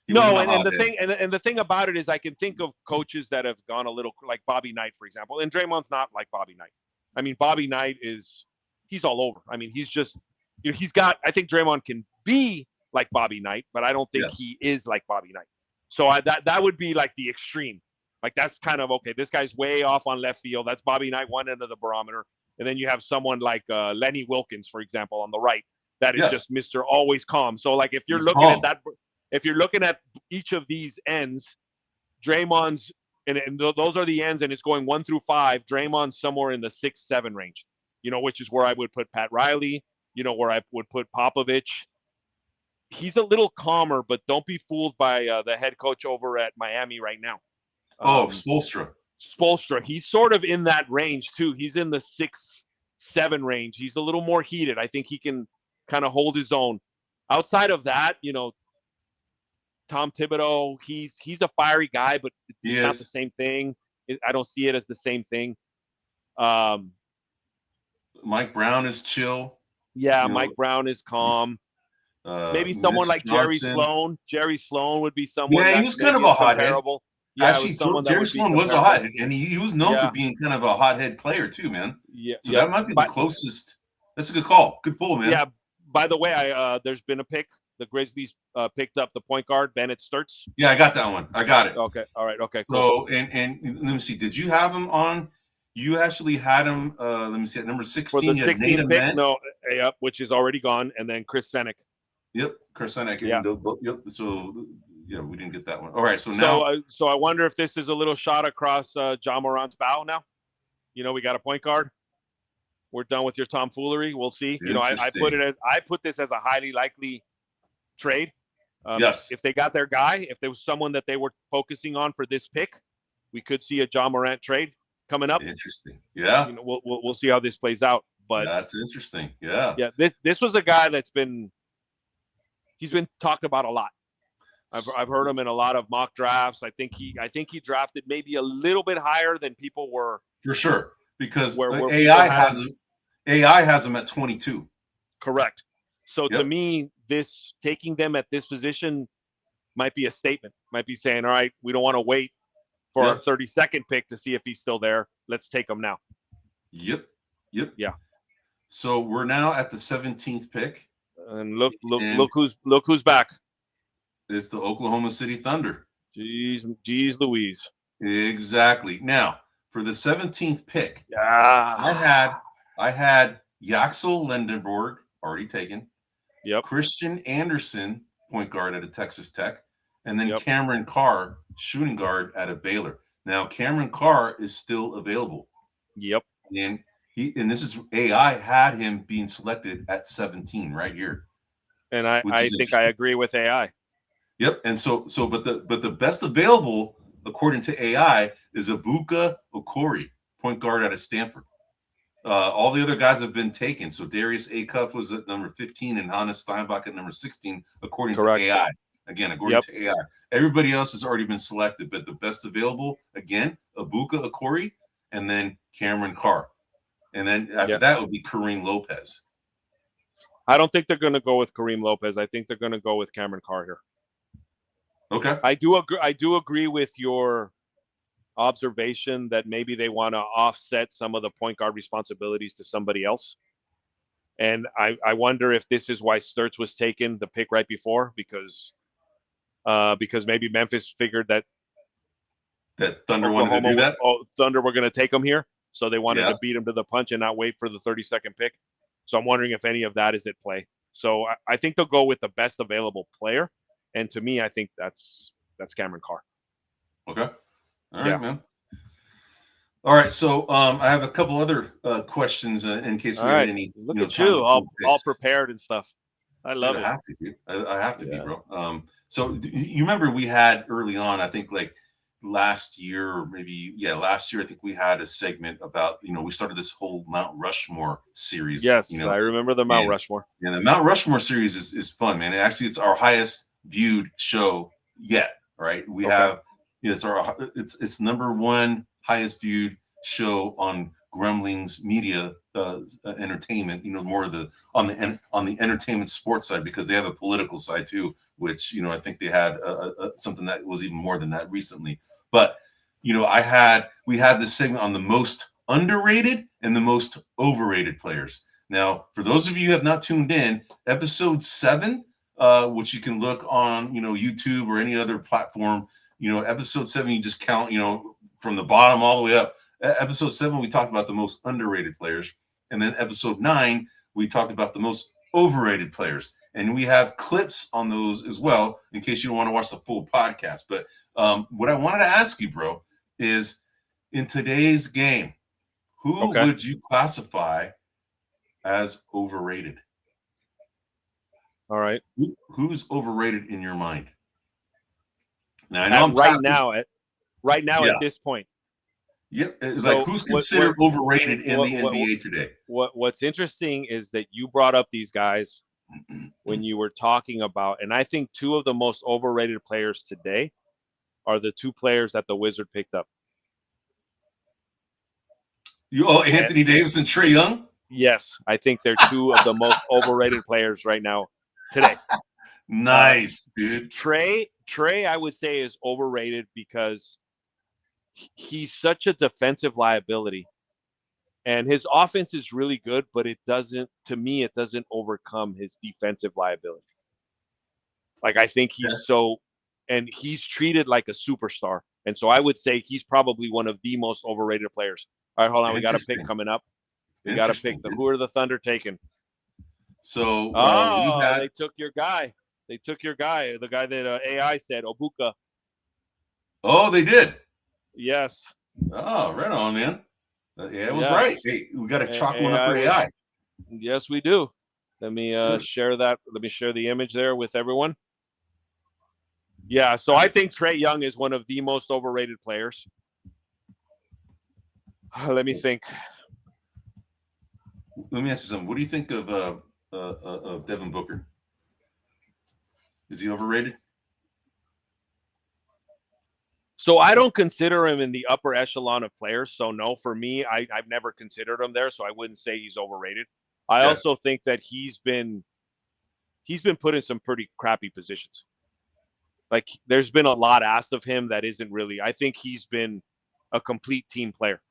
S2: No, and the thing about it is, I can think of coaches that have gone a little like Bobby Knight, for example, and Draymond's not like Bobby Knight. I mean, Bobby Knight he's all over. I mean, he's just, you know, I think Draymond can be like Bobby Knight, but I don't think he is like Bobby Knight. So that would be like the extreme. Like that's kind of okay. This guy's way off on left field. That's Bobby Knight, one end of the barometer, and then you have someone like Lenny Wilkins, for example, on the right. That is just Mr. Always Calm. So like if you're looking at each of these ends, Draymond's and those are the ends, and it's going 1 through 5. Draymond's somewhere in the 6-7 range, you know, which is where I would put Pat Riley, you know, where I would put Popovich. He's a little calmer, but don't be fooled by the head coach over at Miami right now. Spoelstra. He's sort of in that range too. He's in the 6-7 range. He's a little more heated. I think he can kind of hold his own. Outside of that, you know, Tom Thibodeau, he's a fiery guy, but it's not the same thing. I don't see it as the same thing.
S1: Mike Brown is chill.
S2: Yeah, Mike Brown is calm. Maybe someone like Jerry Sloan. Jerry Sloan would be someone.
S1: Yeah, he was kind of a hothead.
S2: Yeah, it
S1: Actually,
S2: was someone that
S1: Jerry
S2: would be
S1: Sloan was a hot,
S2: comparable.
S1: and he was known for
S2: Yeah,
S1: being kind of a hothead player too, man.
S2: yeah,
S1: So
S2: yeah.
S1: that might be the
S2: But
S1: closest. That's a good call. Good pull, man.
S2: yeah, by the way, there's been a pick. The Grizzlies picked up the point guard Bennett Sturts.
S1: Yeah, I got that one. I got it.
S2: Okay, all right, okay, cool.
S1: So and let me see. Did you have him on? You actually had him. Let me see. At number
S2: For
S1: 16,
S2: the
S1: you had Nate
S2: 16th pick,
S1: Ament.
S2: no, yep, which is already gone, and then Chris Senek.
S1: Yep, Kersenek.
S2: Yeah.
S1: Yep. So yeah, we didn't get that one. All right. So
S2: So,
S1: now,
S2: so I wonder if this is a little shot across John Morant's bow now. We got a point guard. We're done with your tomfoolery. We'll see. I put this as a highly likely trade.
S1: Yes.
S2: If they got their guy, if there was someone that they were focusing on for this pick, we could see a John Morant trade coming up.
S1: Interesting. Yeah.
S2: We'll see how this plays out. But
S1: that's interesting. Yeah.
S2: Yeah, this was a guy he's been talked about a lot. I've heard him in a lot of mock drafts. I think he drafted maybe a little bit higher than people were.
S1: For sure, because
S2: AI
S1: has him at 22.
S2: Correct. So to me, this taking them at this position might be a statement. Might be saying, all right, we don't want to wait for our 32nd pick to see if he's still there. Let's take him now.
S1: Yep.
S2: Yeah.
S1: So we're now at the 17th pick.
S2: And look who's back.
S1: It's the Oklahoma City Thunder.
S2: Jeez Louise.
S1: Exactly. Now, for the 17th pick,
S2: I
S1: had Yaxel Lendenborg, already taken.
S2: Yep.
S1: Christian Anderson, point guard at a Texas Tech, and then Cameron Carr, shooting guard at a Baylor. Now, Cameron Carr is still available.
S2: Yep.
S1: And this is AI had him being selected at 17 right here.
S2: And I think I agree with AI.
S1: Yep. And but the best available according to AI is Ibuka Okori, point guard out of Stanford. All the other guys have been taken. So Darius Acuff was at number 15 and Hannes Steinbach at number 16, according to AI. Again, according to AI. Everybody else has already been selected, but the best available, again, Ibuka Okori, and then Cameron Carr. And then after that would be Kareem Lopez.
S2: I don't think they're going to go with Kareem Lopez. I think they're going to go with Cameron Carr here.
S1: Okay.
S2: I do agree with your observation that maybe they want to offset some of the point guard responsibilities to somebody else. And I wonder if this is why Sturts was taken the pick right before, because maybe Memphis figured that
S1: Thunder wanted to do that.
S2: Thunder were going to take him here, so they wanted to beat him to the punch and not wait for the 32nd pick. So I'm wondering if any of that is at play. So I think they'll go with the best available player, and to me, I think that's Cameron Carr.
S1: Okay. All right, man. All right, so I have a couple other questions in case we have any.
S2: Look at you, all prepared and stuff. I love it.
S1: I have to, dude. I have to be, bro. So you remember we had early on, I think like last year or maybe last year, I think we had a segment about we started this whole Mount Rushmore series.
S2: Yes, I remember the Mount Rushmore.
S1: Yeah, the Mount Rushmore series is fun, man. It's our highest viewed show yet. Right? We have it's number one highest viewed show on Gremlings Media Entertainment. More of on the entertainment sports side, because they have a political side too, which I think they had something that was even more than that recently. But we had this segment on the most underrated and the most overrated players. Now, for those of you who have not tuned in, episode 7, which you can look on YouTube or any other platform. Episode 7, you just count from the bottom all the way up. Episode 7, we talked about the most underrated players, and then episode 9, we talked about the most overrated players. And we have clips on those as well, in case you don't want to watch the full podcast. But what I wanted to ask you, bro, is in today's game, who would you classify as overrated?
S2: All right.
S1: Who's overrated in your mind? Now, I know
S2: right now at this point.
S1: Yep. So who's considered overrated in the NBA today?
S2: What's interesting is that you brought up these guys when you were talking about, and I think two of the most overrated players today are the two players that the Wizard picked up.
S1: Anthony Davis and Trae Young?
S2: Yes, I think they're two of the most overrated players right now today.
S1: Nice, dude.
S2: Trae, I would say, is overrated because he's such a defensive liability. And his offense is really good, but it doesn't overcome his defensive liability. Like, I think and he's treated like a superstar. And so I would say he's probably one of the most overrated players. All right, hold on. We got a pick coming up. We got to pick who are the Thunder taking?
S1: So
S2: they took your guy. The guy that AI said, Obuka.
S1: Oh, they did.
S2: Yes.
S1: Oh, right on, man. Yeah, it was right. Hey, we got to chalk one up for AI.
S2: Yes, we do. Let me share that. Let me share the image there with everyone. Yeah, so I think Trae Young is one of the most overrated players. Let me think.
S1: Let me ask you something. What do you think of Devin Booker? Is he overrated?
S2: So I don't consider him in the upper echelon of players. So no, for me, I've never considered him there. So I wouldn't say he's overrated. I also think that he's been put in some pretty crappy positions. Like, there's been a lot asked of him that isn't really. I think he's been a complete team player,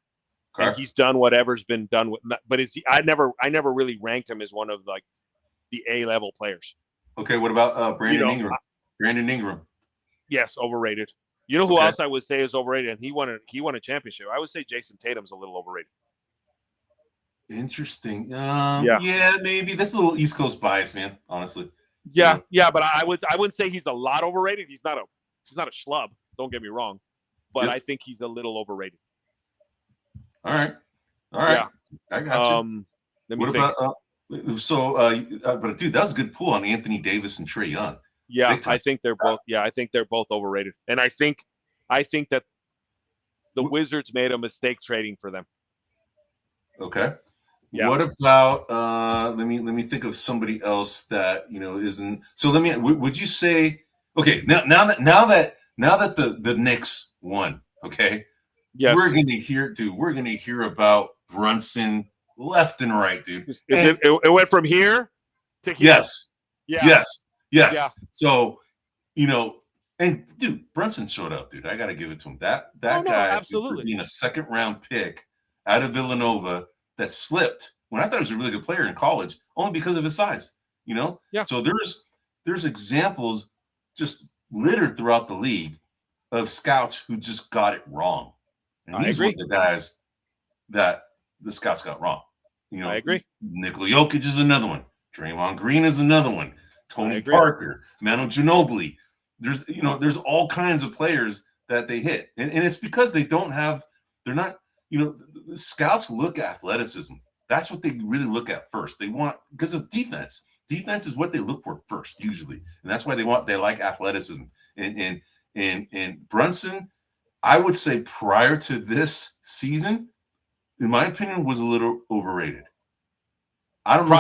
S2: and he's done whatever's been done with. But I never really ranked him as one of like the A-level players.
S1: Okay, what about Brandon Ingram? Brandon Ingram.
S2: Yes, overrated. You know who else I would say is overrated, and he won a championship. I would say Jason Tatum's a little overrated.
S1: Interesting. Yeah, maybe that's a little East Coast bias, man. Honestly.
S2: Yeah, but I wouldn't say he's a lot overrated. He's not a schlub. Don't get me wrong, but I think he's a little overrated.
S1: All right. Yeah. I got you. What about but dude, that's a good pull on Anthony Davis and Trae Young.
S2: Yeah, I think they're both. Yeah, I think they're both overrated, and I think that the Wizards made a mistake trading for them.
S1: Okay. Yeah. What about let me think of somebody else that isn't. So would you say now that the Knicks won, okay?
S2: Yes.
S1: We're gonna hear about Brunson left and right, dude.
S2: It went from here to here.
S1: Yes. Yeah. Yes. Yeah. So, and dude, Brunson showed up, dude. I got to give it to him. That guy,
S2: absolutely,
S1: being a second-round pick out of Villanova that slipped when I thought he was a really good player in college, only because of his size.
S2: Yeah.
S1: So there's examples just littered throughout the league of scouts who just got it wrong, and he's one of the guys that the scouts got wrong.
S2: I agree.
S1: Nikola Jokic is another one. Draymond Green is another one. Tony Parker, Manu Ginobili. There's all kinds of players that they hit. And it's because they're not, the scouts look at athleticism. That's what they really look at first. They want, because of defense. Defense is what they look for first, usually. And that's why they like athleticism. And Brunson, I would say prior to this season, in my opinion, was a little overrated. I don't know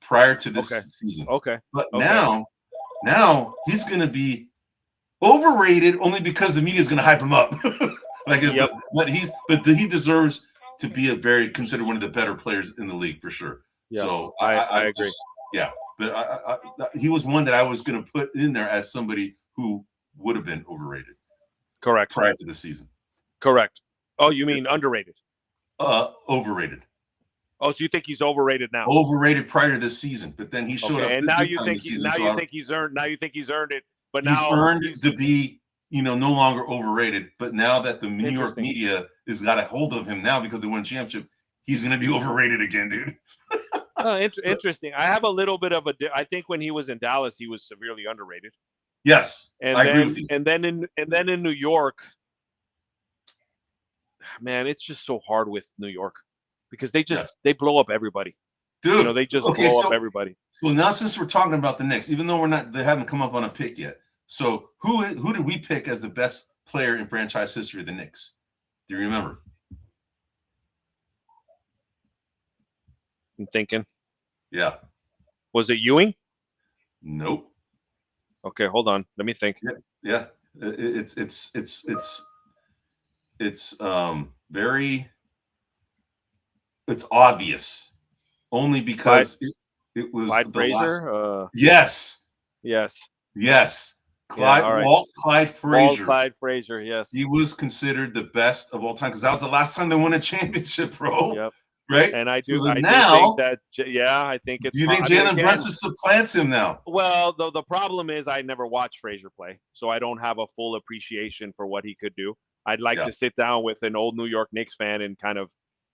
S1: prior to this season.
S2: Okay.
S1: But now he's going to be overrated only because the media is going to hype him up. But he deserves to be considered one of the better players in the league for sure. Yep. So I agree. But he was one that I was going to put in there as somebody who would have been overrated.
S2: Correct.
S1: Prior to the season.
S2: Correct. Oh, you mean underrated?
S1: Overrated.
S2: Oh, so you think he's overrated now?
S1: Overrated prior to this season, but then he showed up.
S2: And now you think he's earned it. But
S1: he's earned it to be, no longer overrated. But now that the New York media has got a hold of him now because they won a championship, he's going to be overrated again, dude.
S2: Interesting. I have a little bit of I think when he was in Dallas, he was severely underrated.
S1: Yes, I agree with you.
S2: And then in New York, man, it's just so hard with New York. Because they blow up everybody,
S1: dude.
S2: They just blow up everybody.
S1: So now, since we're talking about the Knicks, even though they haven't come up on a pick yet, so who did we pick as the best player in franchise history of the Knicks? Do you remember?
S2: I'm thinking.
S1: Yeah.
S2: Was it Ewing?
S1: Nope.
S2: Okay, hold on. Let me think.
S1: Yeah. It's very. It's obvious, only because it was
S2: Clyde
S1: the
S2: Frazier?
S1: last. Yes.
S2: Yes.
S1: Yes. Clyde Frazier.
S2: Clyde Frazier, yes.
S1: He was considered the best of all time because that was the last time they won a championship, bro.
S2: Yep.
S1: Right?
S2: And I do
S1: think
S2: that. Yeah, I think it's.
S1: Do you think Jalen Brunson supplants him now?
S2: Well, the problem is I never watched Frazier play, so I don't have a full appreciation for what he could do. I'd like to sit down with an old New York Knicks fan and kind of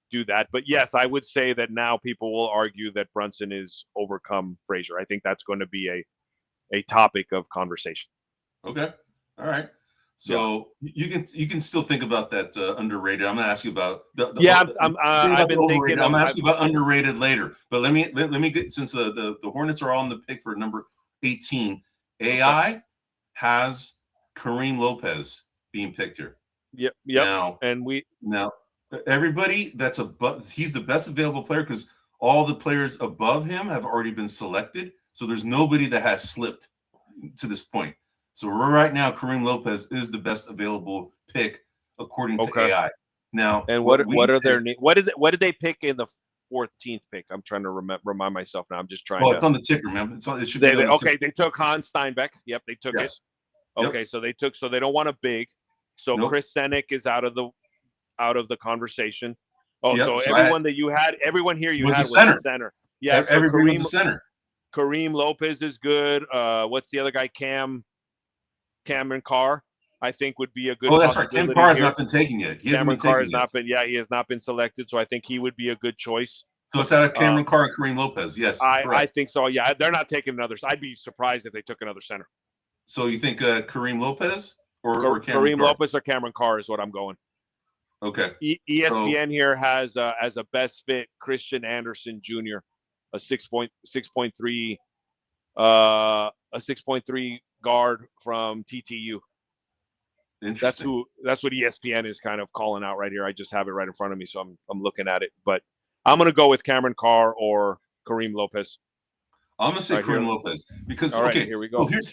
S2: do that. But yes, I would say that now people will argue that Brunson is overcome Frazier. I think that's going to be a topic of conversation.
S1: Okay. All right. So you can still think about that underrated. I'm gonna ask you about I've been thinking. I'm gonna ask you about underrated later. But let me get, since the Hornets are on the pick for number 18. AI has Kareem Lopez being picked here.
S2: Yep.
S1: Now everybody that's he's the best available player because all the players above him have already been selected. So there's nobody that has slipped to this point. So right now, Kareem Lopez is the best available pick according to AI. Now,
S2: and what did they pick in the 14th pick? I'm trying to remind myself now. I'm just trying.
S1: Well, it's on the ticker, man. It should be.
S2: Okay, they took Hans Steinbeck. Yep, they took it. Okay, yep. So they don't want a big. So Chris Senick is out of the conversation. Oh, yep. So everyone here you had was the center. Yeah,
S1: everybody was the center.
S2: Kareem Lopez is good. What's the other guy? Cameron Carr, I think, would be a good.
S1: Oh, that's right. Cam Carr has not been taken yet.
S2: Cameron Carr has not been. Yeah, he has not been selected. So I think he would be a good choice.
S1: So it's out of Cameron Carr and Kareem Lopez. Yes,
S2: I think so. Yeah, they're not taking another. I'd be surprised if they took another center.
S1: So you think Kareem Lopez or
S2: Kareem Lopez or Cameron Carr is what I'm going.
S1: Okay.
S2: ESPN here has as a best fit Christian Anderson Jr. a 6.3 guard from TTU.
S1: Interesting.
S2: That's what ESPN is kind of calling out right here. I just have it right in front of me, so I'm looking at it. But I'm gonna go with Cameron Carr or Kareem Lopez.
S1: I'm gonna say Kareem Lopez because
S2: here we go.
S1: So here's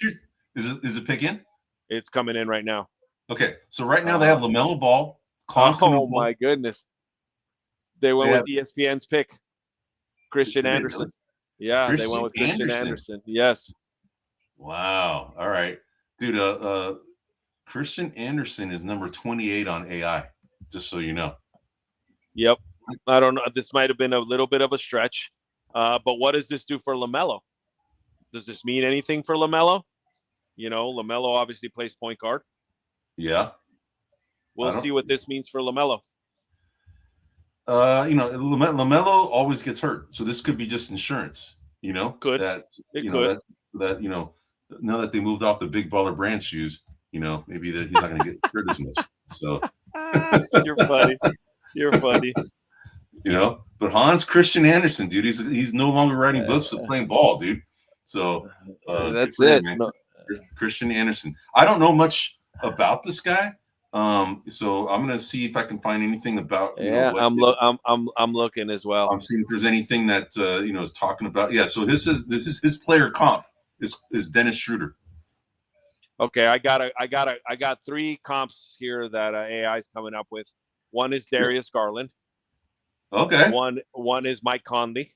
S1: is it pick in?
S2: It's coming in right now.
S1: Okay, so right now they have LaMelo Ball.
S2: My goodness! They went with ESPN's pick, Christian Anderson. Really? Yeah, they went with Christian Anderson. Yes.
S1: Wow. All right, dude. Christian Anderson is number 28 on AI. Just so you know.
S2: Yep. I don't know. This might have been a little bit of a stretch, but what does this do for LaMelo? Does this mean anything for LaMelo? You know, LaMelo obviously plays point guard.
S1: Yeah.
S2: We'll see what this means for LaMelo.
S1: You know, LaMelo always gets hurt, so this could be just insurance. You know, now that they moved off the big baller brand shoes, you know, maybe that he's not going to get hurt as much. So
S2: you're funny. You're funny.
S1: You know, but Hans Christian Anderson, dude, he's no longer writing books but playing ball, dude. So
S2: that's it.
S1: Christian Anderson. I don't know much about this guy. So I'm gonna see if I can find anything about.
S2: I'm looking as well.
S1: I'm seeing if there's anything that is talking about. Yeah. So this is his player comp is Dennis Schroeder.
S2: Okay, I got 3 comps here that AI is coming up with. One is Darius Garland.
S1: Okay.
S2: One is Mike Conley,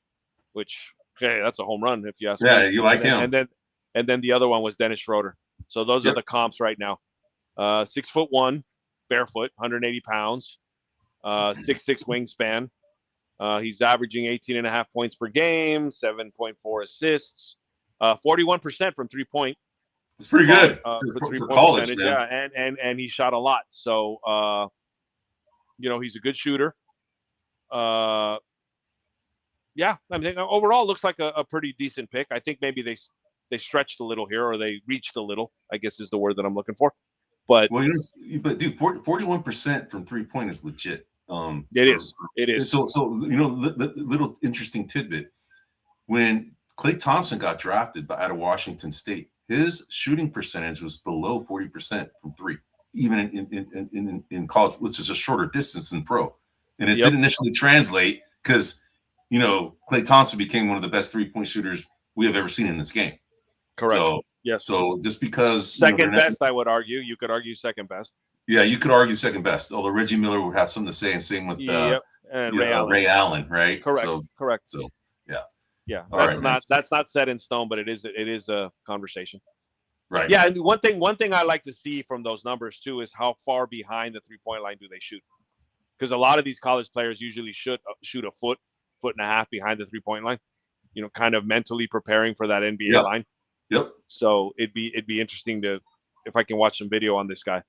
S2: which that's a home run if you ask me.
S1: Yeah, you like him.
S2: And then the other one was Dennis Schroeder. So those are the comps right now. 6'1", barefoot, 180 pounds, 6'6" wingspan. He's averaging 18.5 points per game, 7.4 assists, 41% from 3-point.
S1: It's pretty good
S2: for
S1: college, man.
S2: Yeah, and he shot a lot. So he's a good shooter. Yeah, I mean, overall, looks like a pretty decent pick. I think maybe they stretched a little here, or they reached a little, I guess is the word that I'm looking for. But
S1: dude, 41% from 3-point is legit.
S2: It is.
S1: So little interesting tidbit. When Klay Thompson got drafted out of Washington State, his shooting percentage was below 40% from 3, even in college, which is a shorter distance than pro. And it didn't initially translate because, Klay Thompson became one of the best 3-point shooters we have ever seen in this game.
S2: Correct.
S1: So,
S2: yes.
S1: So just because
S2: second best, I would argue. You could argue second best.
S1: Yeah, you could argue second best. Although Reggie Miller would have something to say, and same with
S2: and
S1: Ray Allen, right?
S2: Correct. Correct.
S1: So yeah.
S2: Yeah. That's not set in stone, but it is a conversation.
S1: Right.
S2: Yeah, and one thing I like to see from those numbers too is how far behind the 3-point line do they shoot? Because a lot of these college players usually shoot a foot and a half behind the 3-point line. You know, kind of mentally preparing for that NBA line.
S1: Yep.
S2: So it'd be interesting to if I can watch some video on this guy.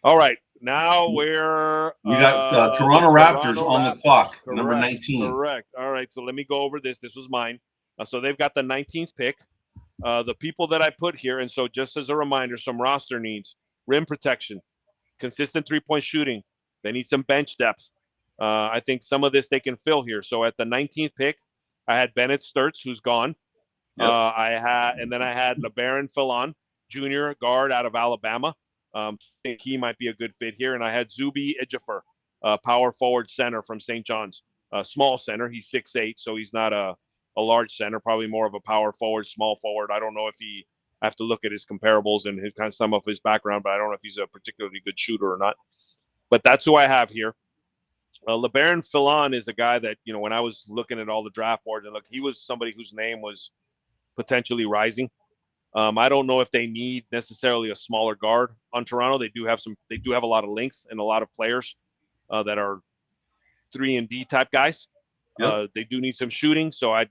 S2: All right, now we're
S1: we got Toronto Raptors on the clock,
S2: correct,
S1: number 19.
S2: Correct. All right, so let me go over this. This was mine. So they've got the 19th pick. The people that I put here, and so just as a reminder, some roster needs: rim protection, consistent 3-point shooting. They need some bench depth. I think some of this they can fill here. So at the 19th pick, I had Bennett Sturts, who's gone.
S1: Yep.
S2: And then I had LeBaron Fillon, Jr., guard out of Alabama. I think he might be a good fit here. And I had Zuby Ejiofor, power forward center from St. John's, small center. He's 6'8", so he's not a large center, probably more of a power forward, small forward. I don't know if I have to look at his comparables and his kind of some of his background, but I don't know if he's a particularly good shooter or not. But that's who I have here. LeBaron Fillon is a guy that, you know, when I was looking at all the draft boards, and look, he was somebody whose name was potentially rising. I don't know if they need necessarily a smaller guard on Toronto. They do have a lot of length and a lot of players that are 3-and-D type guys. Yep. They do need some shooting, so I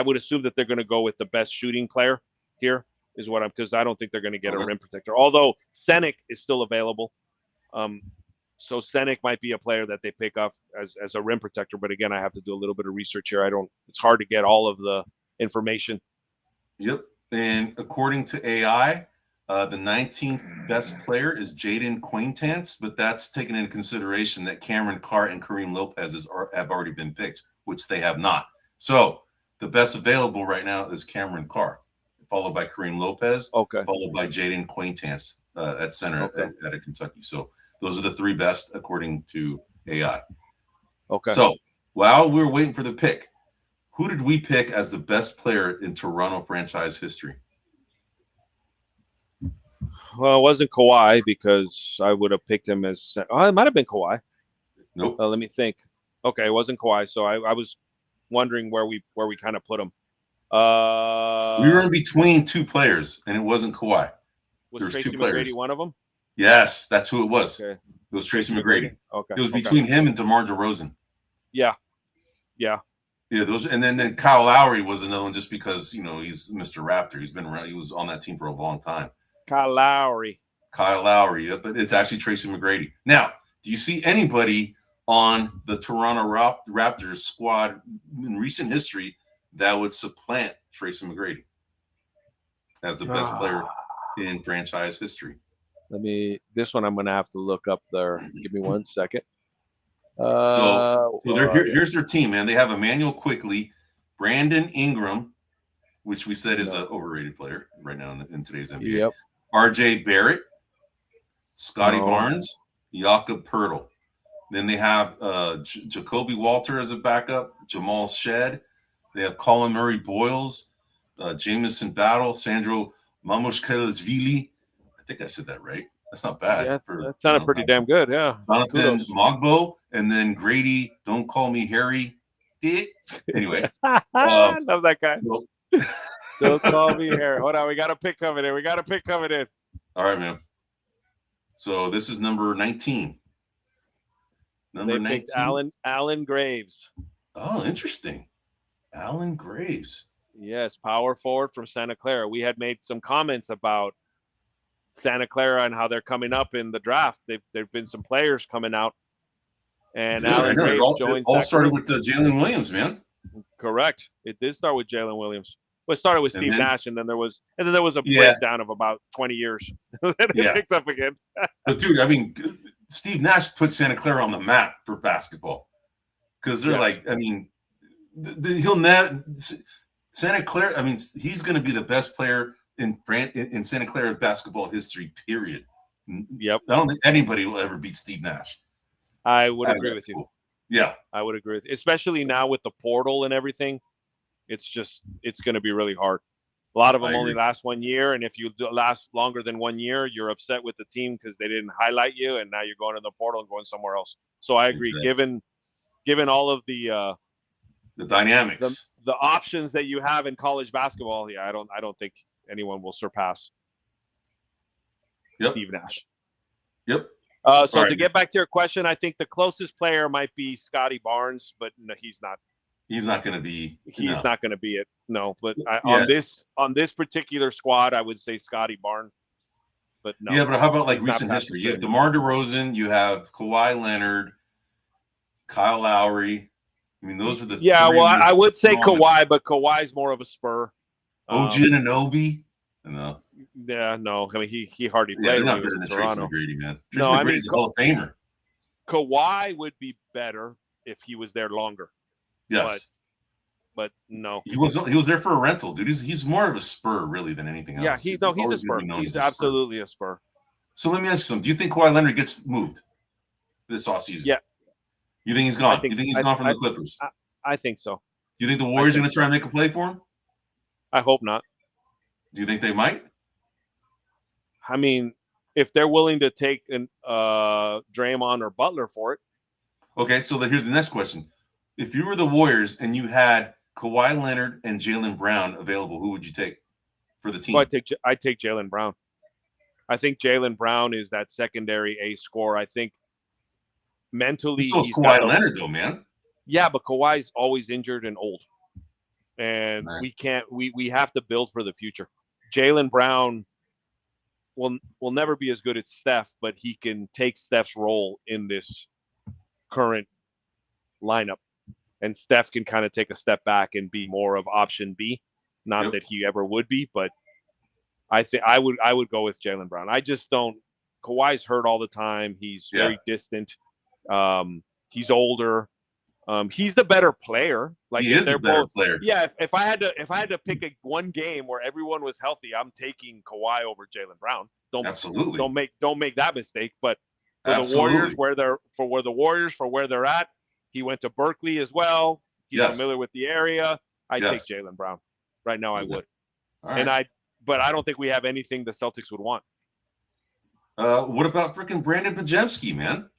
S2: would assume that they're going to go with the best shooting player here is what because I don't think they're going to get a rim protector. Although Senek is still available, so Senek might be a player that they pick up as a rim protector. But again, I have to do a little bit of research here. It's hard to get all of the information.
S1: Yep. And according to AI, the 19th best player is Jaden Quaintance, but that's taken into consideration that Cameron Carr and Kareem Lopez have already been picked, which they have not. So the best available right now is Cameron Carr, followed by Kareem Lopez, followed by Jaden Quaintance at center at Kentucky. So those are the three best according to AI.
S2: Okay.
S1: So while we're waiting for the pick, who did we pick as the best player in Toronto franchise history?
S2: Well, it wasn't Kawhi because I would have picked him as. Oh, it might have been Kawhi.
S1: Nope.
S2: Let me think. Okay, it wasn't Kawhi. So I was wondering where we kind of put him.
S1: We were in between two players, and it wasn't Kawhi.
S2: Was Tracy McGrady one of them?
S1: Yes, that's who it was.
S2: Okay.
S1: It was Tracy McGrady.
S2: Okay.
S1: It was between him and DeMar DeRozan.
S2: Yeah.
S1: Yeah, those, and then Kyle Lowry was another one just because, you know, he's Mr. Raptor. He's been around. He was on that team for a long time.
S2: Kyle Lowry.
S1: Yeah, but it's actually Tracy McGrady. Now, do you see anybody on the Toronto Raptors squad in recent history that would supplant Tracy McGrady as the best player in franchise history?
S2: This one I'm going to have to look up there. Give me 1 second.
S1: Here's their team, man. They have Emmanuel Quickley, Brandon Ingram, which we said is an overrated player right now in today's NBA.
S2: Yep.
S1: RJ Barrett, Scotty Barnes, Jakob Poeltl. Then they have Jacoby Walter as a backup, Jamal Shed. They have Colin Murray Boyles, Jamison Battle, Sandro Mamushkelashvili. I think I said that right. That's not bad.
S2: Yeah, that sounded pretty damn good. Yeah.
S1: Jonathan Mogbo, and then Grady. Don't call me Harry. Anyway,
S2: I love that guy. Don't call me Harry. Hold on, we got a pick coming in.
S1: All right, man. So this is number 19.
S2: Number 19. Alan Graves.
S1: Oh, interesting. Alan Graves.
S2: Yes, power forward from Santa Clara. We had made some comments about Santa Clara and how they're coming up in the draft. There've been some players coming out, and Alan Graves joined.
S1: It all started with Jalen Williams, man.
S2: Correct. It did start with Jalen Williams. Well, it started with Steve Nash, and then there was a breakdown of about 20 years. Then it picked up again.
S1: But dude, I mean, Steve Nash put Santa Clara on the map for basketball because they're like, I mean, he'll never Santa Clara. I mean, he's going to be the best player in Santa Clara basketball history, period.
S2: Yep.
S1: I don't think anybody will ever beat Steve Nash.
S2: I would agree with you.
S1: Yeah.
S2: I would agree with you. Especially now with the portal and everything. It's going to be really hard. A lot of them only last 1 year. And if you last longer than 1 year, you're upset with the team because they didn't highlight you. And now you're going to the portal and going somewhere else. So I agree. Exactly. Given all of the
S1: dynamics,
S2: the options that you have in college basketball, I don't think anyone will surpass
S1: Yep.
S2: Steve Nash.
S1: Yep.
S2: So to get back to your question, I think the closest player might be Scotty Barnes, but no, he's not.
S1: He's not going to be.
S2: He's not going to be it. No, but
S1: Yes.
S2: on this particular squad, I would say Scotty Barnes. But no.
S1: Yeah, but how about like recent history? You have DeMar DeRozan, you have Kawhi Leonard, Kyle Lowry. I mean, those are the
S2: three. Well, I would say Kawhi, but Kawhi's more of a Spur.
S1: OG Anunoby? No.
S2: Yeah, no. I mean, he hardly played.
S1: They're not better than Tracy McGrady, man. Tracy
S2: no,
S1: McGrady's a Hall of Famer.
S2: Kawhi would be better if he was there longer.
S1: Yes.
S2: But no.
S1: He was there for a rental, dude. He's more of a Spur, really, than anything else.
S2: Yeah, he's a Spur. He's absolutely a Spur.
S1: So let me ask you something. Do you think Kawhi Leonard gets moved this offseason?
S2: Yeah.
S1: You think he's gone? You think he's gone from the Clippers?
S2: I think so.
S1: Do you think the Warriors are going to try and make a play for him?
S2: I hope not.
S1: Do you think they might?
S2: I mean, if they're willing to take Draymond or Butler for it.
S1: Okay, so here's the next question. If you were the Warriors and you had Kawhi Leonard and Jaylen Brown available, who would you take for the team?
S2: Well, I'd take Jaylen Brown. I think Jaylen Brown is that secondary ace scorer. I think mentally
S1: he's Kawhi Leonard, though, man.
S2: Yeah, but Kawhi's always injured and old, and we have to build for the future. Jaylen Brown will never be as good as Steph, but he can take Steph's role in this current lineup, and Steph can kind of take a step back and be more of option B. Not that he ever would be, but I think I would go with Jaylen Brown. I just don't. Kawhi's hurt all the time. He's very distant. He's older. He's the better player. Like,
S1: he is the better player.
S2: Yeah. If I had to pick one game where everyone was healthy, I'm taking Kawhi over Jaylen Brown.
S1: Absolutely.
S2: Don't make that mistake. But for the Warriors, for where they're at, he went to Berkeley as well. He's familiar with the area. I take Jaylen Brown right now. I would. Right. But I don't think we have anything the Celtics would want.
S1: What about freaking Brandon Bajemski, man?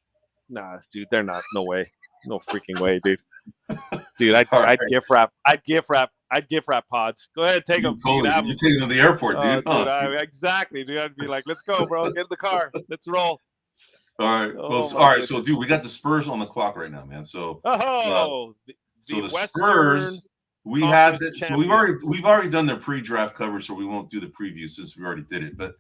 S2: Nah, dude, they're not. No way. No freaking way, dude. Dude, I'd gift wrap. I'd gift wrap pods. Go ahead, take them.
S1: You take them to the airport, dude.
S2: Exactly, dude. I'd be like, let's go, bro. Get in the car. Let's roll.
S1: All right. All right. So, dude, we got the Spurs on the clock right now, man. So, the Spurs. We had that. So we've already done their pre-draft coverage, so we won't do the preview since we already did it. But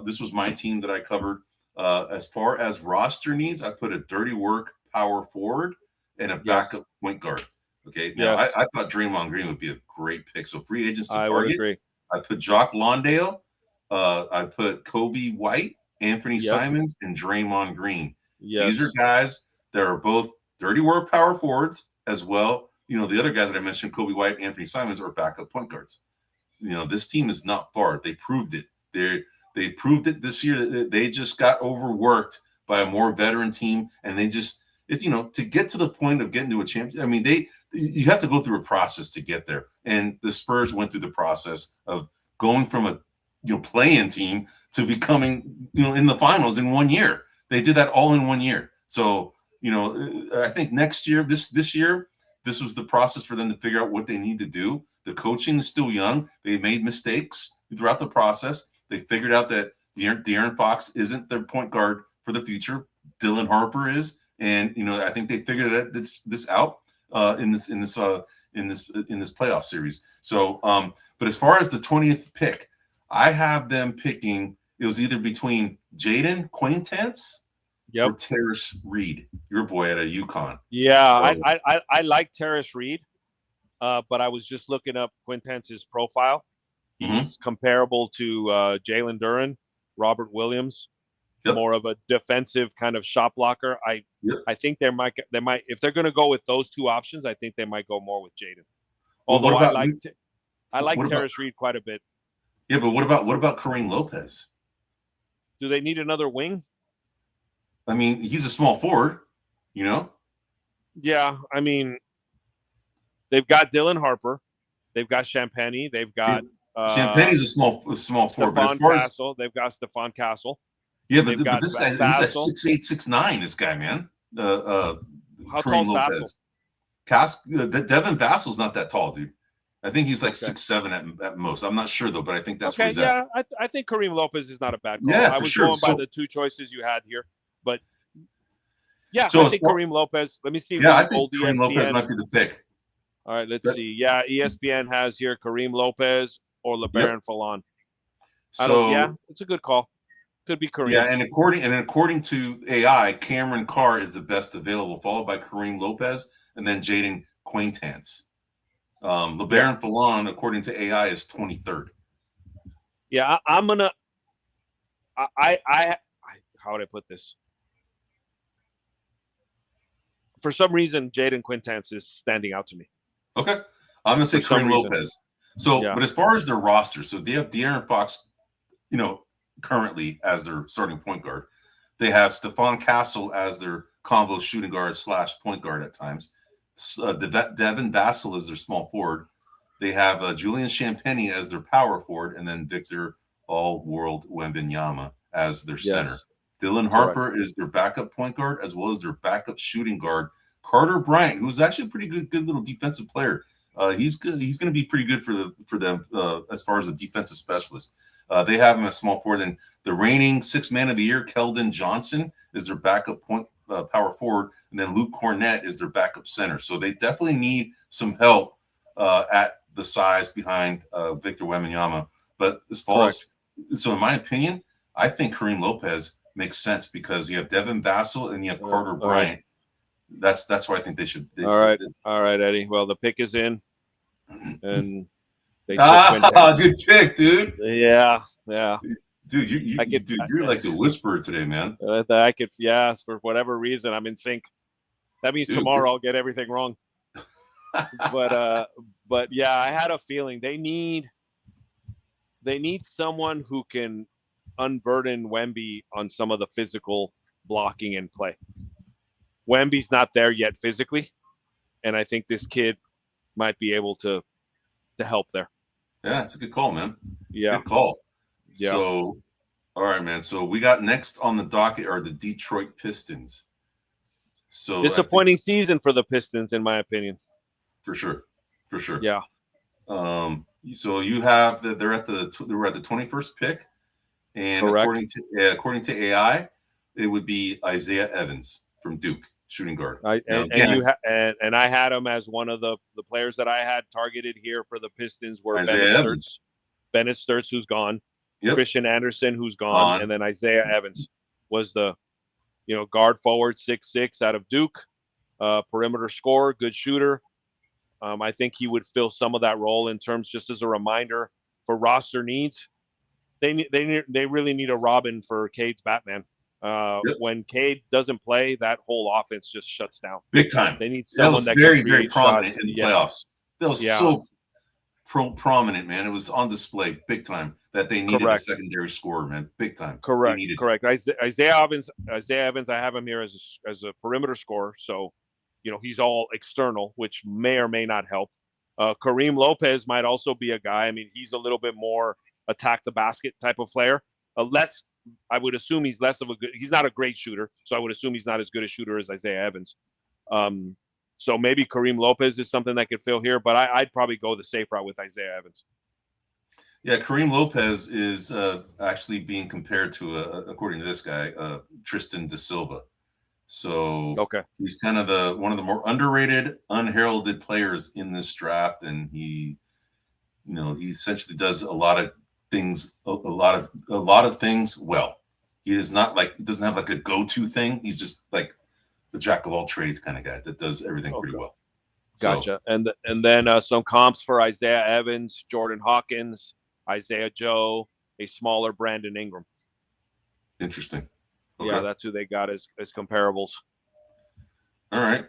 S1: this was my team that I covered. As far as roster needs, I put a dirty work power forward and a backup point guard. Okay. Now I thought Draymond Green would be a great pick. So free agents to target. I put Jock Londale. I put Kobe White, Anthony Simons, and Draymond Green. These are guys that are both dirty work power forwards as well. You know, the other guys that I mentioned, Kobe White, Anthony Simons, are backup point guards. You know, this team is not far. They proved it. They proved it this year. They just got overworked by a more veteran team, and to get to the point of getting to a championship. I mean, you have to go through a process to get there, and the Spurs went through the process of going from a play-in team to becoming in the finals in 1 year. They did that all in 1 year. So I think next year, this year. This was the process for them to figure out what they need to do. The coaching is still young. They made mistakes throughout the process. They figured out that De'Aaron Fox isn't their point guard for the future. Dylan Harper is, and I think they figured this out in this playoff series. So, but as far as the 20th pick, I have them picking. It was either between Jaden Quaintance. Or Terrace Reed, your boy at UConn.
S2: Yeah, so, I like Terrace Reed, but I was just looking up Quintance's profile. He's comparable to Jalen Duren, Robert Williams, more of a defensive kind of shot blocker. I think they might if they're going to go with those two options, I think they might go more with Jaden. Although I like Terrace Reed quite a bit.
S1: Yeah, but what about Kareem Lopez?
S2: Do they need another wing?
S1: I mean, he's a small forward,
S2: Yeah, I mean, they've got Dylan Harper, they've got Champagnie, they've got
S1: Champagnie's a small forward. But as far as
S2: they've got Stephon Castle.
S1: Yeah, but this guy, he's like 6'8", 6'9". This guy, man.
S2: How tall is
S1: Devin Vassal's not that tall, dude. I think he's like 6'7" at most. I'm not sure though, but I think that's where he's
S2: at. I think Kareem Lopez is not a bad call.
S1: Yeah,
S2: I was
S1: sure.
S2: going by the two choices you had here, but yeah,
S1: so
S2: I think Kareem Lopez. Let me see.
S1: Yeah, I think Kareem Lopez might be the pick.
S2: All right, let's see. Yeah, ESPN has here Kareem Lopez or LeBaron Fallon.
S1: So
S2: it's a good call. Could be Kareem.
S1: Yeah, and according to AI, Cameron Carr is the best available, followed by Kareem Lopez and then Jaden Quaintance. LeBaron Fallon, according to AI, is 23rd.
S2: Yeah, I'm gonna. How would I put this? For some reason, Jaden Quintance is standing out to me.
S1: Okay, I'm gonna say Kareem Lopez. So, but as far as their roster, so they have De'Aaron Fox, currently as their starting point guard. They have Stephon Castle as their combo shooting guard / point guard at times. Devin Vassell is their small forward. They have Julian Champagnie as their power forward, and then Victor All-World Wembanyama as their center. Dylan Harper is their backup point guard, as well as their backup shooting guard. Carter Bryant, who's actually a pretty good little defensive player. He's good. He's going to be pretty good for them as far as a defensive specialist. They have him as small forward. And the reigning sixth man of the year, Keldon Johnson, is their backup point power forward, and then Luke Cornett is their backup center. So they definitely need some help at the size behind Victor Wembanyama. But as far as in my opinion, I think Kareem Lopez makes sense because you have Devin Vassell and you have Carter Bryant. That's why I think they should.
S2: All right, Eddie. Well, the pick is in, and they
S1: good pick, dude.
S2: Yeah.
S1: Dude, you're like the whisperer today, man.
S2: I could, for whatever reason, I'm in sync. That means tomorrow I'll get everything wrong. but yeah, I had a feeling they need someone who can unburden Wemby on some of the physical blocking and play. Wemby's not there yet physically, and I think this kid might be able to help there.
S1: Yeah, it's a good call, man.
S2: Yeah.
S1: Good call.
S2: Yeah.
S1: So, all right, man. So we got next on the docket are the Detroit Pistons. So
S2: disappointing season for the Pistons, in my opinion.
S1: For sure.
S2: Yeah.
S1: So you have they're at the 21st pick, and according to AI, it would be Isaiah Evans from Duke, shooting guard.
S2: I had him as one of the players that I had targeted here for the Pistons were Bennett Sturts, who's gone, Christian Anderson, who's gone, and then Isaiah Evans was the guard forward, 6'6" out of Duke, perimeter scorer, good shooter. I think he would fill some of that role in terms, just as a reminder for roster needs. They really need a Robin for Cade's Batman. When Cade doesn't play, that whole offense just shuts down.
S1: Big time.
S2: They need someone that
S1: very,
S2: can
S1: very prominent
S2: shots.
S1: in the playoffs. That was so prominent, man. It was on display big time that they needed a secondary scorer, man. Big time.
S2: Correct. Isaiah Evans, I have him here as a perimeter scorer. So, he's all external, which may or may not help. Kareem Lopez might also be a guy. I mean, he's a little bit more attack the basket type of player. I would assume he's not a great shooter. So I would assume he's not as good a shooter as Isaiah Evans. So maybe Kareem Lopez is something that could fill here, but I'd probably go the safe route with Isaiah Evans.
S1: Yeah, Kareem Lopez is actually being compared to, according to this guy, Tristan Da Silva. So he's kind of one of the more underrated, unheralded players in this draft, and he essentially does a lot of things, a lot of things well. He doesn't have like a go-to thing. He's just like the jack of all trades kind of guy that does everything pretty well.
S2: Gotcha. And then some comps for Isaiah Evans, Jordan Hawkins, Isaiah Joe, a smaller Brandon Ingram.
S1: Interesting.
S2: Okay. Yeah, that's who they got as comparables.
S1: All right.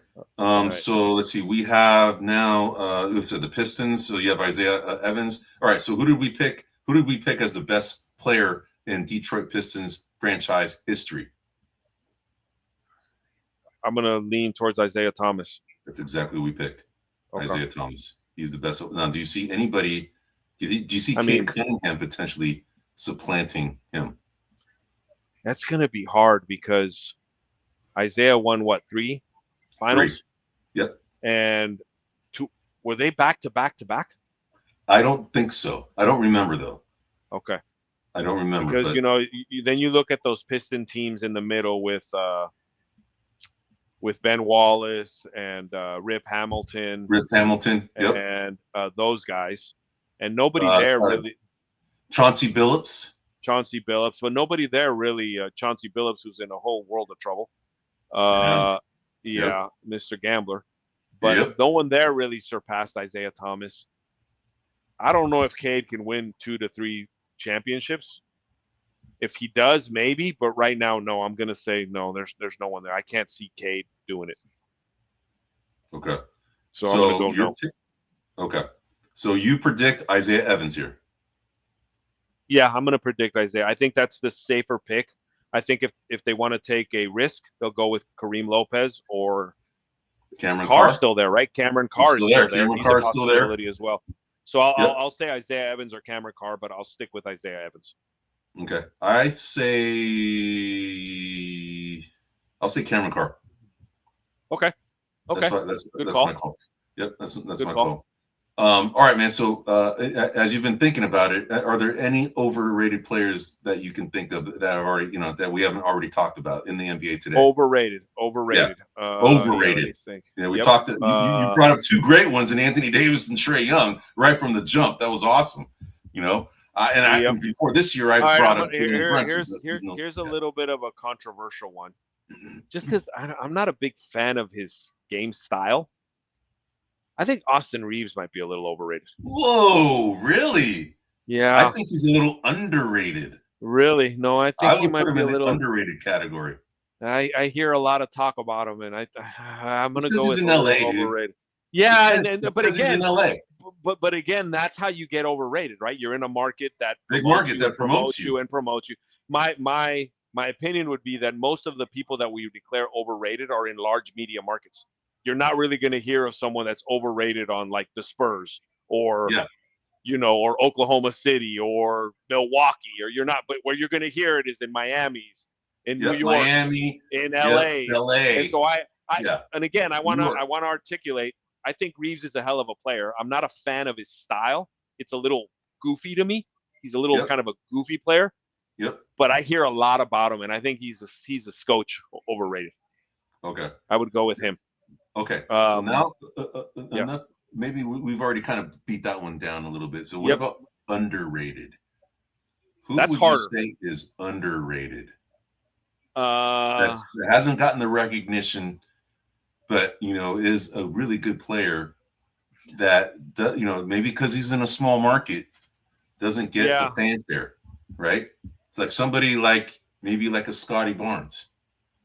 S1: So let's see. We have now the Pistons. So you have Isaiah Evans. All right. So who did we pick? Who did we pick as the best player in Detroit Pistons franchise history?
S2: I'm going to lean towards Isaiah Thomas.
S1: That's exactly what we picked. Isaiah Thomas. He's the best. Now, do you see anybody? Do you see Cade Cunningham potentially supplanting him?
S2: That's going to be hard because Isaiah won 3 finals?
S1: 3. Yep.
S2: And were they back to back to back?
S1: I don't think so. I don't remember though.
S2: Okay.
S1: I don't remember
S2: Because
S1: but
S2: then you look at those Piston teams in the middle with Ben Wallace and Rip Hamilton
S1: Yep.
S2: and those guys, and nobody
S1: Uh,
S2: there
S1: uh,
S2: really.
S1: Chauncey Billups.
S2: Chauncey Billups, but nobody there really. Chauncey Billups, who's in a whole world of trouble.
S1: Yeah. Yep.
S2: Yeah, Mr. Gambler, but
S1: Yep.
S2: no one there really surpassed Isaiah Thomas. I don't know if Cade can win 2 to 3 championships. If he does, maybe, but right now, no. I'm gonna say no. There's no one there. I can't see Cade doing it.
S1: Okay.
S2: So I'm gonna go no.
S1: Okay. So you predict Isaiah Evans here.
S2: Yeah, I'm gonna predict Isaiah. I think that's the safer pick. I think if they want to take a risk, they'll go with Kareem Lopez or
S1: Cameron
S2: Carr.
S1: Carr
S2: Still there, right? Cameron Carr is still there.
S1: Cameron
S2: He's
S1: Carr
S2: a
S1: is still there
S2: possibility as well. So
S1: Yep.
S2: I'll say Isaiah Evans or Cameron Carr, but I'll stick with Isaiah Evans.
S1: Okay. I'll say Cameron Carr.
S2: Okay. Okay.
S1: That's
S2: call.
S1: my call. Yep, that's my call. All right, man. So as you've been thinking about it, are there any overrated players that you can think of that have already, that we haven't already talked about in the NBA today?
S2: Overrated.
S1: Yeah. Overrated. Yeah, we talked. You brought up 2 great ones in Anthony Davis and Trae Young right from the jump. That was awesome. And before this year, I brought up Jalen Brunson.
S2: Here's a little bit of a controversial one, just because I'm not a big fan of his game style. I think Austin Reeves might be a little overrated.
S1: Whoa, really?
S2: Yeah.
S1: I think he's a little underrated.
S2: Really? No, I think he might be a little
S1: underrated category.
S2: I hear a lot of talk about him, and I'm gonna go with
S1: in LA,
S2: overrated. Yeah, but again,
S1: he's in LA.
S2: But again, that's how you get overrated, right? You're in a market that
S1: promotes you.
S2: My opinion would be that most of the people that we declare overrated are in large media markets. You're not really going to hear of someone that's overrated on like the Spurs or or Oklahoma City or Milwaukee, or you're not. But where you're going to hear it is in Miami's, in New York,
S1: Miami,
S2: in LA. And so and again, I want to articulate. I think Reeves is a hell of a player. I'm not a fan of his style. It's a little goofy to me. He's a little kind of a goofy player.
S1: Yep.
S2: But I hear a lot about him, and I think he's a scotch overrated.
S1: Okay.
S2: I would go with him.
S1: Okay. So now, maybe we've already kind of beat that one down a little bit. So what about underrated? Who would you say is underrated? That hasn't gotten the recognition, but is a really good player that maybe because he's in a small market doesn't get the fanfare, right? It's like somebody maybe like a Scotty Barnes.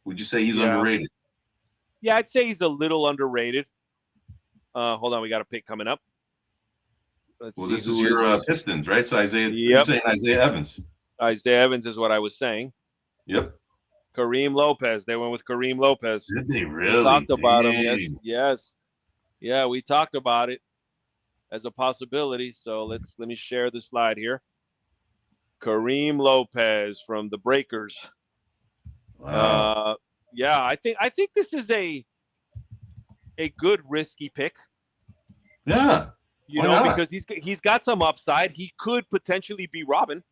S1: Would you say he's underrated?
S2: Yeah, I'd say he's a little underrated. Hold on, we got a pick coming up.
S1: This is your Pistons, right? So you're saying Isaiah Evans.
S2: Isaiah Evans is what I was saying.
S1: Yep.
S2: Kareem Lopez. They went with Kareem Lopez.
S1: Did they really?
S2: We talked about him. Yes. Yeah, we talked about it as a possibility. So let me share the slide here. Kareem Lopez from the Breakers.
S1: Wow.
S2: I think this is a good risky pick.
S1: Yeah.
S2: Because he's got some upside. He could potentially be Robin.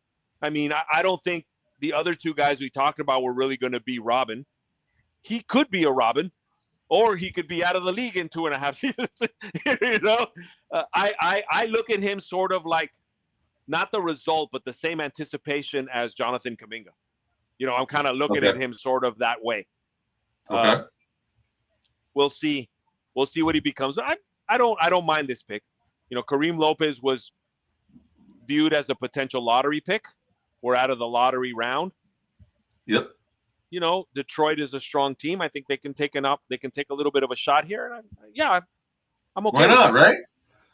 S2: I mean, I don't think the other 2 guys we talked about were really going to be Robin. He could be a Robin, or he could be out of the league in 2.5 seasons. I look at him sort of like not the result, but the same anticipation as Jonathan Kuminga. I'm kind of looking at him sort of that way.
S1: Okay.
S2: We'll see what he becomes. I don't mind this pick. Kareem Lopez was viewed as a potential lottery pick. We're out of the lottery round.
S1: Yep.
S2: Detroit is a strong team. I think they can take a little bit of a shot here. And I'm okay.
S1: Why not, right?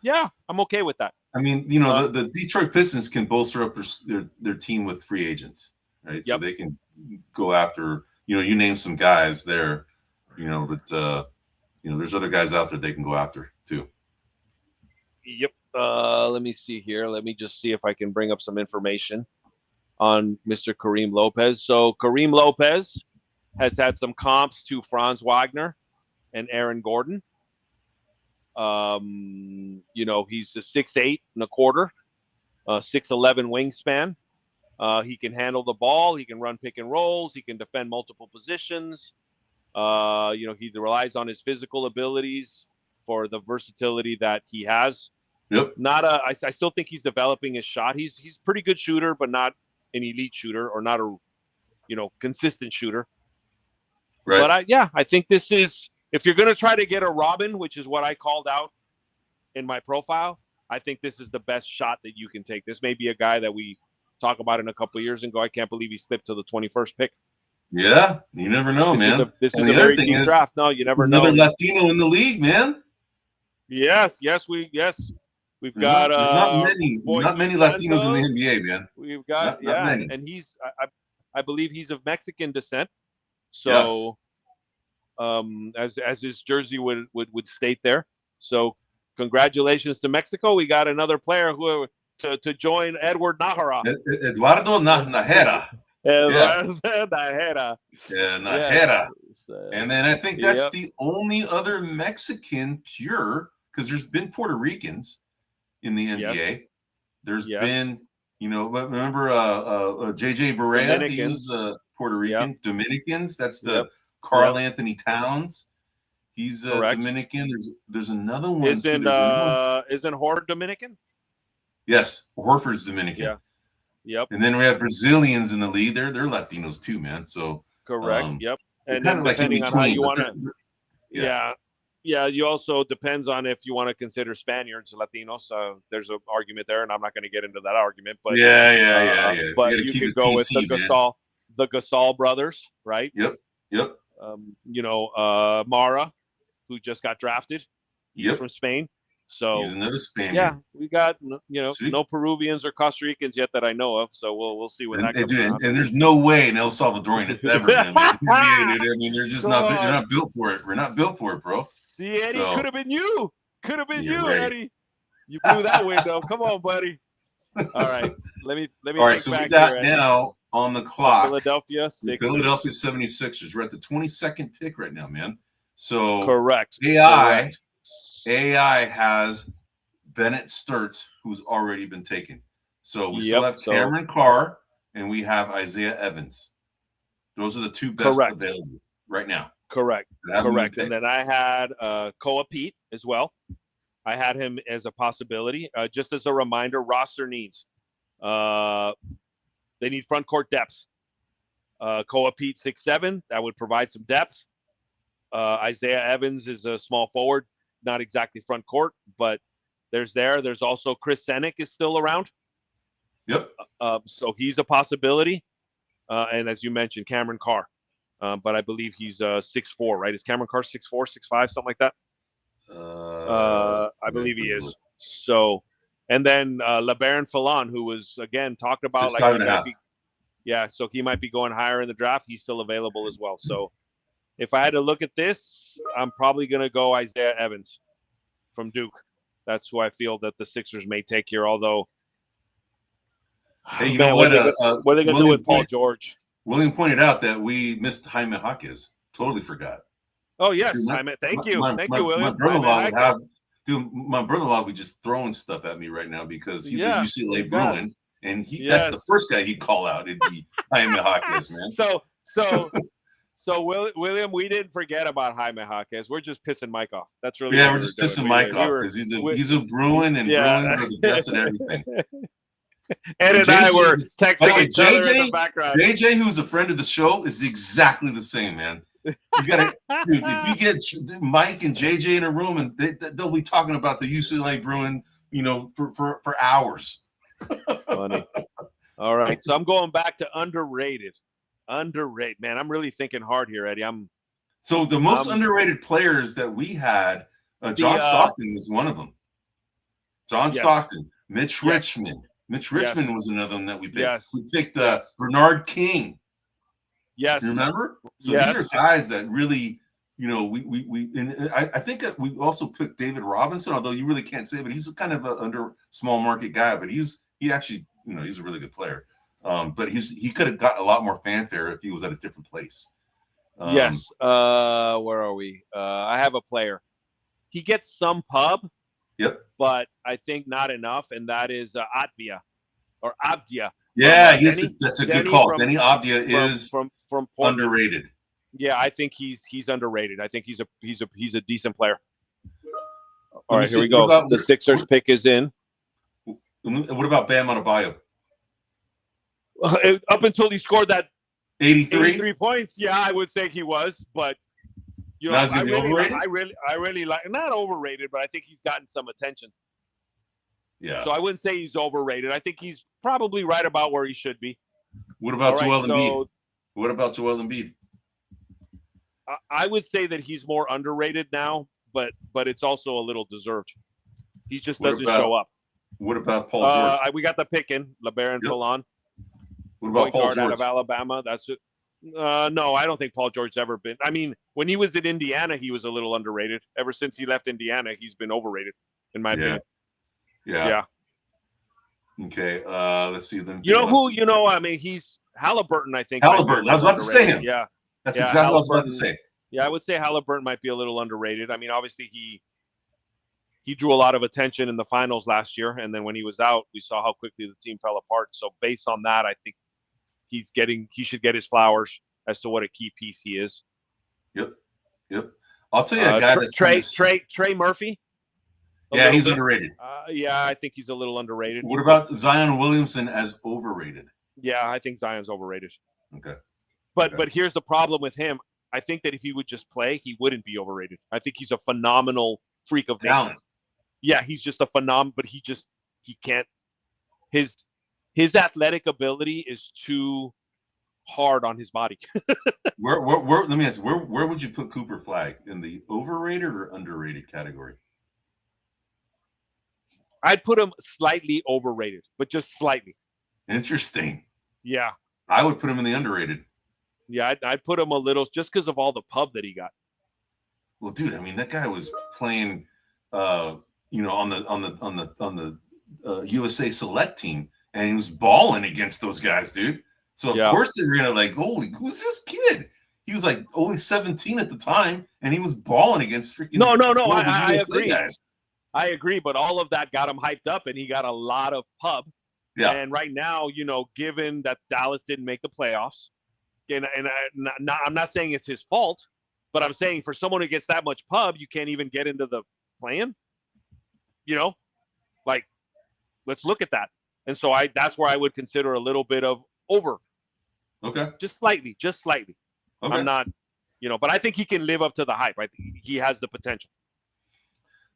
S2: Yeah, I'm okay with that.
S1: I mean, the Detroit Pistons can bolster up their team with free agents, right? So they can go after, you name some guys there, but there's other guys out there they can go after too.
S2: Yep. Let me see here. Let me just see if I can bring up some information on Mr. Kareem Lopez. So Kareem Lopez has had some comps to Franz Wagner and Aaron Gordon. He's a 6'8" and a quarter, 6'11" wingspan. He can handle the ball. He can run pick and rolls. He can defend multiple positions. He relies on his physical abilities for the versatility that he has.
S1: Yep.
S2: I still think he's developing his shot. He's pretty good shooter, but not an elite shooter or not a, consistent shooter.
S1: Right.
S2: But I think this is, if you're going to try to get a Robin, which is what I called out in my profile, I think this is the best shot that you can take. This may be a guy that we talk about in a couple of years and go, I can't believe he slipped to the 21st pick.
S1: Yeah, you never know, man.
S2: This is a very deep draft. No, you never know.
S1: Another Latino in the league, man.
S2: Yes. We've got
S1: not many Latinos in the NBA, man.
S2: We've got
S1: not many.
S2: And he's I believe he's of Mexican descent. So as his jersey would state there. So congratulations to Mexico. We got another player who to join Edward Nájera.
S1: Eduardo Nájera.
S2: Nájera.
S1: Yeah, Nájera. And then I think that's the only other Mexican pure, because there's been Puerto Ricans in the NBA.
S2: Yes.
S1: There's been, remember JJ Barea, he was Puerto Rican. Yep. Dominicans, that's the Carl Anthony Towns. He's Dominican. There's another one.
S2: Isn't Horford Dominican?
S1: Yes, Horford's Dominican.
S2: Yeah. Yep.
S1: And then we have Brazilians in the league. They're Latinos too, man. So
S2: correct. Yep. And then depending on how you want to, you also depends on if you want to consider Spaniards Latinos. There's an argument there, and I'm not going to get into that argument. But But you could go with the Gasol brothers, right?
S1: Yep.
S2: Mara, who just got drafted.
S1: Yep.
S2: From Spain. So
S1: he's another Spaniard.
S2: Yeah, we got no Peruvians or Costa Ricans yet that I know of. So we'll see when that comes around.
S1: And there's no way an El Salvadorian has ever been. I mean, they're just not. They're not built for it. We're not built for it, bro.
S2: See, Eddie, could have been you. Could have been you, right. Eddie. You blew that window. Come on, buddy. All right, let me.
S1: All right, so we got here, now on the clock.
S2: Philadelphia
S1: 76ers. We're at the 22nd pick right now, man. So
S2: correct.
S1: AI has Bennett Sturtz, who's already been taken. So we still have Cameron Carr, and we have Isaiah Evans. Those are the two best available right now.
S2: Correct. And then I had Koa Pete as well. I had him as a possibility. Just as a reminder, roster needs. They need front court depth. Koa Pete 6'7", that would provide some depth. Isaiah Evans is a small forward. Not exactly front court, but there's also Chris Senick is still around.
S1: Yep.
S2: So he's a possibility. And as you mentioned, Cameron Carr. But I believe he's 6'4", right? Is Cameron Carr 6'4", 6'5", something like that? I believe he is. So, and then LeBaron Fallon, who was again talked about
S1: 6'5".
S2: So he might be going higher in the draft. He's still available as well. So if I had to look at this, I'm probably going to go Isaiah Evans from Duke. That's who I feel that the Sixers may take here. Although,
S1: hey, what are
S2: they going to do with Paul George?
S1: William pointed out that we missed Jaime Jaquez. Totally forgot.
S2: Oh yes, Jaime. Thank you, William.
S1: My brother-in-law would be just throwing stuff at me right now because he's a UCLA Bruin, and that's the first guy he'd call out. It'd be Jaime Jaquez, man.
S2: So William, we didn't forget about Jaime Jaquez. We're just pissing Mike off. That's really
S1: we're just pissing Mike off because he's a Bruin, and Bruins are the best at everything.
S2: Ed and I were texting each other in the background.
S1: JJ, who's a friend of the show, is exactly the same, man. You gotta, dude, if you get Mike and JJ in a room, and they'll be talking about the UCLA Bruin, for hours.
S2: Funny. All right, so I'm going back to underrated. Underrated, man. I'm really thinking hard here, Eddie.
S1: So the most underrated players that we had, John Stockton was one of them. John Stockton, Mitch Richmond. Mitch Richmond was another one that we picked.
S2: Yes.
S1: We picked Bernard King.
S2: Yes.
S1: You remember? So these are guys that really, I think that we also picked David Robinson, although you really can't say, but he's kind of a under small market guy, but he actually, he's a really good player. But he could have got a lot more fanfare if he was at a different place.
S2: Yes. Where are we? I have a player. he gets some pub.
S1: Yep.
S2: But I think not enough, and that is Atvia or Abdia.
S1: Yeah, that's a good call. Denny Abdia is
S2: from Portland.
S1: Underrated.
S2: Yeah, I think he's underrated. I think he's a decent player. All right, here we go. The Sixers pick is in.
S1: What about Bam Adebayo?
S2: Up until he scored that
S1: 83
S2: points, yeah, I would say he was, but you know, I really like, not overrated, but I think he's gotten some attention.
S1: Yeah.
S2: So I wouldn't say he's overrated. I think he's probably right about where he should be.
S1: What about Joel Embiid? What about Joel Embiid?
S2: I would say that he's more underrated now, but it's also a little deserved. He just doesn't show up.
S1: What about Paul George?
S2: We got the pick in, LeBaron Fallon.
S1: What about Paul George?
S2: Out of Alabama. That's it. No, I don't think Paul George's ever been. I mean, when he was in Indiana, he was a little underrated. Ever since he left Indiana, he's been overrated, in my opinion.
S1: Yeah. Okay. Let's see them.
S2: I mean, he's Halliburton. I think
S1: Halliburton. I was about to say him.
S2: Yeah.
S1: That's exactly what I was about to say.
S2: Yeah, I would say Halliburton might be a little underrated. I mean, obviously he drew a lot of attention in the finals last year, and then when he was out, we saw how quickly the team fell apart. So based on that, I think he should get his flowers as to what a key piece he is.
S1: Yep. I'll tell you a guy that's
S2: Trey Murphy.
S1: Yeah, he's underrated.
S2: Yeah, I think he's a little underrated.
S1: What about Zion Williamson as overrated?
S2: Yeah, I think Zion's overrated.
S1: Okay.
S2: But here's the problem with him. I think that if he would just play, he wouldn't be overrated. I think he's a phenomenal freak of
S1: talent.
S2: Nature. Yeah, he's just a phenomenal, but he can't. His athletic ability is too hard on his body.
S1: Where let me ask, where would you put Cooper Flag, in the overrated or underrated category?
S2: I'd put him slightly overrated, but just slightly.
S1: Interesting.
S2: Yeah.
S1: I would put him in the underrated.
S2: Yeah, I'd put him a little, just because of all the pub that he got.
S1: Well, dude, I mean, that guy was playing, on the USA Select team, and he was balling against those guys, dude. So of course they were gonna holy, who's this kid? He was like only 17 at the time, and he was balling against freaking.
S2: No. I agree. Guys. I agree, but all of that got him hyped up, and he got a lot of pub. Yeah. And right now, given that Dallas didn't make the playoffs, and I'm not saying it's his fault, but I'm saying for someone who gets that much pub, you can't even get into the play-in. Let's look at that. And so that's where I would consider a little bit of over.
S1: Okay.
S2: Just slightly. Okay. I'm not, but I think he can live up to the hype. I think he has the potential.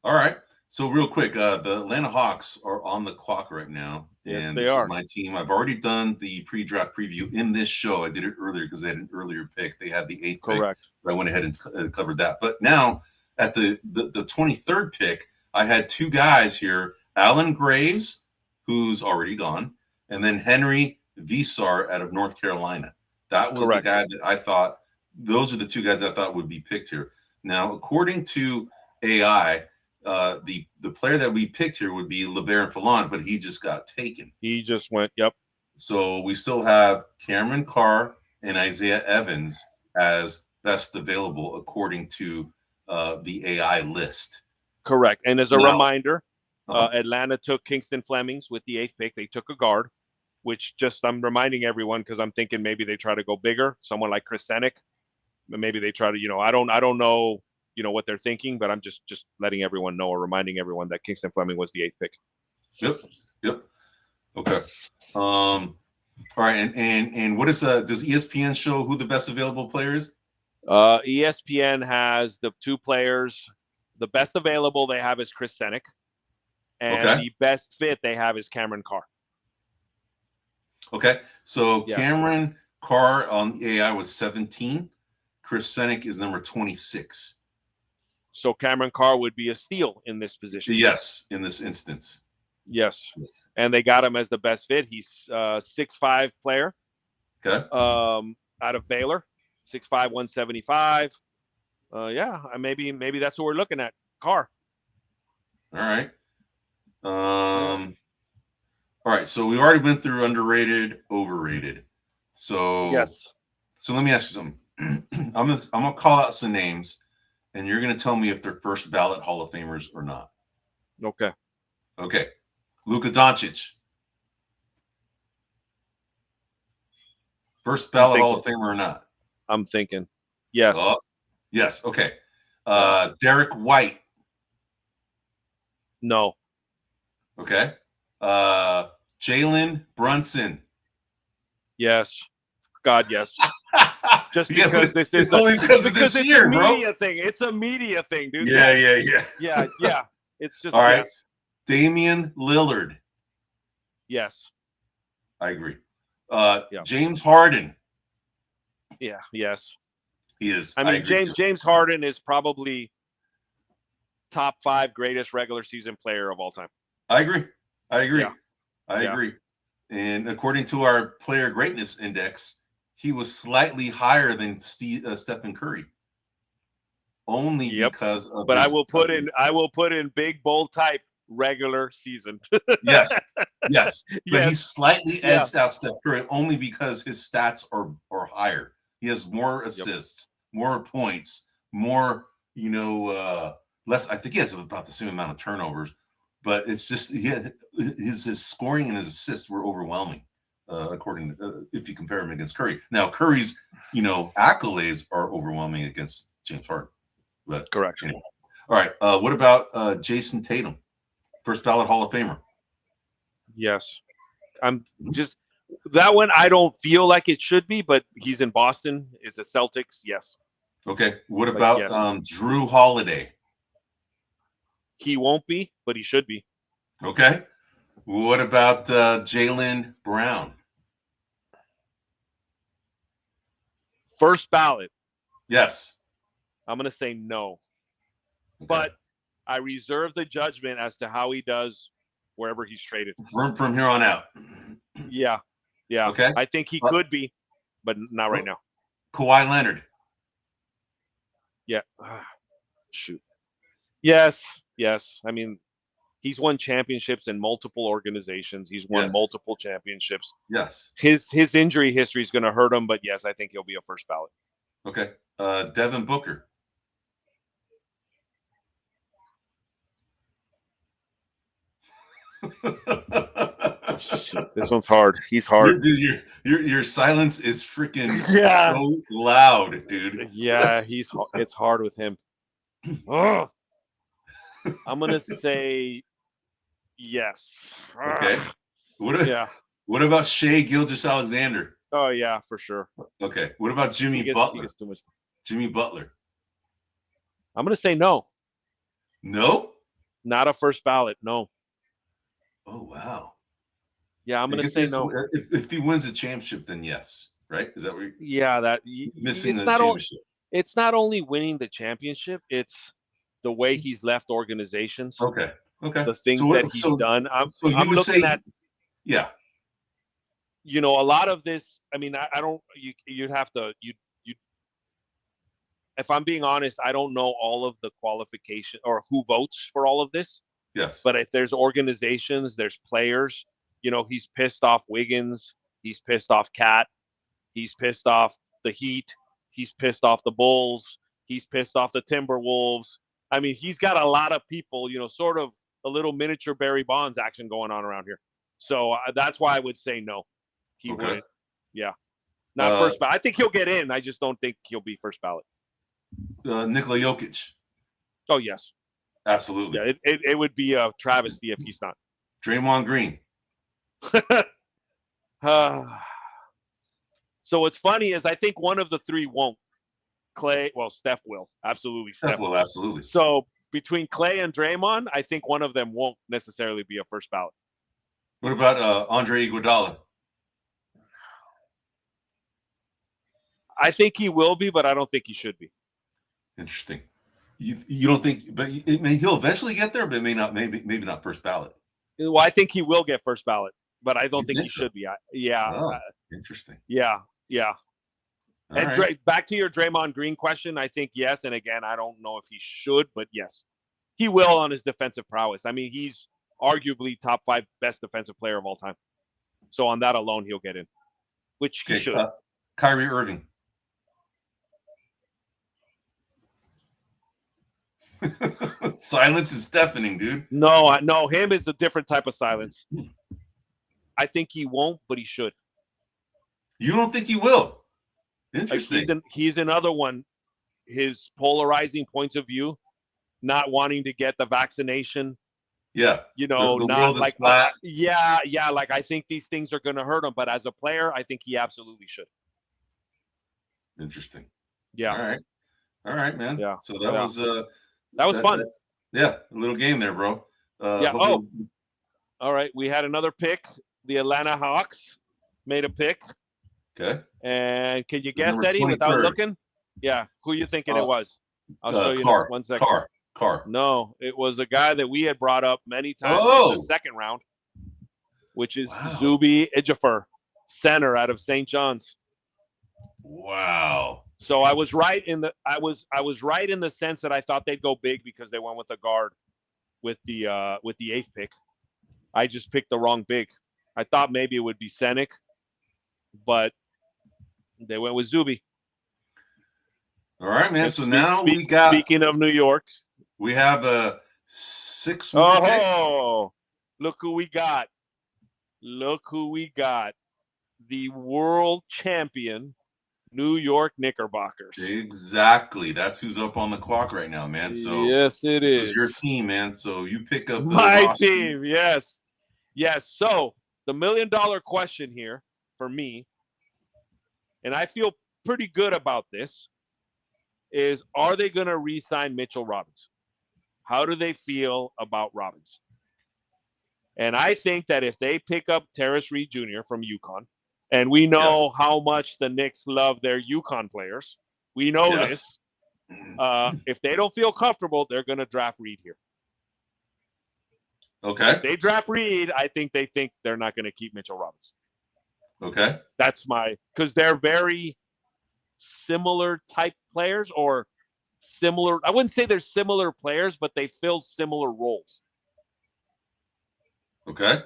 S1: All right. So real quick, the Atlanta Hawks are on the clock right now.
S2: Yes,
S1: and
S2: they
S1: this
S2: are.
S1: Is my team. I've already done the pre-draft preview in this show. I did it earlier because they had an earlier pick. They had the 8th
S2: Correct.
S1: pick. So I went ahead and covered that. But now at the 23rd pick, I had two guys here, Alan Graves, who's already gone, and then Henry Visar out of North Carolina. That was the guy that I thought, those are the two guys I thought would be picked here. Now, according to AI, the player that we picked here would be LeBaron Fallon, but he just got taken.
S2: He just went, yep.
S1: So we still have Cameron Carr and Isaiah Evans as best available according to the AI list.
S2: Correct. And as a reminder, Atlanta took Kingston Flemings with the 8th pick. They took a guard, which I'm reminding everyone because I'm thinking maybe they try to go bigger, someone like Chris Senick. Maybe they try to, I don't know, what they're thinking, but I'm just letting everyone know or reminding everyone that Kingston Fleming was the 8th pick.
S1: Yep. Okay. All right. And what is does ESPN show who the best available player is?
S2: ESPN has the two players. The best available they have is Chris Senick. And the best fit they have is Cameron Carr.
S1: Okay. So Cameron Carr on the AI was 17. Chris Senick is number 26.
S2: So Cameron Carr would be a steal in this position.
S1: Yes, in this instance.
S2: Yes. And they got him as the best fit. He's a 6'5" player.
S1: Okay.
S2: Out of Baylor, 6'5", 175. Maybe that's what we're looking at. Carr.
S1: All right. All right. So we already went through underrated, overrated. So
S2: yes.
S1: So let me ask you something. I'm gonna call out some names, and you're going to tell me if they're first ballot Hall of Famers or not.
S2: Okay.
S1: Okay. Luka Doncic. First ballot Hall of Famer or not?
S2: I'm thinking. Yes.
S1: Yes. Okay. Derek White.
S2: No.
S1: Okay. Jalen Brunson.
S2: Yes. God, yes. Just because this is
S1: only because of this year,
S2: it's a
S1: bro.
S2: media thing. It's a media thing, dude.
S1: Yeah.
S2: Yeah. It's just
S1: all right.
S2: Yes.
S1: Damian Lillard.
S2: Yes.
S1: I agree. James Harden.
S2: Yeah. Yes.
S1: He is.
S2: I mean, James Harden is probably top 5 greatest regular season player of all time.
S1: I agree.
S2: Yeah.
S1: I agree. And according to our player greatness index, he was slightly higher than Stephen Curry. Only because of.
S2: But I will put in big bold type regular season.
S1: Yes. But he's slightly edged out Steph Curry only because his stats are higher. He has more assists, more points, more, less. I think he has about the same amount of turnovers, but it's just his scoring and his assists were overwhelming, according to, if you compare him against Curry. Now Curry's, accolades are overwhelming against James Harden. But
S2: correct.
S1: Anyway. All right. What about Jason Tatum, first ballot Hall of Famer?
S2: Yes, I'm just. That one, I don't feel like it should be, but he's in Boston. Is a Celtics? Yes.
S1: Okay. What about Drew Holiday?
S2: He won't be, but he should be.
S1: Okay. What about Jaylen Brown?
S2: First ballot.
S1: Yes.
S2: I'm going to say no. Okay. But I reserve the judgment as to how he does wherever he's traded.
S1: From here on out.
S2: Yeah.
S1: Okay.
S2: I think he could be, but not right now.
S1: Kawhi Leonard.
S2: Yeah. Shoot. Yes. I mean, he's won championships in multiple organizations. He's won multiple championships.
S1: Yes.
S2: His injury history is going to hurt him, but yes, I think he'll be a first ballot.
S1: Okay. Devin Booker.
S2: Shit, this one's hard. He's hard.
S1: Your silence is freaking so loud, dude.
S2: Yeah, it's hard with him. Oh. I'm gonna say yes.
S1: Okay. What about Shai Gilgeous-Alexander?
S2: Oh yeah, for sure.
S1: Okay. What about Jimmy Butler? Jimmy Butler.
S2: I'm gonna say no.
S1: No?
S2: Not a first ballot. No.
S1: Oh wow.
S2: Yeah, I'm gonna say no.
S1: If he wins the championship, then yes, right? Is that what?
S2: Missing the championship. It's not only winning the championship; it's the way he's left organizations.
S1: Okay.
S2: The things that he's done. I'm looking at.
S1: Yeah.
S2: A lot of this. I mean, I don't. You'd have to. You. If I'm being honest, I don't know all of the qualification or who votes for all of this.
S1: Yes.
S2: But if there's organizations, there's players. He's pissed off Wiggins. He's pissed off Cat. He's pissed off the Heat. He's pissed off the Bulls. He's pissed off the Timberwolves. I mean, he's got a lot of people, sort of a little miniature Barry Bonds action going on around here. So that's why I would say no. He wouldn't. Yeah. Not first ballot. I think he'll get in. I just don't think he'll be first ballot.
S1: Nikola Jokic.
S2: Oh, yes.
S1: Absolutely.
S2: Yeah, it would be a travesty if he's not.
S1: Draymond Green.
S2: So what's funny is I think one of the three won't. Steph will. Absolutely.
S1: Steph will, absolutely.
S2: So between Clay and Draymond, I think one of them won't necessarily be a first ballot.
S1: What about Andre Iguodala?
S2: I think he will be, but I don't think he should be.
S1: Interesting. You don't think, but he'll eventually get there, but maybe not first ballot.
S2: Well, I think he will get first ballot, but I don't think he should be.
S1: Interesting.
S2: Yeah.
S1: All
S2: and
S1: right.
S2: Back to your Draymond Green question, I think yes. And again, I don't know if he should, but yes, he will on his defensive prowess. I mean, he's arguably top 5 best defensive player of all time. So on that alone, he'll get in, which he should.
S1: Kyrie Irving. Silence is deafening, dude.
S2: No, him is a different type of silence. I think he won't, but he should.
S1: You don't think he will? Interesting.
S2: He's another one. His polarizing points of view, not wanting to get the vaccination.
S1: Yeah.
S2: You know,
S1: the
S2: not
S1: world is
S2: like,
S1: flat.
S2: yeah. Like, I think these things are going to hurt him, but as a player, I think he absolutely should.
S1: Interesting.
S2: Yeah.
S1: All right, man.
S2: Yeah.
S1: So that was
S2: fun.
S1: A little game there, bro.
S2: Yeah. Oh, all right. We had another pick. The Atlanta Hawks made a pick.
S1: Okay.
S2: And can you guess, Eddie, 23rd. Without looking? Yeah. Who are you thinking it was? I'll show you in 1 second.
S1: Carr.
S2: No, it was a guy that we had brought up many times in the second round, which is Zuby Ejiofor, center out of St. John's.
S1: Wow.
S2: So I was right in the right in the sense that I thought they'd go big because they went with a guard with the 8th pick. I just picked the wrong big. I thought maybe it would be Senek, but they went with Zuby.
S1: All right, man. So now we got.
S2: Speaking of New York,
S1: we have 6 more picks.
S2: Oh, look who we got! Look who we got! The world champion New York Knickerbockers.
S1: Exactly. That's who's up on the clock right now, man. So
S2: yes, it is.
S1: It's your team, man. So you pick up
S2: my roster. Team. Yes. So the $1 million question here for me, and I feel pretty good about this, is: are they going to re-sign Mitchell Robinson? How do they feel about Robinson? And I think that if they pick up Terrace Reed Jr. from UConn, and we know how much the Knicks love their UConn players, we know this. If they don't feel comfortable, they're going to draft Reed here.
S1: Okay.
S2: If they draft Reed, I think they think they're not going to keep Mitchell Robinson.
S1: Okay.
S2: That's because they're very similar type players, or similar. I wouldn't say they're similar players, but they fill similar roles.
S1: Okay.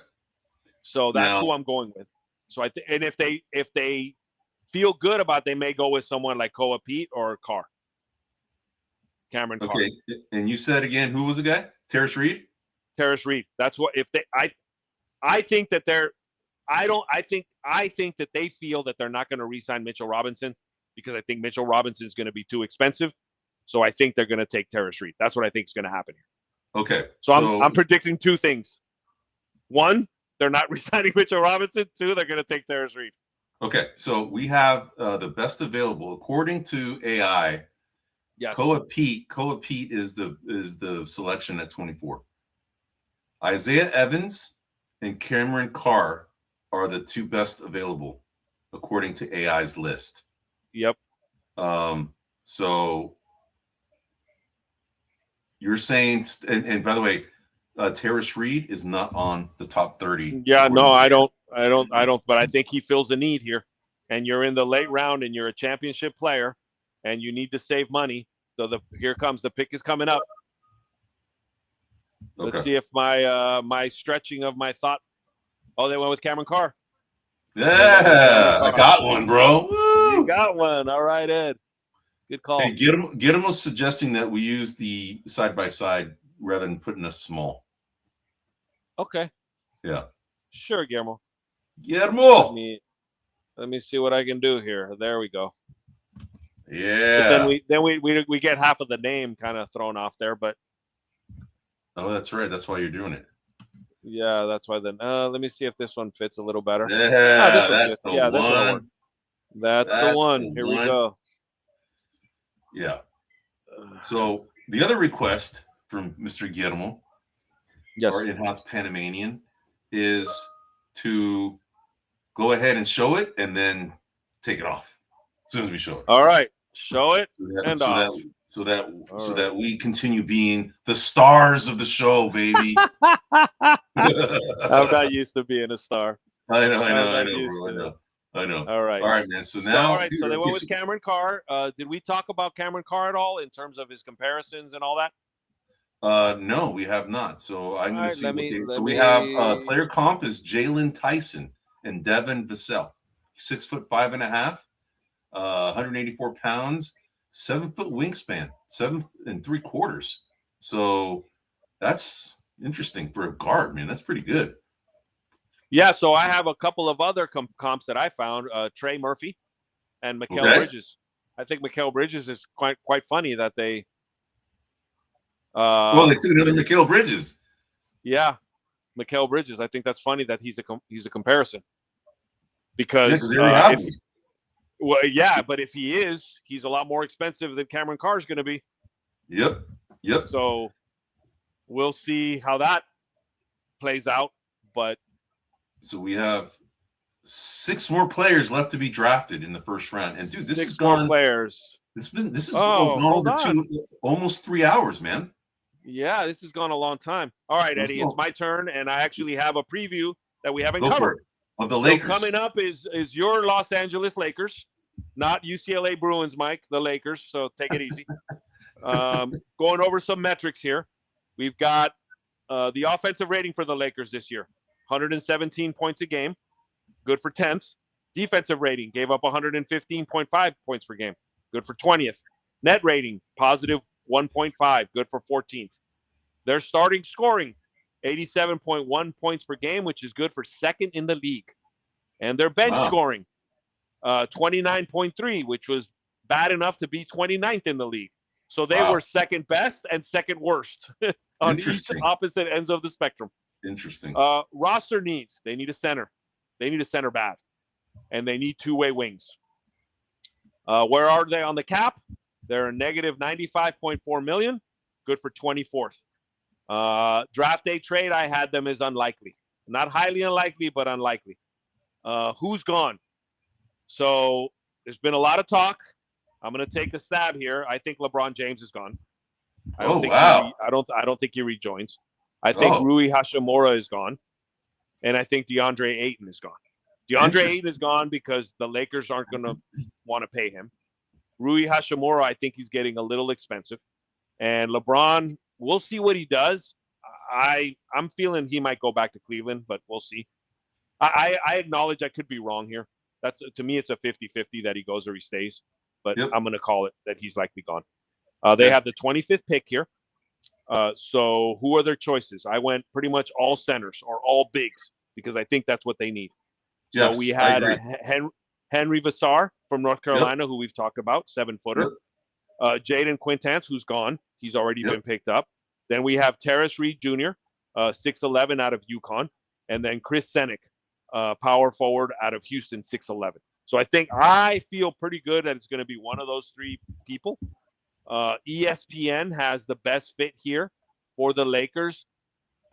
S2: So that's who I'm going with. So and if they feel good about it, they may go with someone like Koa Pete or Carr. Cameron Carr.
S1: Okay. And you said again, who was the guy? Terrace Reed?
S2: Terrace Reed. That's what I think that I think that they feel that they're not going to re-sign Mitchell Robinson because I think Mitchell Robinson is going to be too expensive. So I think they're going to take Terrace Reed. That's what I think is going to happen here.
S1: Okay.
S2: So I'm predicting 2 things. 1, they're not re-signing Mitchell Robinson. 2, they're going to take Terrace Reed.
S1: Okay. So we have the best available according to AI.
S2: Yes.
S1: Koa Pete is the selection at 24. Isaiah Evans and Cameron Carr are the 2 best available according to AI's list.
S2: Yep.
S1: So you're saying, and by the way, Terrace Reed is not on the top 30.
S2: Yeah, no, I don't. But I think he fills a need here. And you're in the late round, and you're a championship player, and you need to save money. So here comes the pick is coming up. Okay. Let's see if my stretching of my thought. Oh, they went with Cameron Carr.
S1: Yeah, I got one, bro.
S2: Woo! You got one. All right, Ed. Good call.
S1: Hey, get him suggesting that we use the side by side rather than putting us small.
S2: Okay.
S1: Yeah.
S2: Sure, Guillermo. Let me see what I can do here. There we go.
S1: Yeah.
S2: But then we get half of the name kind of thrown off there, but.
S1: Oh, that's right. That's why you're doing it.
S2: Yeah, that's why then. Let me see if this one fits a little better.
S1: Yeah, that's the one.
S2: That's the one. Here we go.
S1: Yeah. So the other request from Mr. Guillermo, our in-house Panamanian, is to go ahead and show it and then take it off as soon as we show it.
S2: All right. Show it and off.
S1: So that we continue being the stars of the show, baby.
S2: I'm not used to being a star.
S1: I know. All right, man. So now,
S2: so they went with Cameron Carr. Did we talk about Cameron Carr at all in terms of his comparisons and all that?
S1: No, we have not. So I'm going to see so we have player comp is Jalen Tyson and Devin Vassell. 6'5.5", 184 pounds. 7 foot wingspan, 7 3/4. So that's interesting for a guard, man. That's pretty good.
S2: Yeah, so I have a couple of other comps that I found. Trey Murphy and Mikal Bridges. I think Mikal Bridges is quite funny that they.
S1: Well, they took another Mikal Bridges.
S2: Yeah, Mikal Bridges. I think that's funny that he's a comparison. Because well, yeah, but if he is, he's a lot more expensive than Cameron Carr is going to be.
S1: Yep.
S2: So we'll see how that plays out. But
S1: so we have 6 more players left to be drafted in the first round, and dude, this is gone.
S2: Players.
S1: This is gone over almost 3 hours, man.
S2: Yeah, this has gone a long time. All right, Eddie, it's my turn, and I actually have a preview that we haven't covered.
S1: Of the Lakers.
S2: So coming up is your Los Angeles Lakers, not UCLA Bruins, Mike, the Lakers. So take it easy. Going over some metrics here. We've got the offensive rating for the Lakers this year, 117 points a game, good for 10th. Defensive rating, gave up 115.5 points per game, good for 20th. Net rating, positive 1.5, good for 14th. Their starting scoring, 87.1 points per game, which is good for 2nd in the league. And their bench scoring, 29.3, which was bad enough to be 29th in the league. So they were 2nd best and 2nd worst on each opposite ends of the spectrum.
S1: Interesting.
S2: Roster needs, they need a center. They need a center bad. And they need 2-way wings. Where are they on the cap? They're a negative 95.4 million, good for 24th. Draft day trade, I had them as unlikely. Not highly unlikely, but unlikely. Who's gone? So there's been a lot of talk. I'm going to take a stab here. I think LeBron James is gone. I don't think he rejoins. I think Rui Hashimura is gone. And I think DeAndre Ayton is gone. DeAndre Ayton is gone because the Lakers aren't going to want to pay him. Rui Hashimura, I think he's getting a little expensive. And LeBron, we'll see what he does. I'm feeling he might go back to Cleveland, but we'll see. I acknowledge I could be wrong here. To me, it's a 50-50 that he goes or he stays. But I'm going to call it that he's likely gone. They have the 25th pick here. So who are their choices? I went pretty much all centers or all bigs because I think that's what they need.
S1: Yes,
S2: so we had Henry Vassar from North Carolina, who we've talked about, 7-footer. Jaden Quintance, who's gone. He's already been picked up. Then we have Terrace Reed Jr., 6'11" out of UConn. And then Chris Senick, power forward out of Houston, 6'11". So I feel pretty good that it's going to be one of those 3 people. ESPN has the best fit here for the Lakers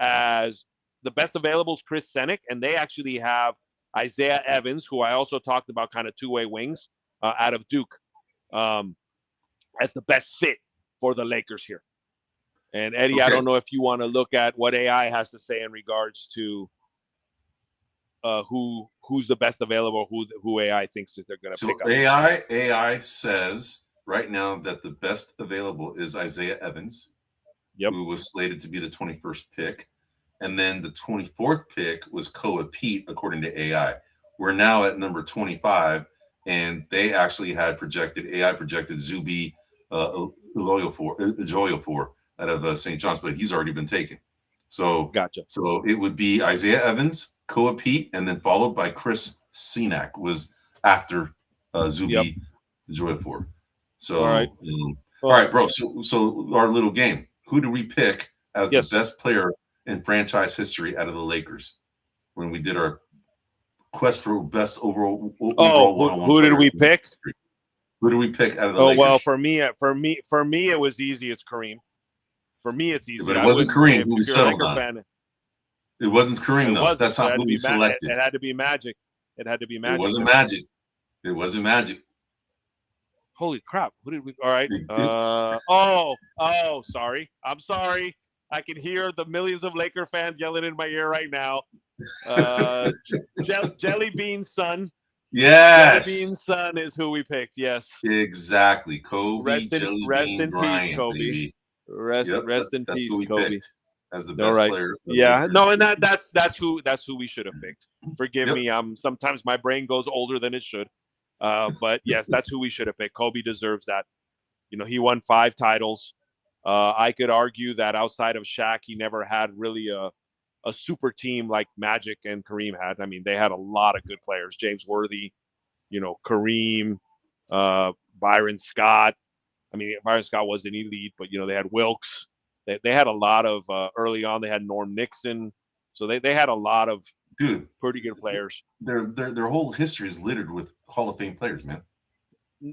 S2: as the best available is Chris Senick, and they actually have Isaiah Evans, who I also talked about, kind of 2-way wings out of Duke, as the best fit for the Lakers here. And Eddie, I don't know if you want to look at what AI has to say in regards to who's the best available, who AI thinks that they're going to pick up.
S1: AI says right now that the best available is Isaiah Evans, who was slated to be the 21st pick. And then the 24th pick was Koa Pete, according to AI. We're now at number 25, and they actually had AI projected Zuby Ejoyafor out of St. John's, but he's already been taken. So
S2: gotcha.
S1: So it would be Isaiah Evans, Koa Pete, and then followed by Chris Senak was after Zuby Ejoyafor. So all right, bro. So our little game. Who do we pick as the best player in franchise history out of the Lakers when we did our quest for best overall one-on-one?
S2: Who did we pick?
S1: Who do we pick out of the Lakers?
S2: Well, for me, it was easy. It's Kareem. For me, it's easy.
S1: But it wasn't Kareem who we settled on. It wasn't Kareem, though. That's not who we selected.
S2: It had to be Magic. It
S1: wasn't Magic. It wasn't Magic.
S2: Holy crap! Who did we? All right. Sorry. I'm sorry. I can hear the millions of Laker fans yelling in my ear right now. Jelly Bean's son.
S1: Yes.
S2: Jelly Bean's son is who we picked. Yes.
S1: Exactly. Kobe.
S2: Rest in peace, Kobe.
S1: Baby.
S2: Rest in peace, Kobe.
S1: As the best player.
S2: Yeah. No, and that's who we should have picked. Forgive me. Sometimes my brain goes older than it should. But yes, that's who we should have picked. Kobe deserves that. He won 5 titles. I could argue that outside of Shaq, he never had really a super team like Magic and Kareem had. I mean, they had a lot of good players. James Worthy, Kareem, Byron Scott. I mean, Byron Scott was an elite, but they had Wilkes. They had a lot of early on. They had Norm Nixon, so they had a lot of pretty good players.
S1: Their whole history is littered with Hall of Fame players, man.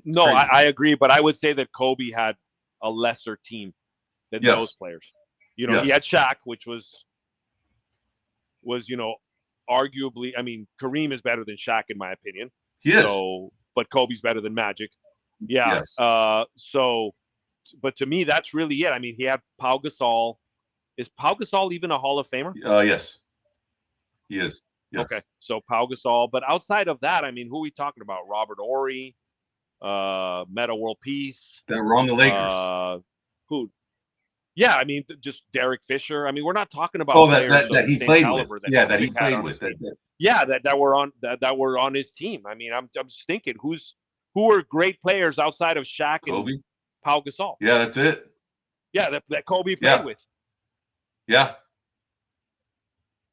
S2: No, I agree, but I would say that Kobe had a lesser team than those players. He had Shaq, which was arguably. I mean, Kareem is better than Shaq in my opinion. So, but Kobe's better than Magic. Yeah.
S1: Yes.
S2: But to me, that's really it. I mean, he had Pau Gasol. Is Pau Gasol even a Hall of Famer?
S1: Yes. He is. Yes.
S2: Okay. So Pau Gasol. But outside of that, I mean, who are we talking about? Robert Horry, Metta World Peace.
S1: That were on the Lakers.
S2: Who? Yeah, I mean, just Derek Fisher. I mean, we're not talking about
S1: that he played with. That he played with.
S2: That were on his team. I mean, I'm just thinking who are great players outside of Shaq and Pau Gasol.
S1: Yeah, that's it.
S2: Yeah, that Kobe played with.
S1: Yeah.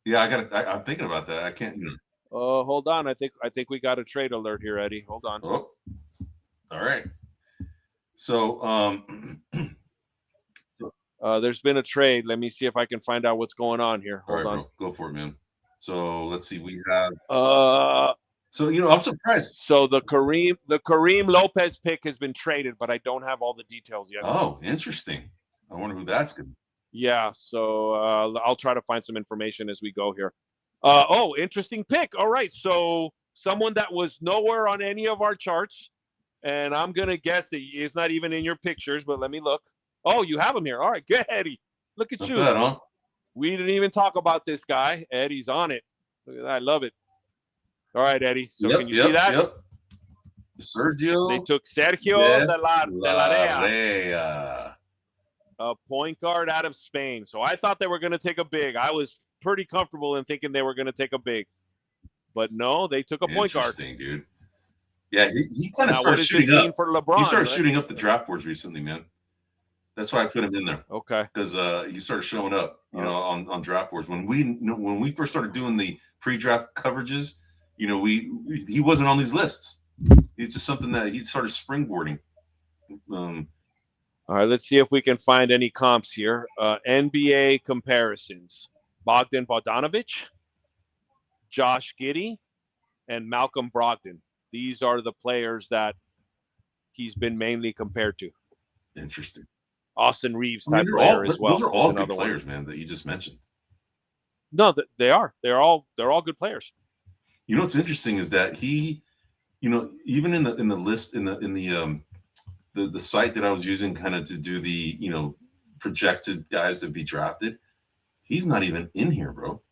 S1: Yeah, I'm thinking about that. I can't.
S2: Hold on. I think we got a trade alert here, Eddie. Hold on.
S1: Oh. All right. So,
S2: there's been a trade. Let me see if I can find out what's going on here. Hold on.
S1: Bro. Go for it, man. So let's see. We have.
S2: So
S1: I'm surprised.
S2: So the Kareem Lopez pick has been traded, but I don't have all the details yet.
S1: Oh, interesting. I wonder who that's going to be.
S2: Yeah. So I'll try to find some information as we go here. Interesting pick. All right. So someone that was nowhere on any of our charts, and I'm gonna guess that he's not even in your pictures. But let me look. Oh, you have him here. All right. Good, Eddie. Look at you.
S1: Bad, huh?
S2: We didn't even talk about this guy. Eddie's on it. Look at that. I love it. All right, Eddie. So can you see that?
S1: Yep. Sergio.
S2: They took Sergio de la Rea, a point guard out of Spain. So I thought they were going to take a big. I was pretty comfortable in thinking they were going to take a big. But no, they took a point guard.
S1: Interesting, dude. Yeah, he kind of started shooting up.
S2: For LeBron,
S1: he started shooting up the draft boards recently, man. That's why I put him in there.
S2: Okay.
S1: Because he started showing up, on draft boards. When we first started doing the pre-draft coverages, he wasn't on these lists. It's just something that he started springboarding.
S2: All right, let's see if we can find any comps here. NBA comparisons: Bogdan Bogdanovic, Josh Giddey, and Malcolm Brogdon. These are the players that he's been mainly compared to.
S1: Interesting.
S2: Austin Reeves type player as well.
S1: Those are all good players, man, that you just mentioned.
S2: No, they are. They're all good players.
S1: What's interesting is that he, even in the list in the site that I was using kind of to do the projected guys to be drafted, he's not even in here, bro.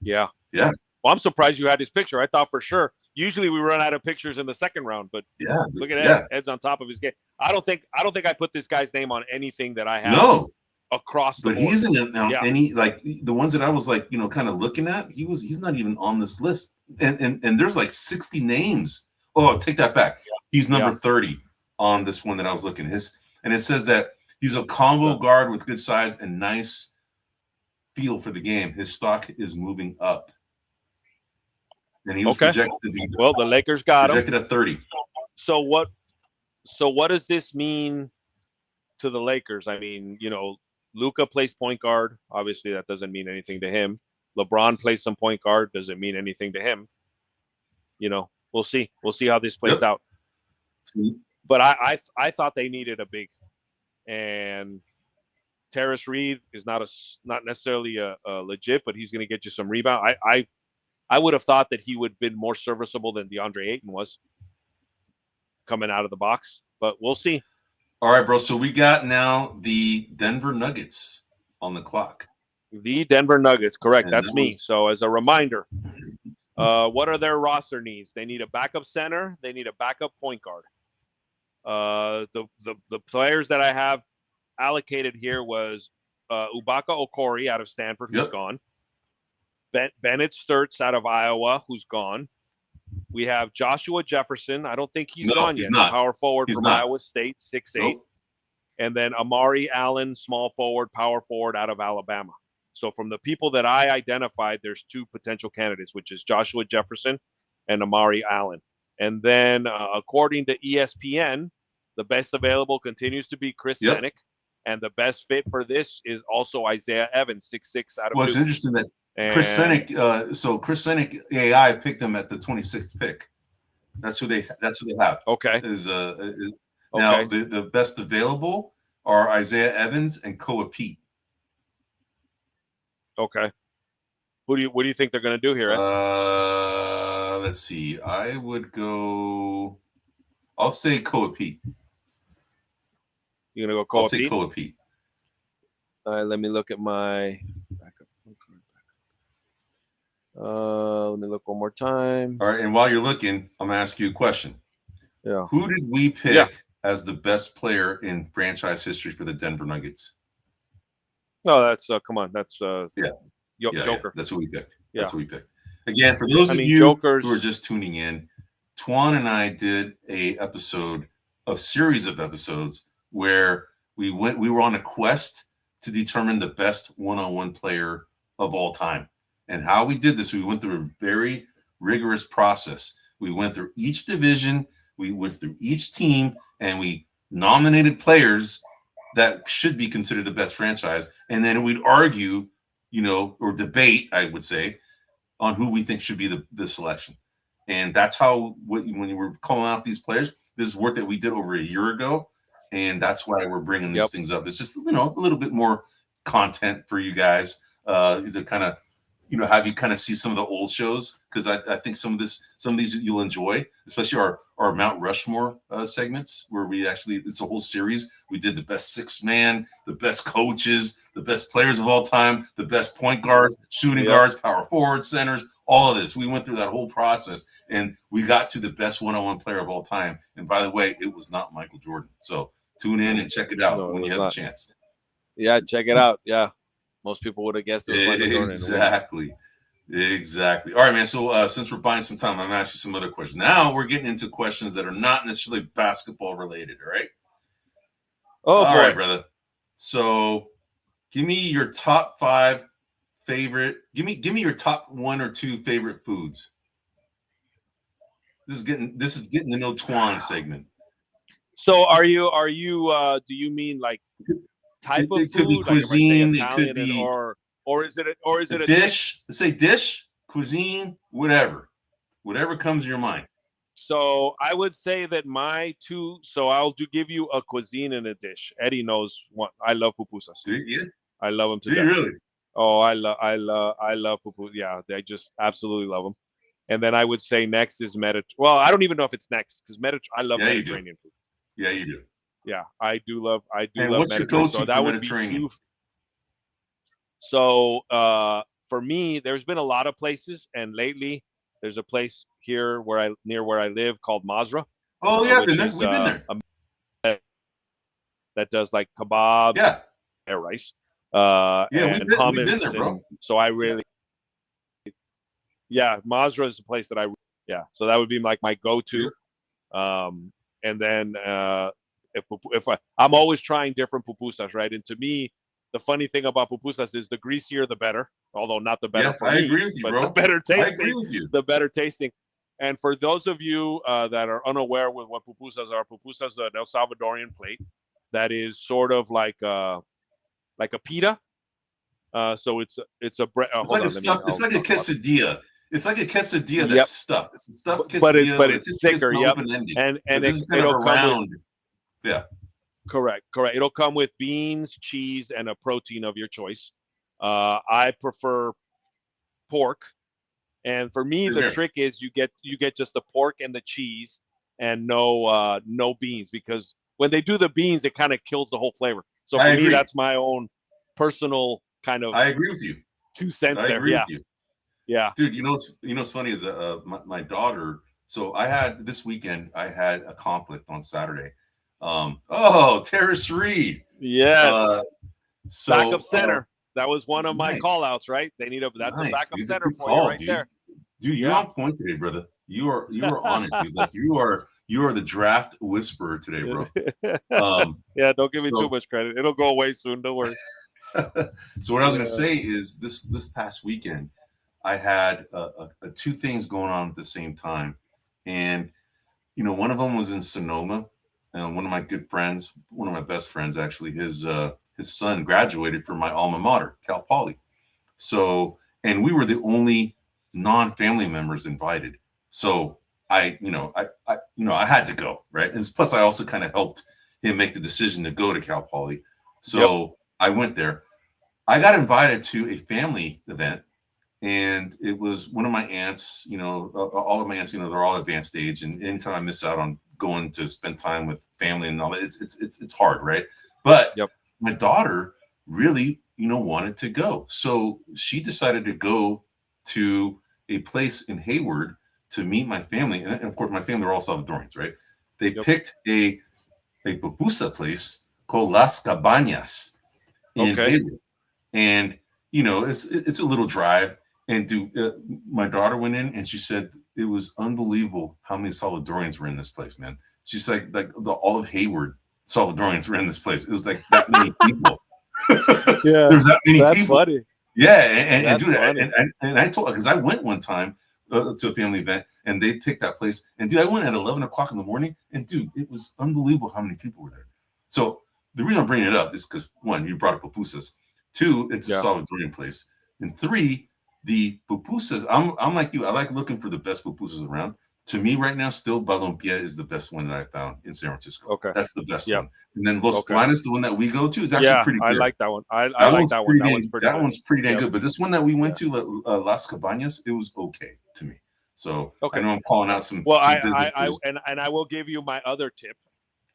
S2: Yeah.
S1: Yeah.
S2: Well, I'm surprised you had his picture. I thought for sure. Usually we run out of pictures in the second round, but look at Ed.
S1: Yeah.
S2: Ed's on top of his game. I don't think I put this guy's name on anything that I have.
S1: No.
S2: Across the board.
S1: But he isn't on any, like the ones that I was like, kind of looking at. He's not even on this list, and there's like 60 names. Oh, take that back. Yeah. He's number 30 on this one that I was looking at. And it says that he's a combo guard with good size and nice feel for the game. His stock is moving up, and he was projected to be.
S2: Well, the Lakers got
S1: projected at 30.
S2: So what does this mean to the Lakers? I mean, Luka plays point guard. Obviously, that doesn't mean anything to him. LeBron plays some point guard. Doesn't mean anything to him. We'll see. We'll see how this plays out. But I thought they needed a big, and Terrace Reed is not necessarily a legit, but he's going to get you some rebound. I would have thought that he would have been more serviceable than DeAndre Ayton was coming out of the box, but we'll see.
S1: All right, bro. So we got now the Denver Nuggets on the clock.
S2: The Denver Nuggets, correct. And that's me. So as a reminder, what are their roster needs? They need a backup center. They need a backup point guard. The players that I have allocated here was Ubaka Okori out of Stanford, who's gone. Bennett Sturts out of Iowa, who's gone. We have Joshua Jefferson. I don't think he's gone yet.
S1: Not.
S2: Power forward from Iowa State, 6'8". Nope. and then Amari Allen, small forward, power forward out of Alabama. So from the people that I identified, there's 2 potential candidates, which is Joshua Jefferson and Amari Allen. And then according to ESPN, the best available continues to be Chris Senek. And the best fit for this is also Isaiah Evans, 6'6" out of
S1: Well, it's
S2: Duke.
S1: interesting that Chris Senek, so Chris Senek AI picked him at the 26th pick. That's who they have.
S2: Okay.
S1: Now the best available are Isaiah Evans and Koa Pete.
S2: Okay. What do you think they're going to do here?
S1: Let's see. I would go. I'll say Koa Pete.
S2: You're going to go Koa Pete?
S1: I'll say Koa Pete.
S2: All right, let me look at my backup. Let me look one more time.
S1: All right, and while you're looking, I'm going to ask you a question.
S2: Yeah.
S1: Who did we pick as the best player in franchise history for the Denver Nuggets?
S2: No, that's come on. That's Joker.
S1: Yeah. That's who we picked. That's who we picked. Again, for those of you who are just tuning in, Tuan and I did a series of episodes where we were on a quest to determine the best one-on-one player of all time. And how we did this, we went through a very rigorous process. We went through each division, we went through each team, and we nominated players that should be considered the best franchise. And then we'd argue, or debate, I would say, on who we think should be the selection. And that's how, when you were calling out these players, this is work that we did over a year ago. And that's why we're bringing these things up. It's just, a little bit more content for you guys to kind of, have you kind of see some of the old shows. Because I think some of these you'll enjoy, especially our Mount Rushmore segments, where it's a whole series. We did the best 6-man, the best coaches, the best players of all time, the best point guards, shooting guards, power forwards, centers, all of this. We went through that whole process, and we got to the best one-on-one player of all time. And by the way, it was not Michael Jordan. So tune in and check it out when you have a chance.
S2: Yeah, check it out. Yeah. Most people would have guessed it was Michael Jordan.
S1: Exactly. All right, man. So since we're buying some time, I'm going to ask you some other questions. Now we're getting into questions that are not necessarily basketball related, all right? All right, brother. So give me your top 5 favorite. Give me your top 1 or 2 favorite foods. This is getting to know Tuan segment.
S2: So are you do you mean like type of food?
S1: It could be cuisine,
S2: like
S1: it could be
S2: or is it a
S1: dish? Say dish, cuisine, whatever comes to your mind.
S2: So I would say that my 2. So I'll give you a cuisine and a dish. Eddie knows what I love pupusas.
S1: Do you?
S2: I love them to
S1: death.
S2: Do
S1: you really?
S2: Oh, I love pupusas. Yeah, I just absolutely love them. And then I would say next is Well, I don't even know if it's next because I love Mediterranean food.
S1: Yeah, you do.
S2: Yeah, I do love.
S1: And what's your go-to for Mediterranean?
S2: So for me, there's been a lot of places, and lately there's a place here near where I live called Masra.
S1: Oh yeah, we've been there.
S2: That does like kebabs, rice, and hummus.
S1: We've been there, bro.
S2: So I really, Masra is a place that so that would be like my go-to. And then I'm always trying different pupusas, right? And to me, the funny thing about pupusas is the greasier the better, although not the better for me. I agree with you, bro. The better tasting. I agree with you. The better tasting. And for those of you that are unaware with what pupusas are an El Salvadorian plate that is sort of like a pita. So it's a bread.
S1: It's like a quesadilla. It's like a quesadilla that's stuffed. It's a stuffed quesadilla,
S2: but it's thicker. Yep. And
S1: this is kind of round.
S2: Correct. It'll come with beans, cheese, and a protein of your choice. I prefer pork, and for me, the trick is you get just the pork and the cheese, and no beans, because when they do the beans, it kind of kills the whole flavor. So for me, that's my own personal kind of.
S1: I agree with you.
S2: 2 cents there.
S1: With you.
S2: Yeah,
S1: dude. You know what's funny is my daughter. So this weekend I had a conflict on Saturday. Terrace Reed.
S2: Yes. Backup center. That was one of my call outs, right? They need a backup center for you right there.
S1: Dude, you're on point today, brother. You are on it, dude. Like you are You are the draft whisperer today, bro.
S2: Yeah, don't give me too much credit. It'll go away soon. Don't worry.
S1: So what I was going to say is this past weekend, I had two things going on at the same time, and one of them was in Sonoma, and one of my good friends, one of my best friends actually, his son graduated from my alma mater, Cal Poly. So, and we were the only non-family members invited. So I had to go, right? And plus I also kind of helped him make the decision to go to Cal Poly. So I went there. I got invited to a family event, and it was one of my aunts. All of my aunts, they're all advanced age, and anytime I miss out on going to spend time with family and all that, it's hard, right? But my daughter really, wanted to go, so she decided to go to a place in Hayward to meet my family, and of course, my family are all Salvadorians, right? They picked a pupusa place called Las Cabañas in Hayward. And it's a little drive, and my daughter went in and she said it was unbelievable how many Salvadorians were in this place, man. She's like all of Hayward Salvadorians were in this place. It was like that many people. There's that many people. Funny. Yeah, and dude, and I told her, because I went one time to a family event and they picked that place, and dude, I went at 11 o'clock in the morning, and dude, it was unbelievable how many people were there. So the reason I'm bringing it up is because, one, you brought up pupusas. Two, it's a Salvadorian place. And three, the pupusas, I'm like you. I like looking for the best pupusas around. To me right now, still Balompié is the best one that I found in San Francisco. Okay. That's the best one. And then Los Planes, the one that we go to, is actually pretty good. I like that one. I like that one. That one's pretty dang good. But this one that we went to, Las Cabañas, it was okay to me. So I know I'm calling out some businesses.
S2: I will give you my other tip.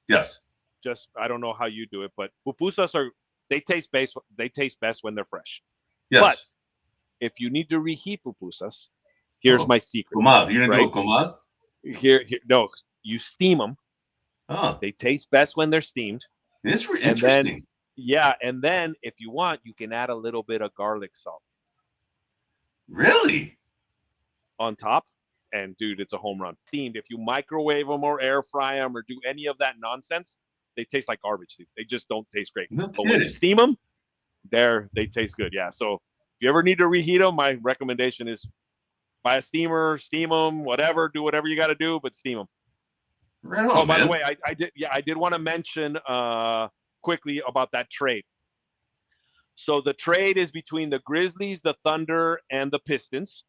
S1: Yes.
S2: Just, I don't know how you do it, but pupusas they taste best when they're fresh.
S1: Yes.
S2: But if you need to reheat pupusas, here's my secret.
S1: Comad. You're gonna do a comad?
S2: Here, no, you steam them. Oh. They taste best when they're steamed.
S1: It's interesting.
S2: And then if you want, you can add a little bit of garlic salt.
S1: Really?
S2: On top, and dude, it's a home run. Steamed. If you microwave them or air fry them or do any of that nonsense, they taste like garbage. They just don't taste great.
S1: No
S2: but
S1: kidding.
S2: When you steam them, they taste good. Yeah. So if you ever need to reheat them, my recommendation is buy a steamer, steam them, whatever, do whatever you got to do, but steam them.
S1: Right on,
S2: by the way, I did want to mention quickly about that trade. So the trade is between the Grizzlies, the Thunder, and the Pistons.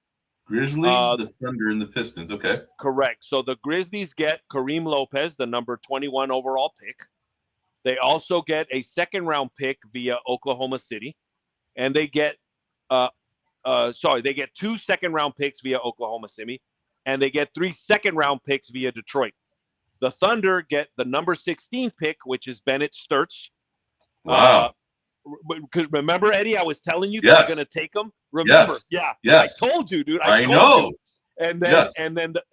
S1: Grizzlies, the Thunder, and the Pistons. Okay.
S2: Correct. So the Grizzlies get Kareem Lopez, the number 21 overall pick. They also get a second-round pick via Oklahoma City, and they get they get 2 second-round picks via Oklahoma City, and they get 3 second-round picks via Detroit. The Thunder get the number 16 pick, which is Bennett Sturts.
S1: Wow.
S2: Because remember, Eddie, I was telling you that you're going to take them. Remember?
S1: Yes.
S2: I told you, dude.
S1: I know.
S2: And then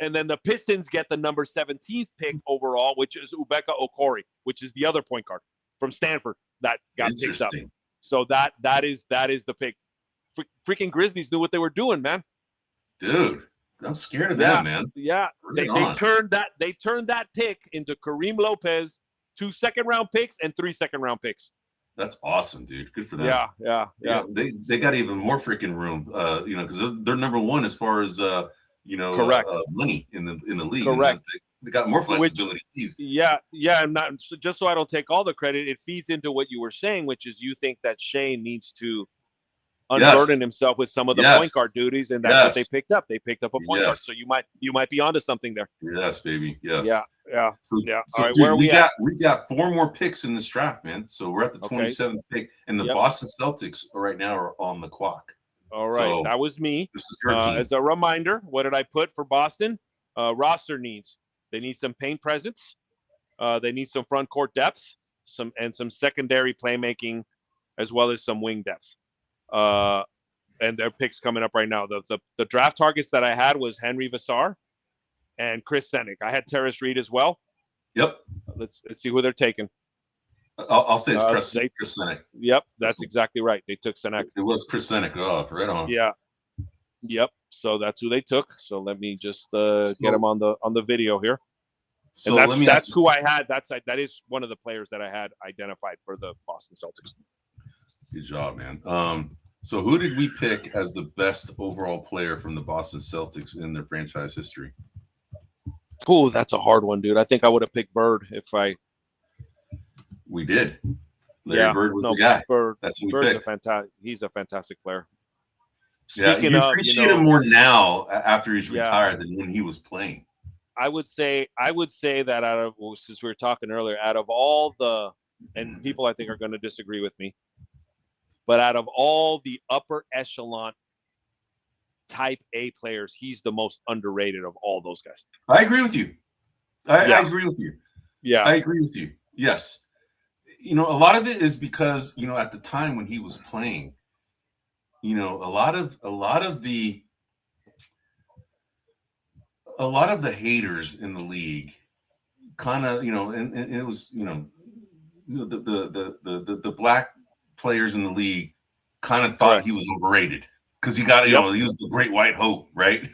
S2: and then the Pistons get the number 17th pick overall, which is Ubeka Okori, which is the other point guard from Stanford that got picked up. So that is the pick. Freaking Grizzlies knew what they were doing, man.
S1: Dude, I'm scared of them, man.
S2: Yeah, they turned that pick into Kareem Lopez, 2 second-round picks and 3 second-round picks.
S1: That's awesome, dude. Good for them.
S2: Yeah.
S1: They got even more freaking room, because they're number one as far as
S2: correct
S1: money in the league.
S2: Correct.
S1: They got more flexibility.
S2: I'm not just so I don't take all the credit. It feeds into what you were saying, which is you think that Shane needs to unburden himself with some of the point guard duties, and that's what they picked up. They picked up a point guard, so you might be onto something there.
S1: Yes, baby. Yes.
S2: Yeah.
S1: So,
S2: all right,
S1: dude,
S2: where are we at?
S1: We got 4 more picks in this draft, man. So we're at the 27th pick, and the Boston Celtics right now are on the clock.
S2: All right, so that was me.
S1: This is her team.
S2: As a reminder, what did I put for Boston? Roster needs. They need some paint presence. They need some front court depth, some secondary playmaking, as well as some wing depth. And their picks coming up right now. The draft targets that I had was Henry Vassar and Chris Senick. I had Terrace Reed as well.
S1: Yep.
S2: Let's see who they're taking.
S1: I'll say it's Chris Senick.
S2: Yep, that's exactly right. They took Senick.
S1: It was Chris Senick. Oh, right on.
S2: Yeah. Yep. So that's who they took. So let me just get him on the video here.
S1: So
S2: and
S1: let me
S2: that's
S1: ask
S2: who I had. That is one of the players that I had identified for the Boston Celtics.
S1: Good job, man. So who did we pick as the best overall player from the Boston Celtics in their franchise history?
S2: Oh, that's a hard one, dude. I think I would have picked Bird if I.
S1: We did. Larry Bird was the guy.
S2: Bird.
S1: That's who we
S2: Bird's
S1: picked.
S2: He's a fantastic player.
S1: Yeah,
S2: Speaking
S1: you
S2: of,
S1: appreciate him more now after he's retired than when he was playing.
S2: I would say that since we were talking earlier, out of all the, and people I think are going to disagree with me, but out of all the upper echelon type A players, he's the most underrated of all those guys.
S1: I agree with you. I agree with you.
S2: Yeah.
S1: I agree with you. Yes. A lot of it is because, at the time when he was playing, a lot of the haters in the league kind of, and it was, the black players in the league kind of thought he was overrated because he got, he was the great white hope, right?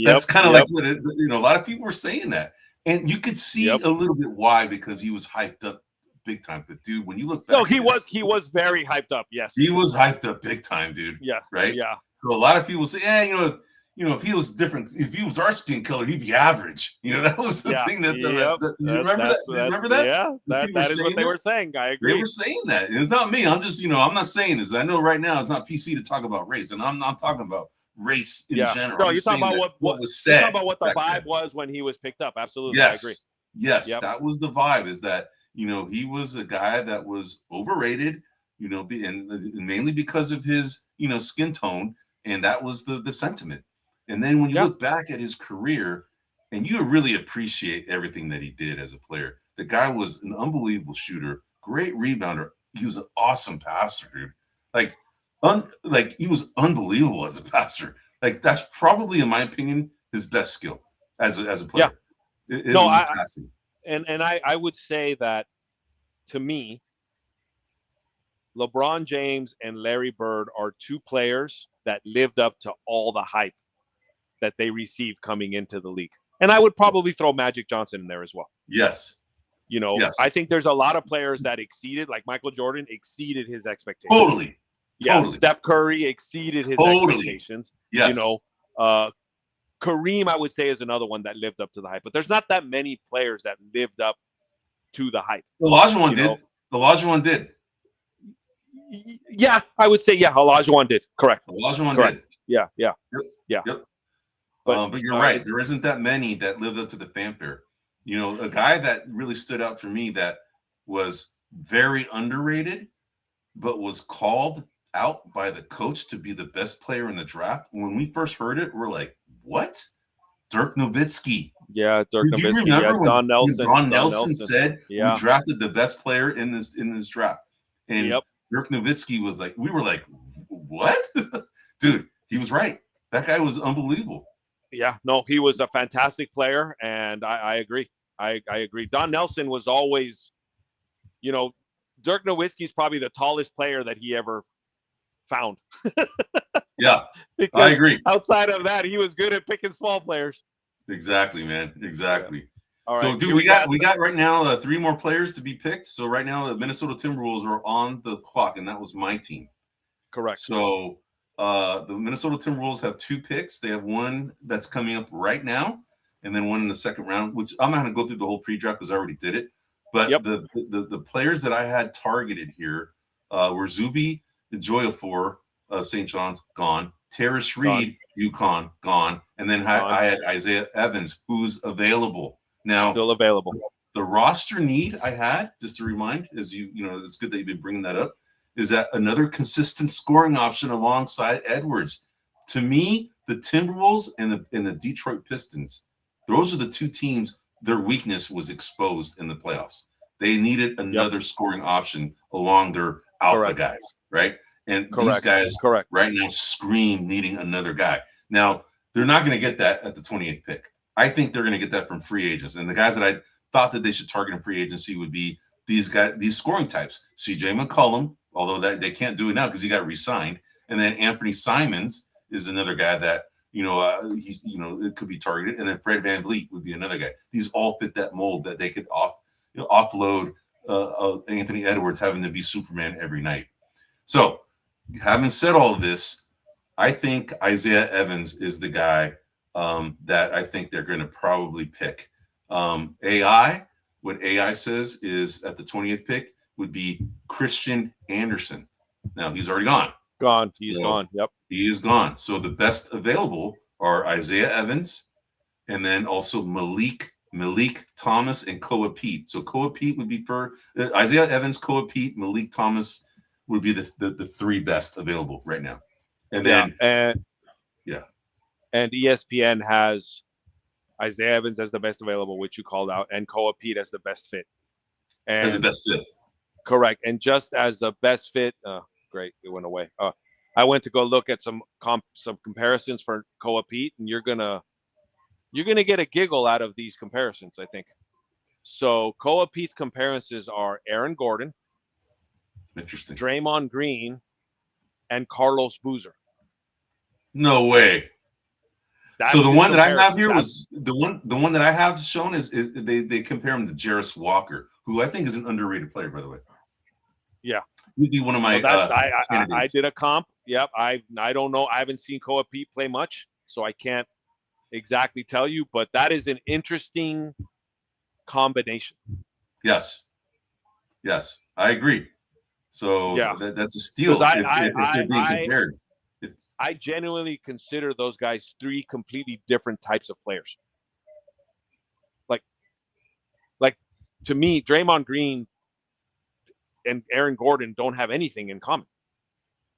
S1: That's kind of like what a lot of people were saying that. And you could see a little bit why, because he was hyped up big time. But dude, when you look back,
S2: he was very hyped up. Yes,
S1: he was hyped up big time, dude.
S2: Yeah,
S1: right.
S2: Yeah.
S1: So a lot of people say, if he was different, if he was our skin color, he'd be average. That was the thing that. You remember that? Remember that?
S2: Yeah, that is what they were saying. I agree.
S1: They were saying that, and it's not me. I'm just, I'm not saying this. I know right now it's not PC to talk about race, and I'm not talking about race in general.
S2: No, you're talking about what was said. You're talking about what the vibe was when he was picked up. Absolutely,
S1: yes.
S2: I agree.
S1: Yes, that was the vibe. Is that he was a guy that was overrated. And mainly because of his skin tone, and that was the sentiment. And then when you look back at his career, and you really appreciate everything that he did as a player. The guy was an unbelievable shooter, great rebounder. He was an awesome passer, dude. Like he was unbelievable as a passer. Like that's probably, in my opinion, his best skill as a player.
S2: I would say that, to me, LeBron James and Larry Bird are two players that lived up to all the hype that they received coming into the league. And I would probably throw Magic Johnson in there as well.
S1: Yes.
S2: I think there's a lot of players that exceeded, like Michael Jordan exceeded his expectations.
S1: Totally.
S2: Yeah, Steph Curry exceeded his expectations.
S1: Yes.
S2: Kareem, I would say, is another one that lived up to the hype. But there's not that many players that lived up to the hype.
S1: Olajuwon did. Olajuwon did.
S2: Yeah, I would say, Olajuwon did. Correct.
S1: Olajuwon did.
S2: Yeah.
S1: Yep. But you're right. There isn't that many that lived up to the fanfare. A guy that really stood out for me that was very underrated, but was called out by the coach to be the best player in the draft. When we first heard it, we're like, what? Dirk Nowitzki.
S2: Yeah, Dirk Nowitzki.
S1: Do you remember when
S2: Don
S1: Nelson said we drafted the best player in this draft? And Dirk Nowitzki was like, we were like, what? Dude, he was right. That guy was unbelievable.
S2: Yeah, no, he was a fantastic player, and I agree. I agree. Don Nelson was always, Dirk Nowitzki's probably the tallest player that he ever found.
S1: Yeah, I agree.
S2: Outside of that, he was good at picking small players.
S1: Exactly, man. Exactly.
S2: Yeah. All right.
S1: So, dude, we got right now 3 more players to be picked. So right now, the Minnesota Timberwolves are on the clock, and that was my team.
S2: Correct.
S1: So the Minnesota Timberwolves have 2 picks. They have one that's coming up right now, and then one in the second round, which I'm not going to go through the whole pre-draft because I already did it. But the players that I had targeted here were Zuby Ejiofor, St. John's, gone. Terrace Reed, UConn, gone. And then I had Isaiah Evans, who's available. Now,
S2: still available.
S1: The roster need I had, just to remind, as it's good that you've been bringing that up, is that another consistent scoring option alongside Edwards. To me, the Timberwolves and the Detroit Pistons, those are the 2 teams, their weakness was exposed in the playoffs. They needed another scoring option along their alpha guys, right? And these guys right now scream needing another guy. Now, they're not going to get that at the 28th pick. I think they're going to get that from free agents. And the guys that I thought that they should target in free agency would be these guys, these scoring types. CJ McCollum, although that they can't do it now because he got re-signed. And then Anthony Simons is another guy that He's it could be targeted, and then Fred VanVleet would be another guy. These all fit that mold that they could offload Anthony Edwards having to be Superman every night. So, having said all of this, I think Isaiah Evans is the guy that I think they're going to probably pick. What AI says is at the 20th pick would be Christian Anderson. Now he's already gone.
S2: He's gone. Yep.
S1: He is gone. So the best available are Isaiah Evans and then also Malik Thomas and Koa Pete. So Koa Pete would be for Isaiah Evans, Koa Pete, Malik Thomas would be the three best available right now. And then
S2: and ESPN has Isaiah Evans as the best available, which you called out, and Koa Pete as the best fit. And
S1: as the best fit.
S2: Correct. And just as a best fit, great, it went away. I went to go look at some comparisons for Koa Pete, and you're gonna get a giggle out of these comparisons, I think. So Koa Pete's comparisons are Aaron Gordon,
S1: interesting,
S2: Draymond Green, and Carlos Boozer.
S1: No way. So the one that I have here was the one that I have shown is they compare him to Jarris Walker, who I think is an underrated player, by the way.
S2: Yeah,
S1: he'd be one of my.
S2: I did a comp. Yep, I don't know. I haven't seen Koa Pete play much, so I can't exactly tell you. But that is an interesting combination.
S1: Yes, I agree. So
S2: yeah,
S1: that's a steal if they're being compared.
S2: I genuinely consider those guys three completely different types of players. Like to me, Draymond Green and Aaron Gordon don't have anything in common.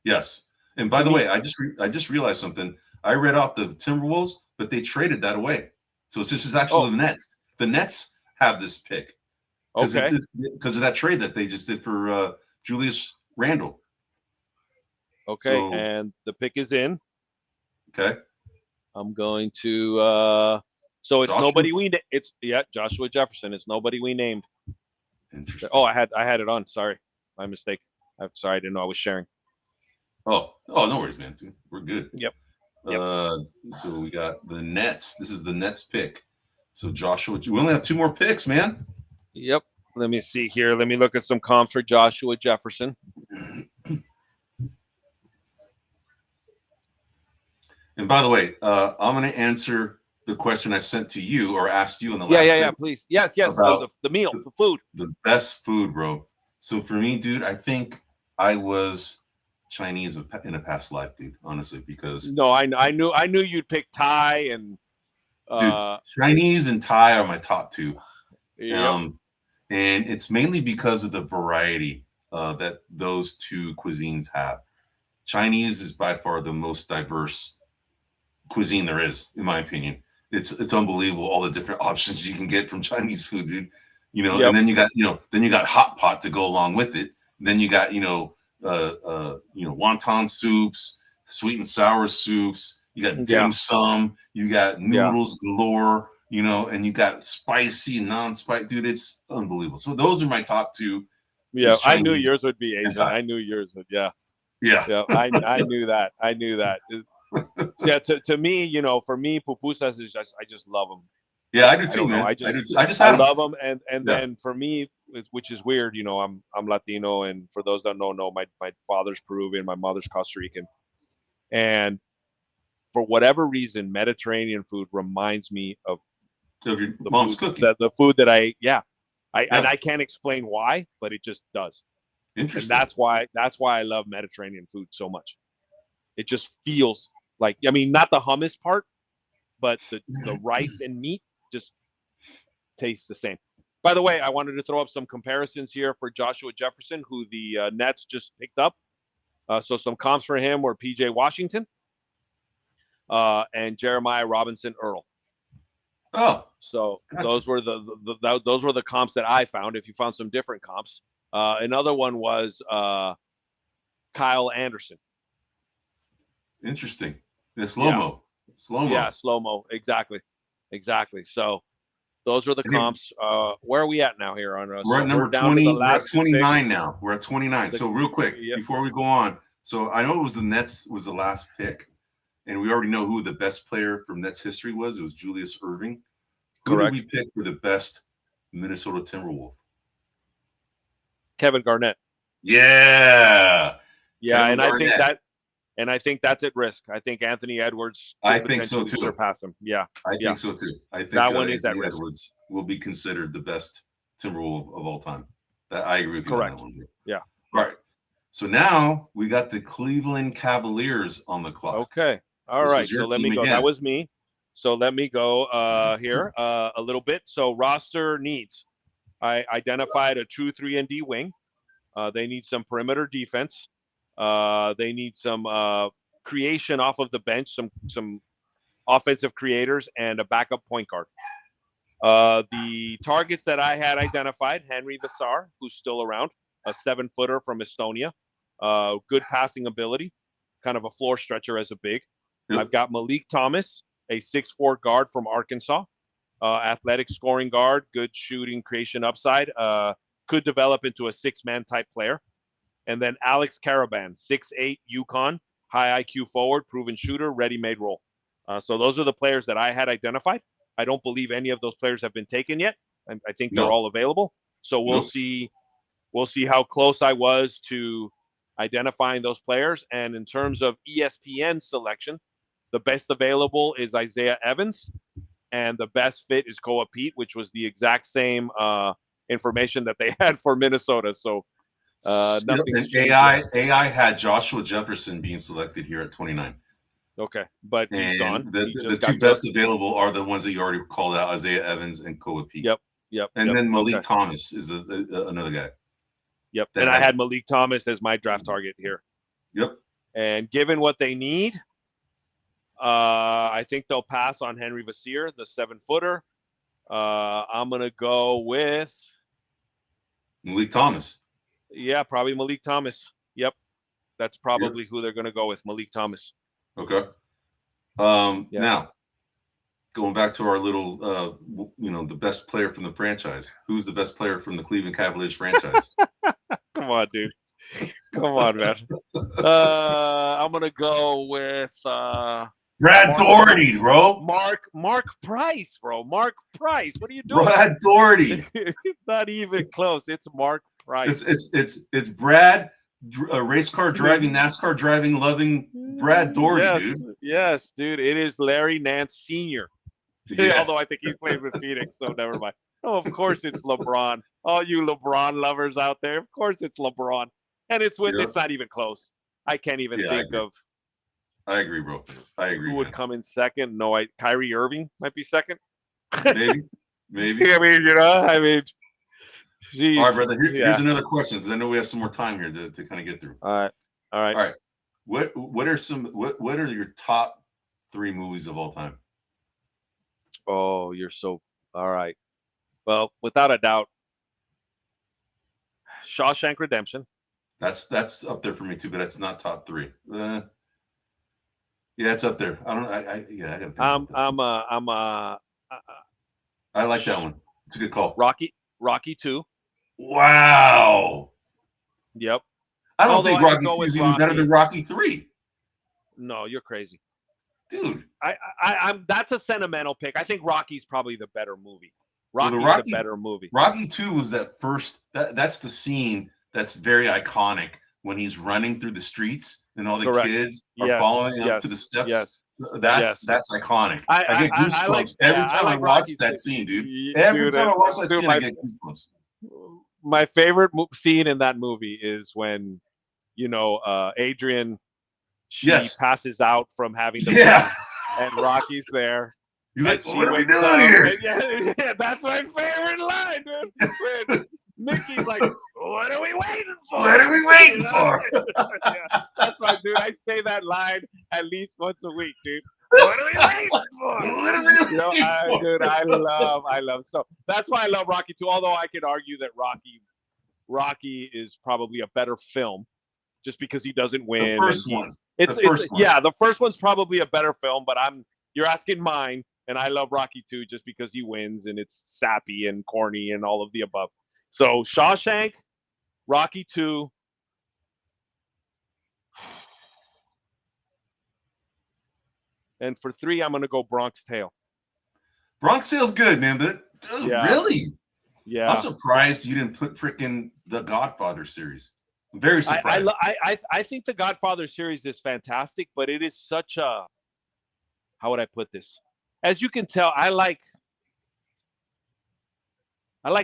S1: Yes, and by the way, I just realized something. I read off the Timberwolves, but they traded that away. So this is actually the Nets. The Nets have this pick.
S2: Okay.
S1: Because of that trade that they just did for Julius Randle.
S2: Okay, and the pick is in.
S1: Okay.
S2: I'm going to so it's Joshua? Joshua Jefferson. It's nobody we named.
S1: Interesting.
S2: Oh, I had it on. Sorry. My mistake. I'm sorry, I didn't know I was sharing.
S1: Oh, no worries, man. Dude. We're good.
S2: Yep.
S1: So we got the Nets. This is the Nets pick. So Joshua, we only have two more picks, man.
S2: Yep. Let me see here. Let me look at some comps for Joshua Jefferson.
S1: And by the way, I'm going to answer the question I sent to you or asked you in the last.
S2: Yeah, please. Yes. The meal, the food.
S1: The best food, bro. So for me, dude, I think I was Chinese in a past life, dude. Honestly, because
S2: no, I knew you'd pick Thai and.
S1: Dude, Chinese and Thai are my top two.
S2: Yep.
S1: And it's mainly because of the variety that those two cuisines have. Chinese is by far the most diverse cuisine there is, in my opinion. It's unbelievable all the different options you can get from Chinese food, dude. And then you got hot pot to go along with it. Then you got wonton soups, sweet and sour soups. You got dim sum. You got noodles galore. And you got spicy and non-spicy, dude. It's unbelievable. So those are my top two.
S2: Yeah, I knew yours would be Asian. I knew yours would. Yeah. I knew that. Yeah. To me, for me, pupusas is I just love them.
S1: Yeah, I do too, man. I do too.
S2: I love them, and then for me, which is weird, I'm Latino, and for those that don't know, my father's Peruvian, my mother's Costa Rican, and for whatever reason, Mediterranean food reminds me of
S1: your mom's cooking.
S2: The food that and I can't explain why, but it just does.
S1: Interesting.
S2: And that's why I love Mediterranean food so much. It just feels like, not the hummus part, but the rice and meat just tastes the same. By the way, I wanted to throw up some comparisons here for Joshua Jefferson, who the Nets just picked up. So some comps for him were PJ Washington and Jeremiah Robinson Earl.
S1: Oh,
S2: so gotcha. Those were the comps that I found. If you found some different comps, another one was Kyle Anderson.
S1: Interesting. The slow-mo.
S2: Yeah, slow-mo. Exactly. So those are the comps. Where are we at now here on
S1: we're at number 20. We're at 29 now. We're at 29. So real quick before we go on. So I know it was the Nets was the last pick. and we already know who the best player from Nets history was. It was Julius Erving. Who
S2: Correct.
S1: did we pick for the best Minnesota Timberwolf?
S2: Kevin Garnett.
S1: Yeah.
S2: Yeah, Kevin Garnett. I think that's at risk. I think Anthony Edwards
S1: I think so too.
S2: Surpass him. Yeah.
S1: I think so too. I think
S2: that one is Anthony
S1: Edwards will be considered the best Timberwolf of all time. That I agree with you
S2: Correct.
S1: on that one.
S2: Yeah.
S1: All right. So now we got the Cleveland Cavaliers on the clock.
S2: Okay. All right. So let me go. That was me. So let me go here a little bit. So roster needs. I identified a true 3-and-D wing. They need some perimeter defense. They need some creation off of the bench, some offensive creators, and a backup point guard. The targets that I had identified: Henry Vassar, who's still around, a 7-footer from Estonia, good passing ability, kind of a floor stretcher as a big. Yep. I've got Malik Thomas, a 6'4" guard from Arkansas, athletic scoring guard, good shooting creation upside, could develop into a 6-man type player. And then Alex Caravan, 6'8", UConn, high IQ forward, proven shooter, ready-made role. So those are the players that I had identified. I don't believe any of those players have been taken yet. I think they're all available. So we'll see how close I was to identifying those players. And in terms of ESPN selection, the best available is Isaiah Evans, and the best fit is Koa Pete, which was the exact same information that they had for Minnesota. So nothing.
S1: And AI had Joshua Jefferson being selected here at 29.
S2: Okay, but he's gone.
S1: The two best available are the ones that you already called out: Isaiah Evans and Koa Pete.
S2: Yep.
S1: And then Malik Thomas is another guy.
S2: Yep. And I had Malik Thomas as my draft target here.
S1: Yep.
S2: And given what they need, I think they'll pass on Henry Vassar, the 7-footer. I'm gonna go with
S1: Malik Thomas.
S2: Yeah, probably Malik Thomas. Yep, that's probably who they're gonna go with, Malik Thomas.
S1: Okay. Now, going back to our little, the best player from the franchise. Who's the best player from the Cleveland Cavaliers franchise?
S2: Come on, dude. Come on, man. I'm gonna go with
S1: Brad Daugherty, bro.
S2: Mark Price, bro. Mark Price. What are you doing?
S1: Brad Daugherty.
S2: Not even close. It's Mark Price.
S1: It's Brad. Race car driving, NASCAR driving, loving Brad Daugherty, dude.
S2: Yes, dude. It is Larry Nance Sr. Yeah. Although I think he plays with Phoenix, so never mind. Oh, of course it's LeBron. All you LeBron lovers out there, of course it's LeBron. And it's not even close. I can't even think of.
S1: I agree, bro. I agree.
S2: Who would come in second? No, Kyrie Irving might be second.
S1: Maybe.
S2: Geez.
S1: All right, brother. Here's another question, because I know we have some more time here to kind of get through.
S2: All right.
S1: What are your top 3 movies of all time?
S2: Oh, you're so all right. Well, without a doubt, Shawshank Redemption.
S1: That's up there for me too, but it's not top 3. Yeah, it's up there. I like that one. It's a good call.
S2: Rocky 2.
S1: Wow.
S2: Yep.
S1: I don't think Rocky 2 is even better than Rocky 3.
S2: No, you're crazy,
S1: dude.
S2: I'm that's a sentimental pick. I think Rocky's probably the better movie. Rocky's the better movie.
S1: Rocky 2 was that first. That's the scene that's very iconic when he's running through the streets and all the kids are following up to the steps.
S2: Yes.
S1: That's iconic. I get goosebumps every time I watch that scene, dude. Every time I watch that scene, I get goosebumps.
S2: My favorite scene in that movie is when, Adrian, she passes out from having the baby, and Rocky's there.
S1: He's like, what are we doing here?
S2: Yeah, that's my favorite line, dude. Mickey's like, what are we waiting for?
S1: What are we waiting for?
S2: That's right, dude. I say that line at least once a week, dude. What are we waiting for?
S1: What are we waiting for?
S2: Dude, I love. So that's why I love Rocky 2. Although I could argue that Rocky is probably a better film, just because he doesn't win.
S1: The first one.
S2: Yeah, the first one's probably a better film, but you're asking mine, and I love Rocky 2 just because he wins and it's sappy and corny and all of the above. So Shawshank, Rocky 2. And for 3, I'm going to go Bronx Tale.
S1: Bronx Tale's good, man. But really?
S2: Yeah.
S1: I'm surprised you didn't put freaking the Godfather series. I'm very surprised.
S2: I think the Godfather series is fantastic, but it is such a, how would I put this? As you can tell, I like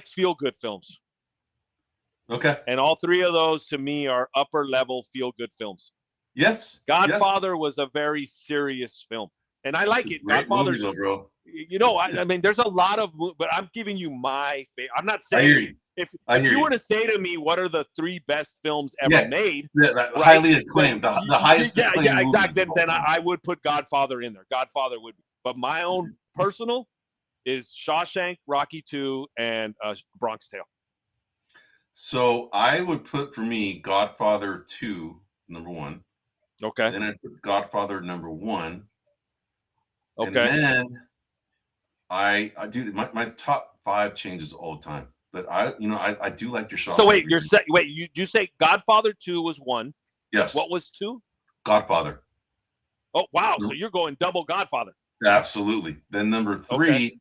S2: feel-good films.
S1: Okay.
S2: And all 3 of those to me are upper-level feel-good films.
S1: Yes.
S2: Godfather was a very serious film, and I like it. Godfather's,
S1: movie, though, bro.
S2: You know, I mean, there's a lot of, but I'm giving you my favorite. I'm not saying,
S1: I hear you.
S2: If you were to say to me, what are the 3 best films ever made?
S1: Yeah, right? Highly acclaimed, the highest acclaimed.
S2: Yeah, exactly. Then I would put Godfather in there. Godfather would be. But my own personal is Shawshank, Rocky II, and Bronx Tale.
S1: So I would put, for me, Godfather 2, number 1.
S2: Okay.
S1: Then I'd put Godfather number 1.
S2: Okay.
S1: And then I do my top 5 changes all the time. But I do like your Shawshank.
S2: So wait, you say Godfather 2 was 1.
S1: Yes.
S2: What was 2?
S1: Godfather.
S2: Oh wow! So you're going double Godfather.
S1: Absolutely. Then number 3.
S2: Okay.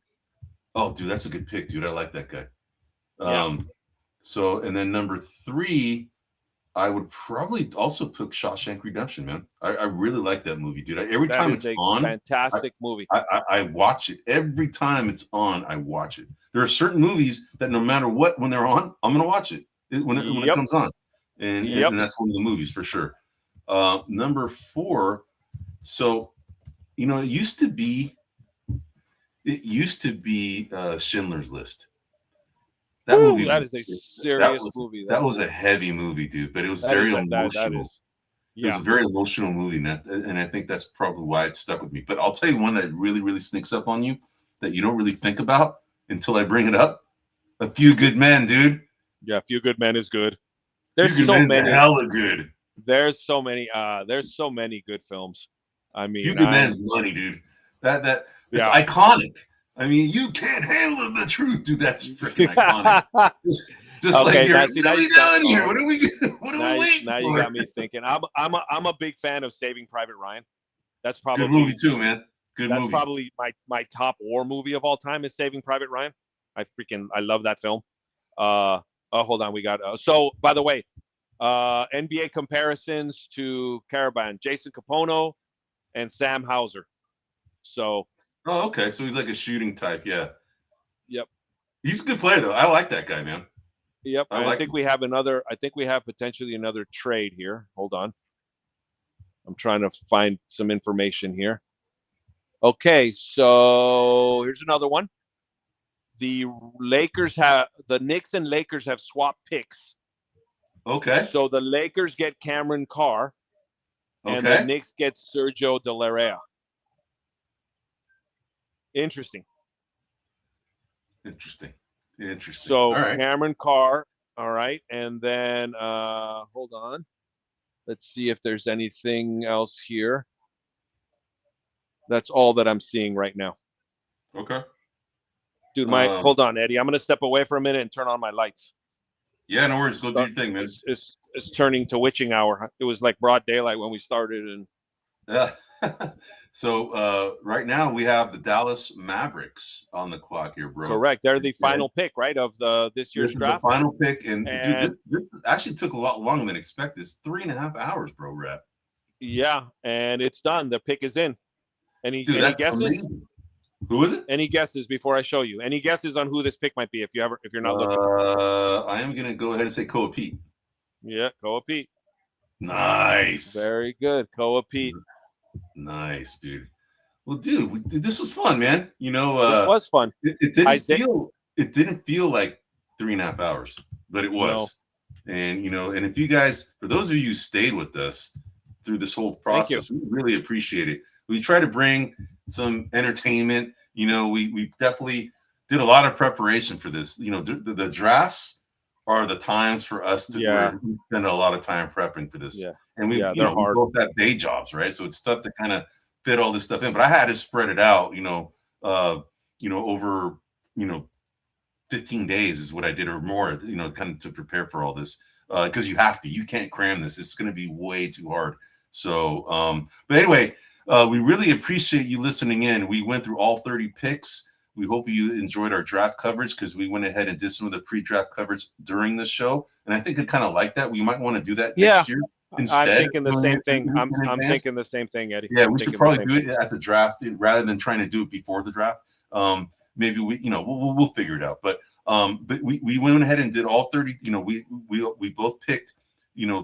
S1: Oh, dude, that's a good pick, dude. I like that guy.
S2: Yeah.
S1: So, and then number 3, I would probably also put Shawshank Redemption, man. I really like that movie, dude. Every time it's on,
S2: fantastic movie.
S1: I watch it. Every time it's on, I watch it. There are certain movies that no matter what, when they're on, I'm gonna watch it when it comes on, and that's one of the movies for sure. Number 4. So, it used to be Schindler's List. That movie,
S2: that is a serious movie.
S1: That was a heavy movie, dude, but it was very emotional. It was a very emotional movie, and I think that's probably why it stuck with me. But I'll tell you one that really, really sneaks up on you that you don't really think about until I bring it up. A Few Good Men, dude.
S2: Yeah, A Few Good Men is good. There's
S1: so many. Hella good.
S2: There's so many good films. I mean,
S1: Few Good Men is money, dude. That it's iconic. I mean, you can't handle the truth, dude. That's freaking iconic. Just okay, like, you're really done here. What are we waiting
S2: now
S1: for?
S2: You got me thinking. I'm a big fan of Saving Private Ryan. That's probably
S1: good movie too, man. Good movie.
S2: That's probably my top war movie of all time is Saving Private Ryan. I love that film. Hold on, we got so by the way, NBA comparisons to Caravan, Jason Capono and Sam Hauser. So
S1: okay, so he's like a shooting type, yeah.
S2: Yep.
S1: He's a good player though. I like that guy, man.
S2: Yep. I think we have potentially another trade here. Hold on. I'm trying to find some information here. Okay, so here's another one. The Knicks and Lakers have swapped picks.
S1: Okay.
S2: So the Lakers get Cameron Carr, and the Knicks get Sergio De La Rea. Interesting. So Cameron Carr, all right, and then hold on. Let's see if there's anything else here. That's all that I'm seeing right now.
S1: Okay.
S2: Dude, hold on, Eddie. I'm gonna step away for a minute and turn on my lights.
S1: Yeah, no worries. Go do your thing, man.
S2: It's turning to witching hour. It was like broad daylight when we started, and
S1: yeah. So right now we have the Dallas Mavericks on the clock here, bro.
S2: Correct. They're the final pick, right, of this year's draft.
S1: The final pick, and dude, this actually took a lot longer than expected. It's 3.5 hours, bro. Rap.
S2: Yeah, and it's done. The pick is in. Any guesses?
S1: Amazing. Who is it?
S2: Any guesses before I show you? Any guesses on who this pick might be if you're not looking?
S1: I am gonna go ahead and say Koa Pete.
S2: Yeah, Koa Pete.
S1: Nice.
S2: Very good, Koa Pete.
S1: Nice, dude. Well, dude, this was fun, man.
S2: This was fun.
S1: It didn't feel like 3.5 hours, but it was. No. And and if you guys, for those of you who stayed with us through this whole process, we really appreciate it. We try to bring some entertainment. We definitely did a lot of preparation for this. The drafts are the times for us to we spend a lot of time prepping for this.
S2: Yeah.
S1: And we both have day jobs, right? So it's tough to kind of fit all this stuff in. But I had to spread it out, over 15 days is what I did or more, kind of to prepare for all this. Because you can't cram this. It's going to be way too hard. So, but anyway, we really appreciate you listening in. We went through all 30 picks. We hope you enjoyed our draft coverage because we went ahead and did some of the pre-draft coverage during the show. And I think I kind of like that. We might want to do that next year instead.
S2: I'm thinking the same thing. I'm thinking the same thing, Eddie.
S1: Yeah, we should probably do it at the draft rather than trying to do it before the draft. Maybe we'll figure it out. But we went ahead and did all 30. We both picked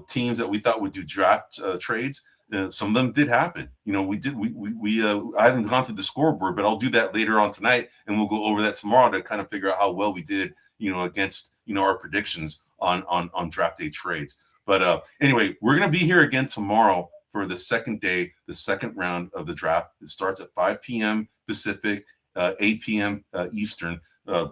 S1: teams that we thought would do draft trades. Some of them did happen. I haven't gone through the scoreboard, but I'll do that later on tonight, and we'll go over that tomorrow to kind of figure out how well we did, against our predictions on draft day trades. But anyway, we're gonna be here again tomorrow for the second day, the second round of the draft. It starts at 5 p.m. Pacific, 8 p.m. Eastern.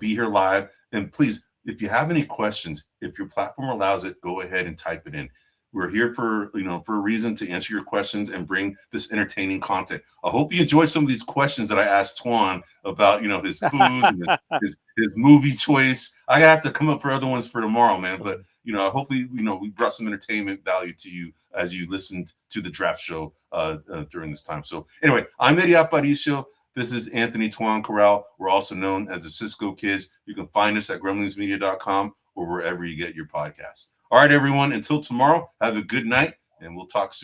S1: Be here live, and please, if you have any questions, if your platform allows it, go ahead and type it in. We're here for a reason to answer your questions and bring this entertaining content. I hope you enjoy some of these questions that I asked Twan about, his foods and his movie choice. I have to come up for other ones for tomorrow, man. But hopefully, we brought some entertainment value to you as you listened to the draft show during this time. So anyway, I'm Eddie Aparicio. This is Anthony Twan Corral. We're also known as the Cisco Kids. You can find us at gremlinsmedia.com or wherever you get your podcasts. All right, everyone. Until tomorrow, have a good night, and we'll talk soon.